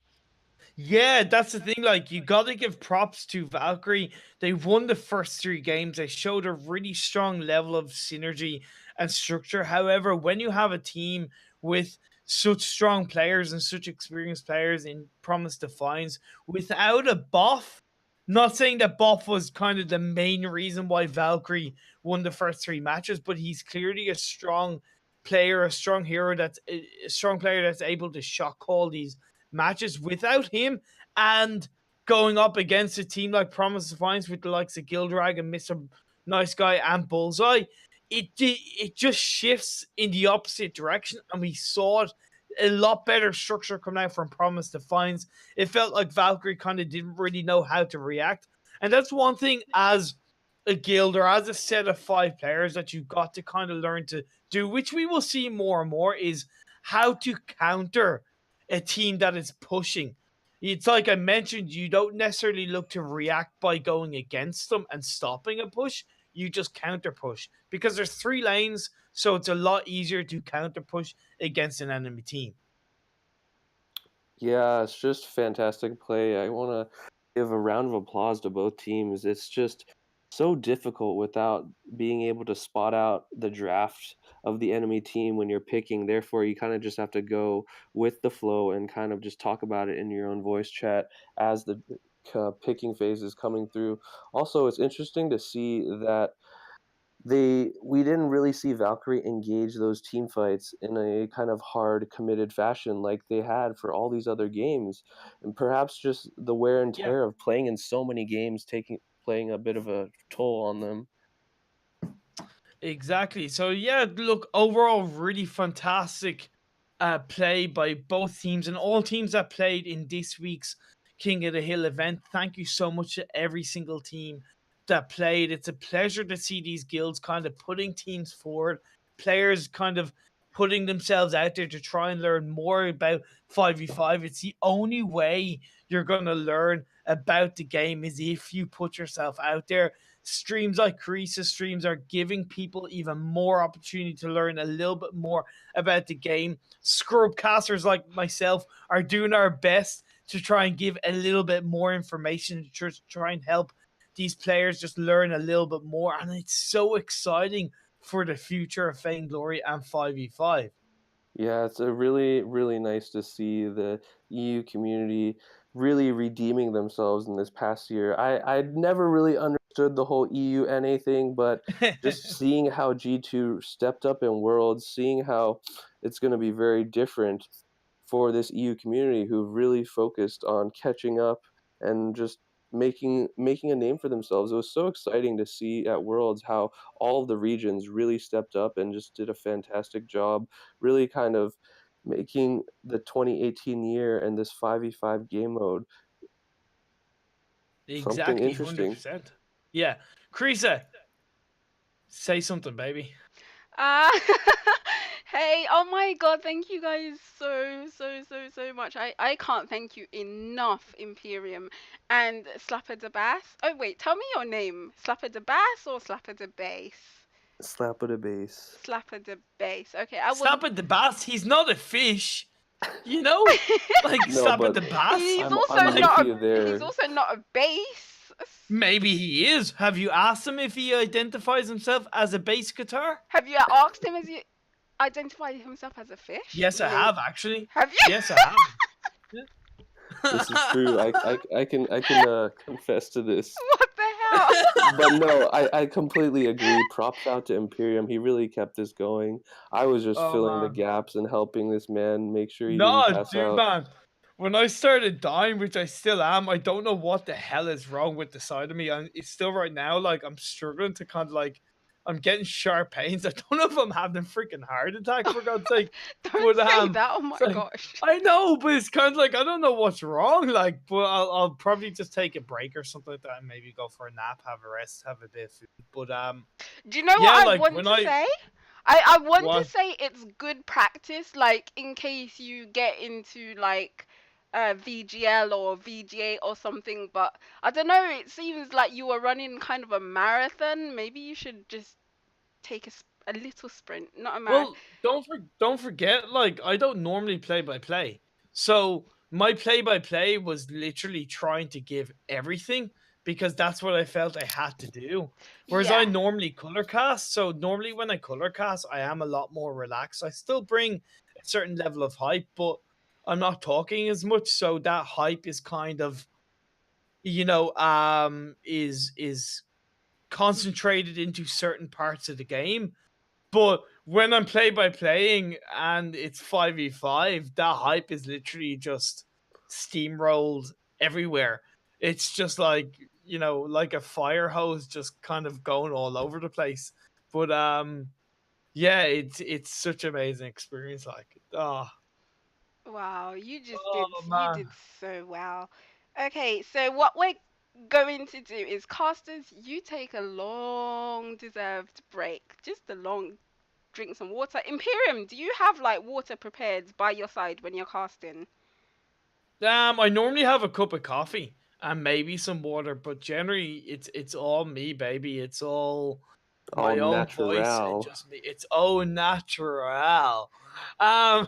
Yeah, that's the thing. Like, you got to give props to Valkyrie. They won the first 3 games. They showed a really strong level of synergy and structure. However, when you have a team with such strong players and such experienced players in Promise Defiance, without a buff, not saying that buff was kind of the main reason why Valkyrie won the first 3 matches, but he's clearly a strong player, a strong hero, that's a strong player that's able to shot call these matches. Without him, and going up against a team like Promise Defiance with the likes of Gildrag and Nice Guy, and Bullseye, it just shifts in the opposite direction, and we saw it a lot better structure coming out from Promise Defiance. It felt like Valkyrie kind of didn't really know how to react, and that's one thing as a guild or as a set of 5 players that you've got to kind of learn to do, which we will see more and more, is how to counter a team that is pushing. It's like I mentioned, you don't necessarily look to react by going against them and stopping a push. You just counter push because there's 3 lanes, so it's a lot easier to counter push against an enemy team. Yeah, it's just fantastic play. I want to give a round of applause to both teams. It's just so difficult without being able to spot out the draft of the enemy team when you're picking. Therefore, you kind of just have to go with the flow and kind of just talk about it in your own voice chat as the picking phase is coming through. Also, it's interesting to see that we didn't really see Valkyrie engage those team fights in a kind of hard, committed fashion like they had for all these other games, and perhaps just the wear and Yeah. tear of playing in so many games playing a bit of a toll on them. Exactly. So yeah, look, overall, really fantastic play by both teams and all teams that played in this week's King of the Hill event. Thank you so much to every single team that played. It's a pleasure to see these guilds kind of putting teams forward, players kind of putting themselves out there to try and learn more about 5v5. It's the only way you're going to learn about the game is if you put yourself out there. Streams like Crease's streams are giving people even more opportunity to learn a little bit more about the game. Scrubcasters like myself are doing our best to try and give a little bit more information to try and help these players just learn a little bit more. And it's so exciting for the future of Vainglory and 5v5. Yeah, it's a really, really nice to see the EU community really redeeming themselves in this past year. I'd never really understood the whole EU NA thing, but just seeing how G2 stepped up in Worlds, seeing how it's going to be very different for this EU community who really focused on catching up and just making a name for themselves. It was so exciting to see at Worlds how all of the regions really stepped up and just did a fantastic job, really kind of making the 2018 year and this 5v5 game mode something Exactly, interesting. 100%. Yeah. Creasa, say something, baby. Hey, oh my god, thank you guys so much. I can't thank you enough, Imperium and Slapper the Bass. Oh wait, tell me your name. Slapper the Bass or Slapper the Bass? Slap of the base. Slapper the Bass. Okay, I will. Stop at the bass. He's not a fish. You know? Like, No, stop at but the bass. He's I'm also with not you a. there. He's also not a bass. Maybe he is. Have you asked him if he identifies himself as a bass guitar? Have you asked him as you identify himself as a fish? Yes, I have, actually. Have you? Yes, I have. This is true. I can confess to this. What the hell? But no, I completely agree. Props out to Imperium. He really kept this going. I was just Oh, filling the man. gaps and helping this man make sure he No, didn't pass dude, out. man. When I started dying, which I still am, I don't know what the hell is wrong with the side of me. And it's still right now, like, I'm struggling to kind of like, I'm getting sharp pains. I don't know if I'm having a freaking heart attack, for God's sake. Don't But, say that. Oh my like, gosh. I know, but it's kind of like, I don't know what's wrong. Like, but I'll probably just take a break or something like that and maybe go for a nap, have a rest, have a bit of food. But, Do you know yeah, what I like, want when to I- say? I want What? to say it's good practice, like in case you get into like VGL or VGA or something. But I don't know. It seems like you were running kind of a marathon. Maybe you should just take a little sprint, not a marathon. Well, don't forget, like, I don't normally play by play. So my play by play was literally trying to give everything because that's what I felt I had to do. Whereas Yeah. I normally color cast, so normally when I color cast, I am a lot more relaxed. I still bring a certain level of hype, but I'm not talking as much, so that hype is kind of, is concentrated into certain parts of the game. But when I'm play by playing and it's 5v5, that hype is literally just steamrolled everywhere. It's just like you know, like a fire hose just kind of going all over the place. But yeah, it's such an amazing experience. Like, oh, Wow, oh you man. did so well. Okay, so what we're going to do is casters, you take a long deserved break. Just a long drink some water. Imperium, do you have like water prepared by your side when you're casting? I normally have a cup of coffee and maybe some water, but generally it's all me, baby. It's all All my own voice and natural. just me. It's au natural. Um,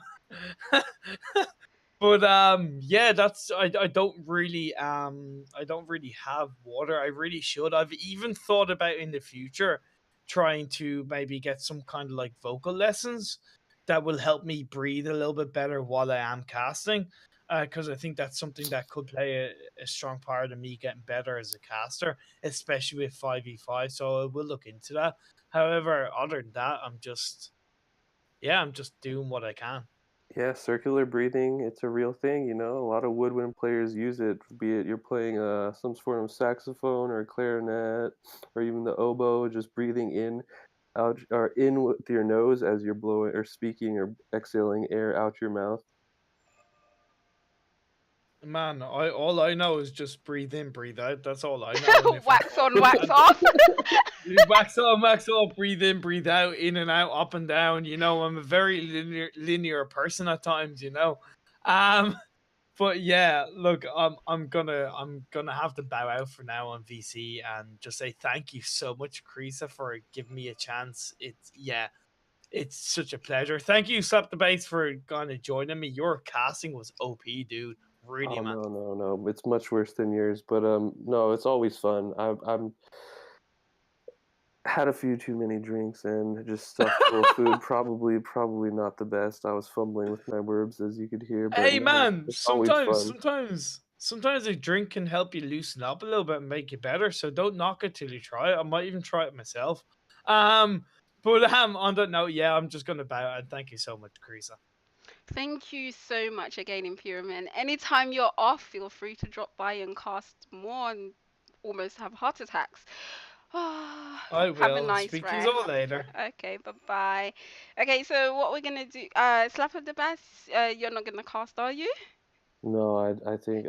but yeah, that's I don't really have water. I really should. I've even thought about in the future trying to maybe get some kind of like vocal lessons that will help me breathe a little bit better while I am casting. Because I think that's something that could play a strong part in me getting better as a caster, especially with 5v5. So I will look into that. However, other than that, I'm just doing what I can. Yeah, circular breathing, it's a real thing, you know. A lot of woodwind players use it, be it you're playing some sort of saxophone or clarinet or even the oboe, just breathing in out or in with your nose as you're blowing or speaking or exhaling air out your mouth. Man, all I know is just breathe in, breathe out. That's all I know. And if I Wax on, wax off. wax on, wax off, breathe in, breathe out, in and out, up and down. You know, I'm a very linear person at times. You know, um, but yeah, look, I'm gonna have to bow out for now on VC and just say thank you so much, Creasa, for giving me a chance. It's such a pleasure. Thank you, Slap the Bass, for kind of joining me. Your casting was OP, dude. Really, Oh man. no, it's much worse than yours, but no, it's always fun. I'm had a few too many drinks and just stuffed full of food. Probably not the best. I was fumbling with my words as you could hear, but Hey no, man, it's always fun. sometimes a drink can help you loosen up a little bit and make you better. So don't knock it till you try it. I might even try it myself. Um, but on that note, yeah, I'm just gonna bow out and thank you so much, Creasa. Thank you so much again, Imperium. And anytime you're off, feel free to drop by and cast more and almost have heart attacks. I Have a will nice speak to you rest. all later. Okay, bye bye. Okay, so what we're gonna do? Slap of the Bass. You're not gonna cast, are you? No, I think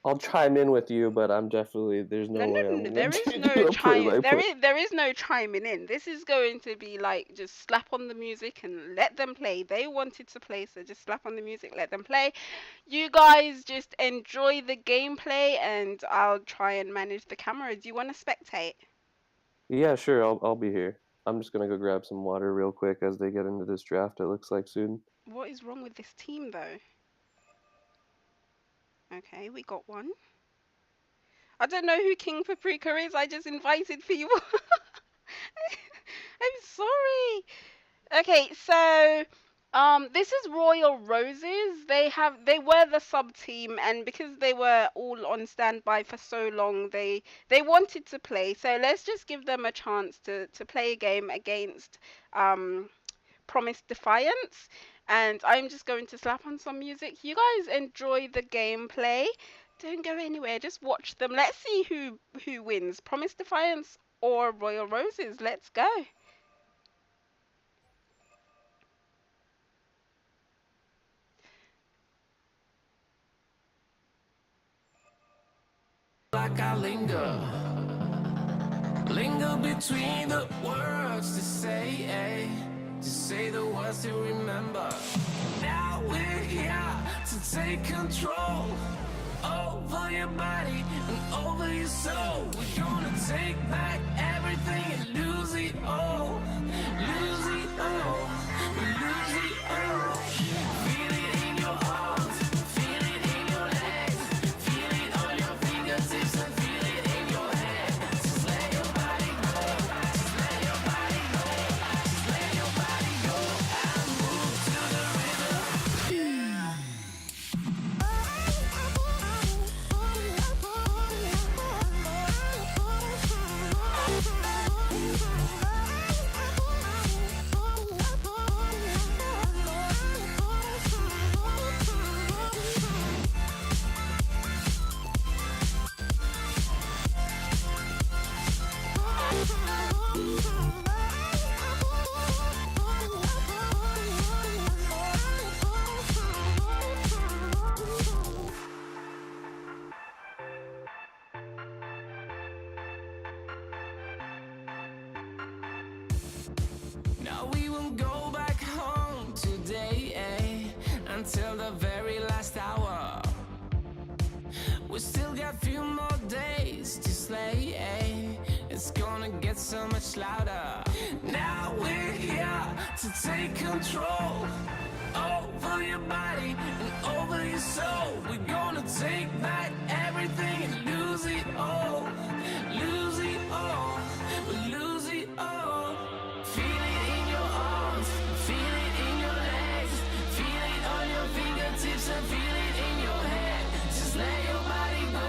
I'll chime in with you, but I'm definitely there's No, no no, way I'm no, gonna there is do no a play chime. by play. There is no chiming in. This is going to be like just slap on the music and let them play. They wanted to play, so just slap on the music, let them play. You guys just enjoy the gameplay, and I'll try and manage the camera. Do you want to spectate? Yeah, sure, I'll be here. I'm just gonna go grab some water real quick as they get into this draft. It looks like soon. What is wrong with this team, though? Okay, we got one. I don't know who King Paprika is. I just invited people. I'm sorry. Okay, so this is Royal Roses. They were the sub team, and because they were all on standby for so long, they wanted to play. So let's just give them a chance to play a game against Promise Defiance. And I'm just going to slap on some music. You guys enjoy the gameplay. Don't go anywhere. Just watch them. Let's see who wins, Promise Defiance or Royal Roses. Let's go. Like I linger between the words to say the words to remember. Now we're here to take control over your body and over your soul. We're gonna take back everything and lose it all, lose it all, lose it all. Feel it in your arms, feel it in your legs, feel it on your fingertips and feel it in your head. Just let your body go, just let your body go, just let your body go and move to the rhythm. until the very last hour. We still got few more days to slay. It's gonna get so much louder. Now we're here to take control over your body and over your soul. We're gonna take back everything and lose it all. Lose it all. Lose it all. Feel it in your arms, feel it in your legs, feel it on your fingertips and feel it in your head. Just let your body go,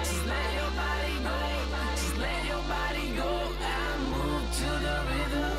just let your body go, just let your body go and move to the rhythm.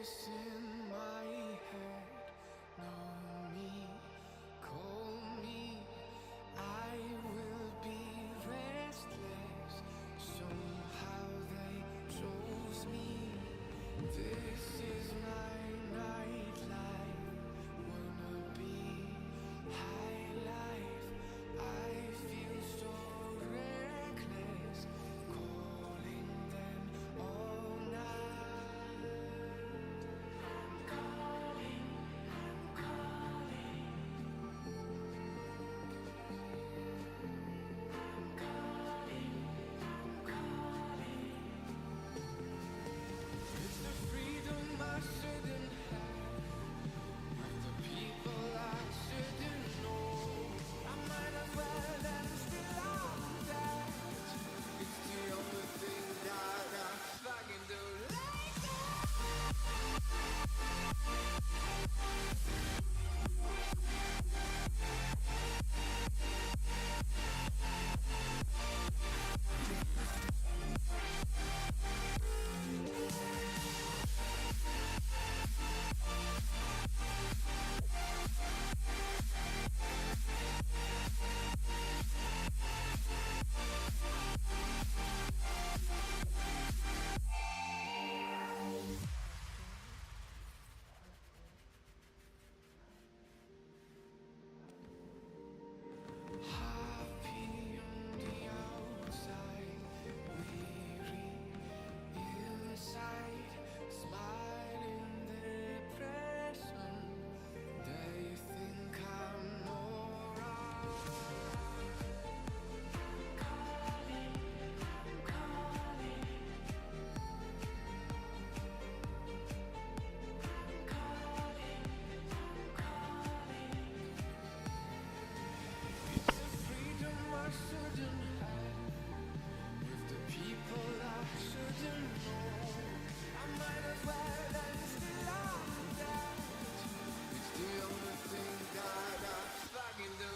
voice in my head. Know me, call me. I will be restless. Somehow they chose me. This is my nightlife. Wanna be high life. I feel so reckless. Calling them all night. I'm calling, I'm calling. I'm calling, I'm calling. It's the freedom I shouldn't have, with the people I shouldn't know. I might as well let it still out that. It's the only thing that I fucking do. Like happy on the outside, weary inside, smiling depression. They think I'm alright. I'm calling, I'm calling. I'm calling, I'm calling. It's a freedom I shouldn't have, with the people I shouldn't know. I might as well let it still out that. It's the only thing that I fucking do.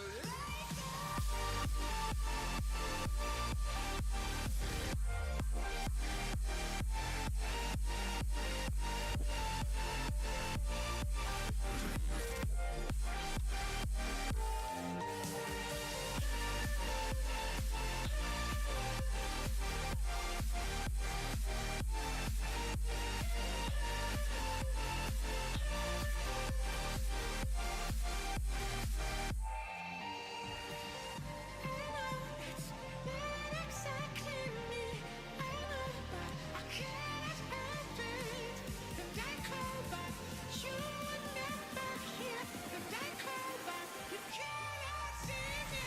It's not exactly me, I know, but I can't help it. And I call back, you were never here. And I call back, you cannot see me.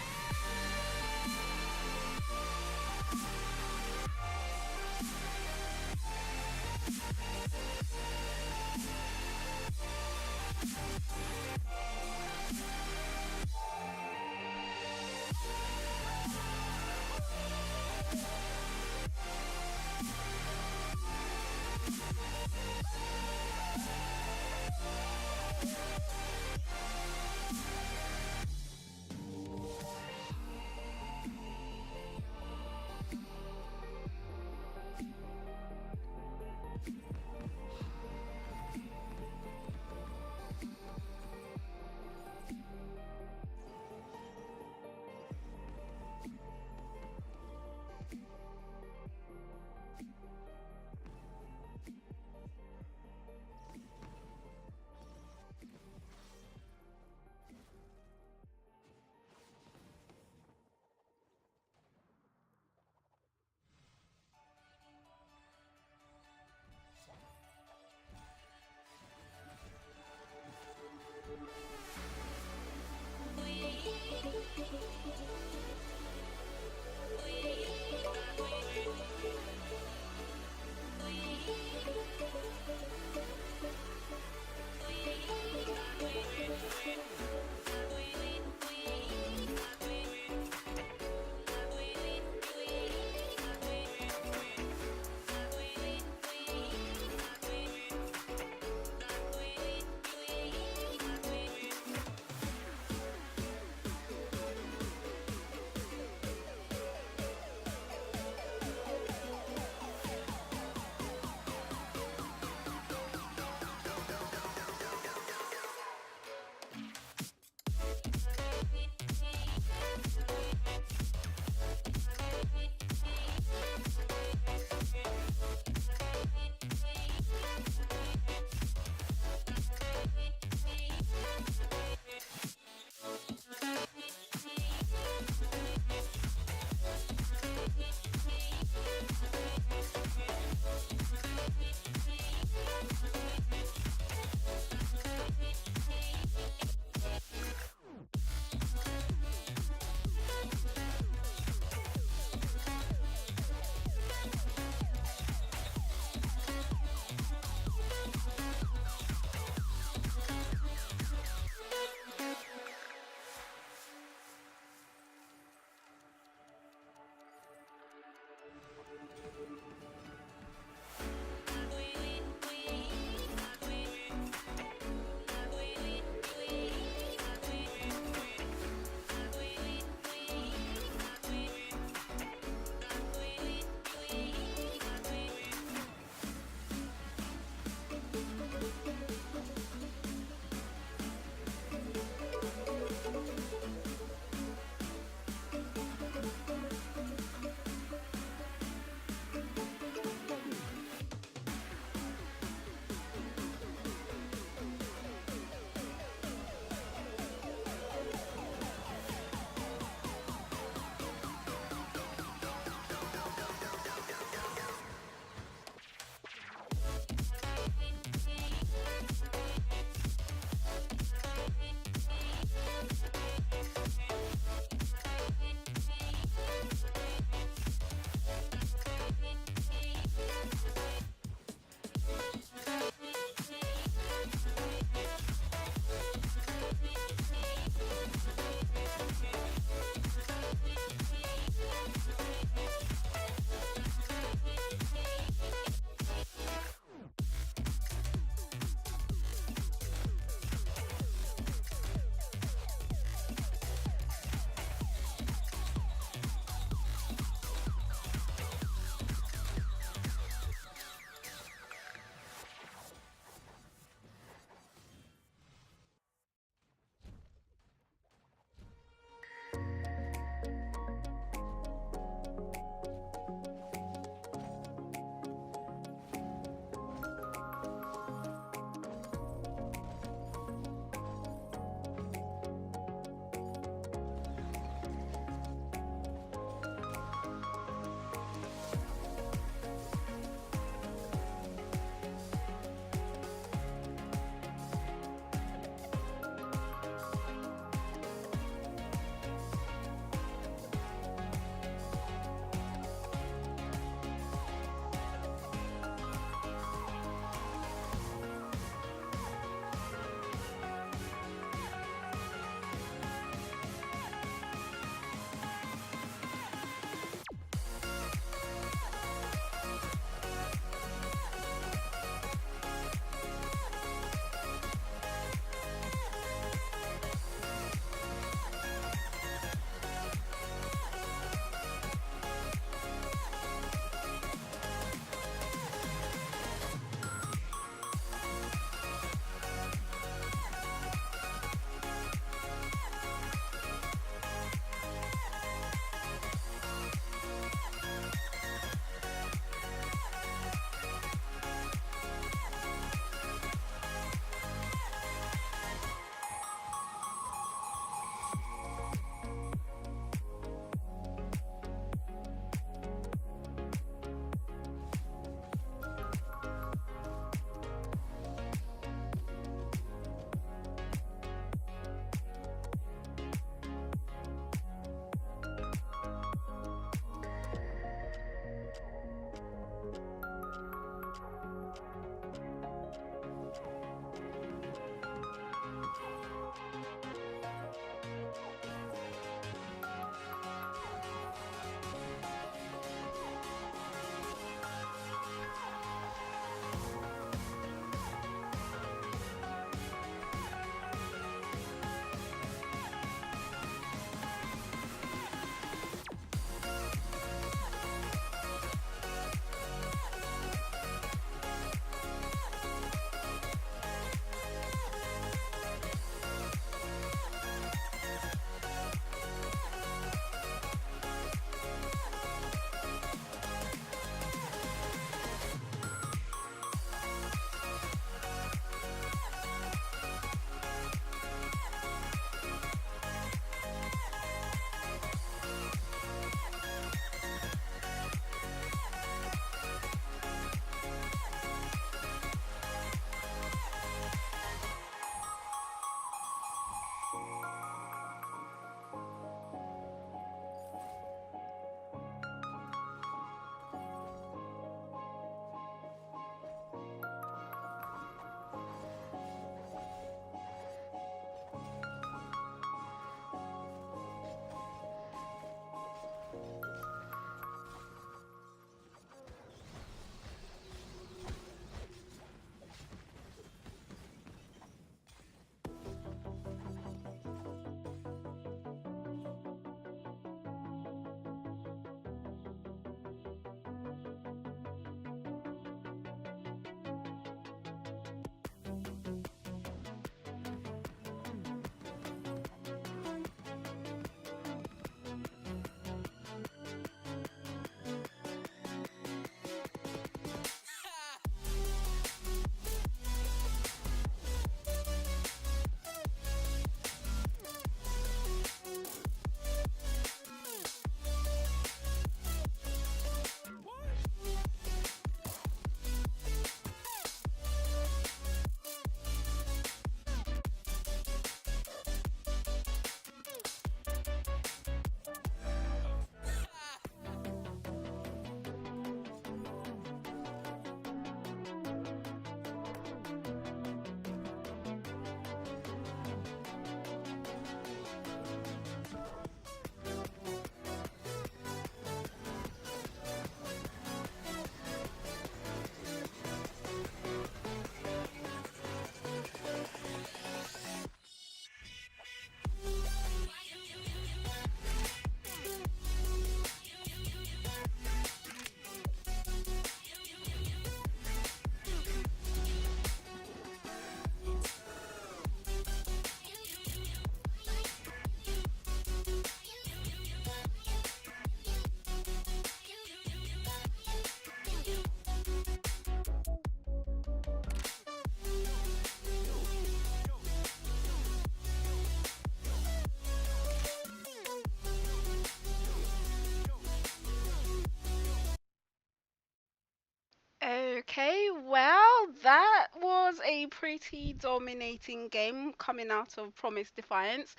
was a pretty dominating game coming out of Promise Defiance.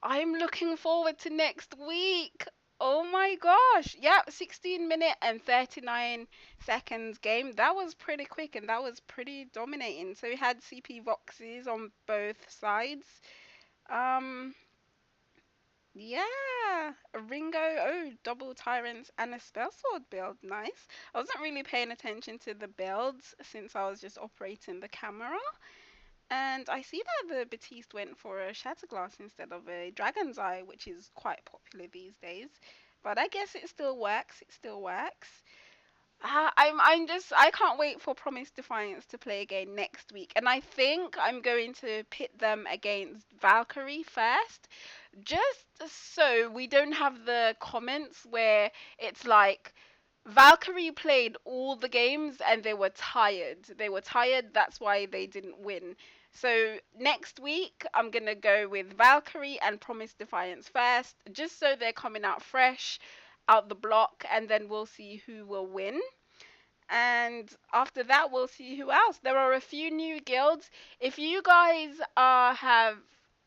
I'm looking forward to next week. Oh my gosh. Yep, 16-minute and 39 seconds game. That was pretty quick and that was pretty dominating. So we had CP Voxes on both sides. Yeah, a Ringo, oh, double tyrants and a spell sword build, nice. I wasn't really paying attention to the builds since I was just operating the camera. And I see that the Batiste went for a Shatterglass instead of a Dragon's Eye, which is quite popular these days. But I guess it still works, it still works. I can't wait for Promise Defiance to play again next week. And I think I'm going to pit them against Valkyrie first. Just so we don't have the comments where it's like Valkyrie played all the games and they were tired. They were tired, that's why they didn't win. So next week, I'm going to go with Valkyrie and Promise Defiance first, just so they're coming out fresh, out the block, and then we'll see who will win. And after that, we'll see who else. There are a few new guilds. If you guys have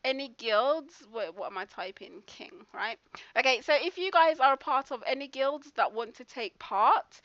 any guilds, what am I typing? King, right? Okay, so if you guys are a part of any guilds that want to take part,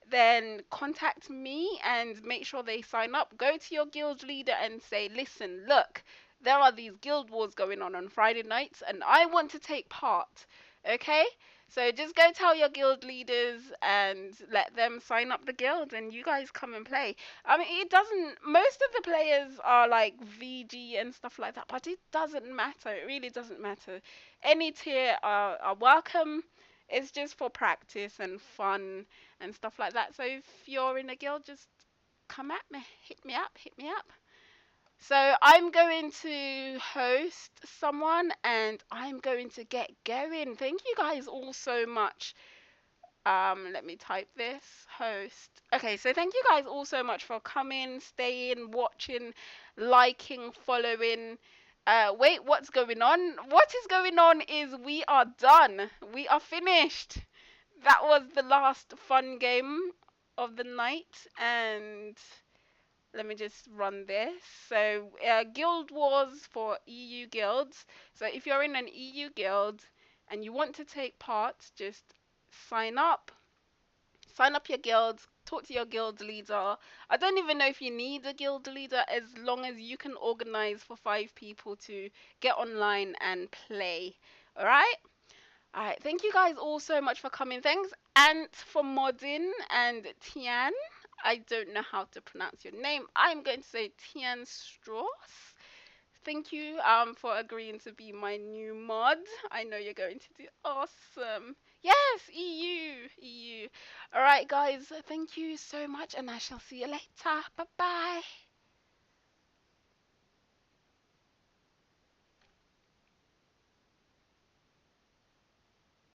then contact me and make sure they sign up. Go to your guild leader and say, listen, look, there are these guild wars going on Friday nights and I want to take part. Okay? So just go tell your guild leaders and let them sign up the guild and you guys come and play. I mean, it doesn't, most of the players are like VG and stuff like that, but it doesn't matter. It really doesn't matter. Any tier are welcome. It's just for practice and fun and stuff like that. So if you're in a guild, just come at me. Hit me up, hit me up. So I'm going to host someone and I'm going to get going. Thank you guys all so much. Let me type this, host. Okay, so thank you guys all so much for coming, staying, watching, liking, following. Wait, what's going on? What is going on is we are done. We are finished. That was the last fun game of the night and let me just run this. So guild wars for EU guilds. So if you're in an EU guild and you want to take part, just sign up your guild, talk to your guild leader. I don't even know if you need a guild leader as long as you can organize for 5 people to get online and play. All right, thank you guys all so much for coming. Thanks Ant for modding and Tian. I don't know how to pronounce your name. I'm going to say Tian Strauss. Thank you for agreeing to be my new mod. I know you're going to do awesome. Yes, EU. All right, guys, thank you so much, and I shall see you later. Bye-bye.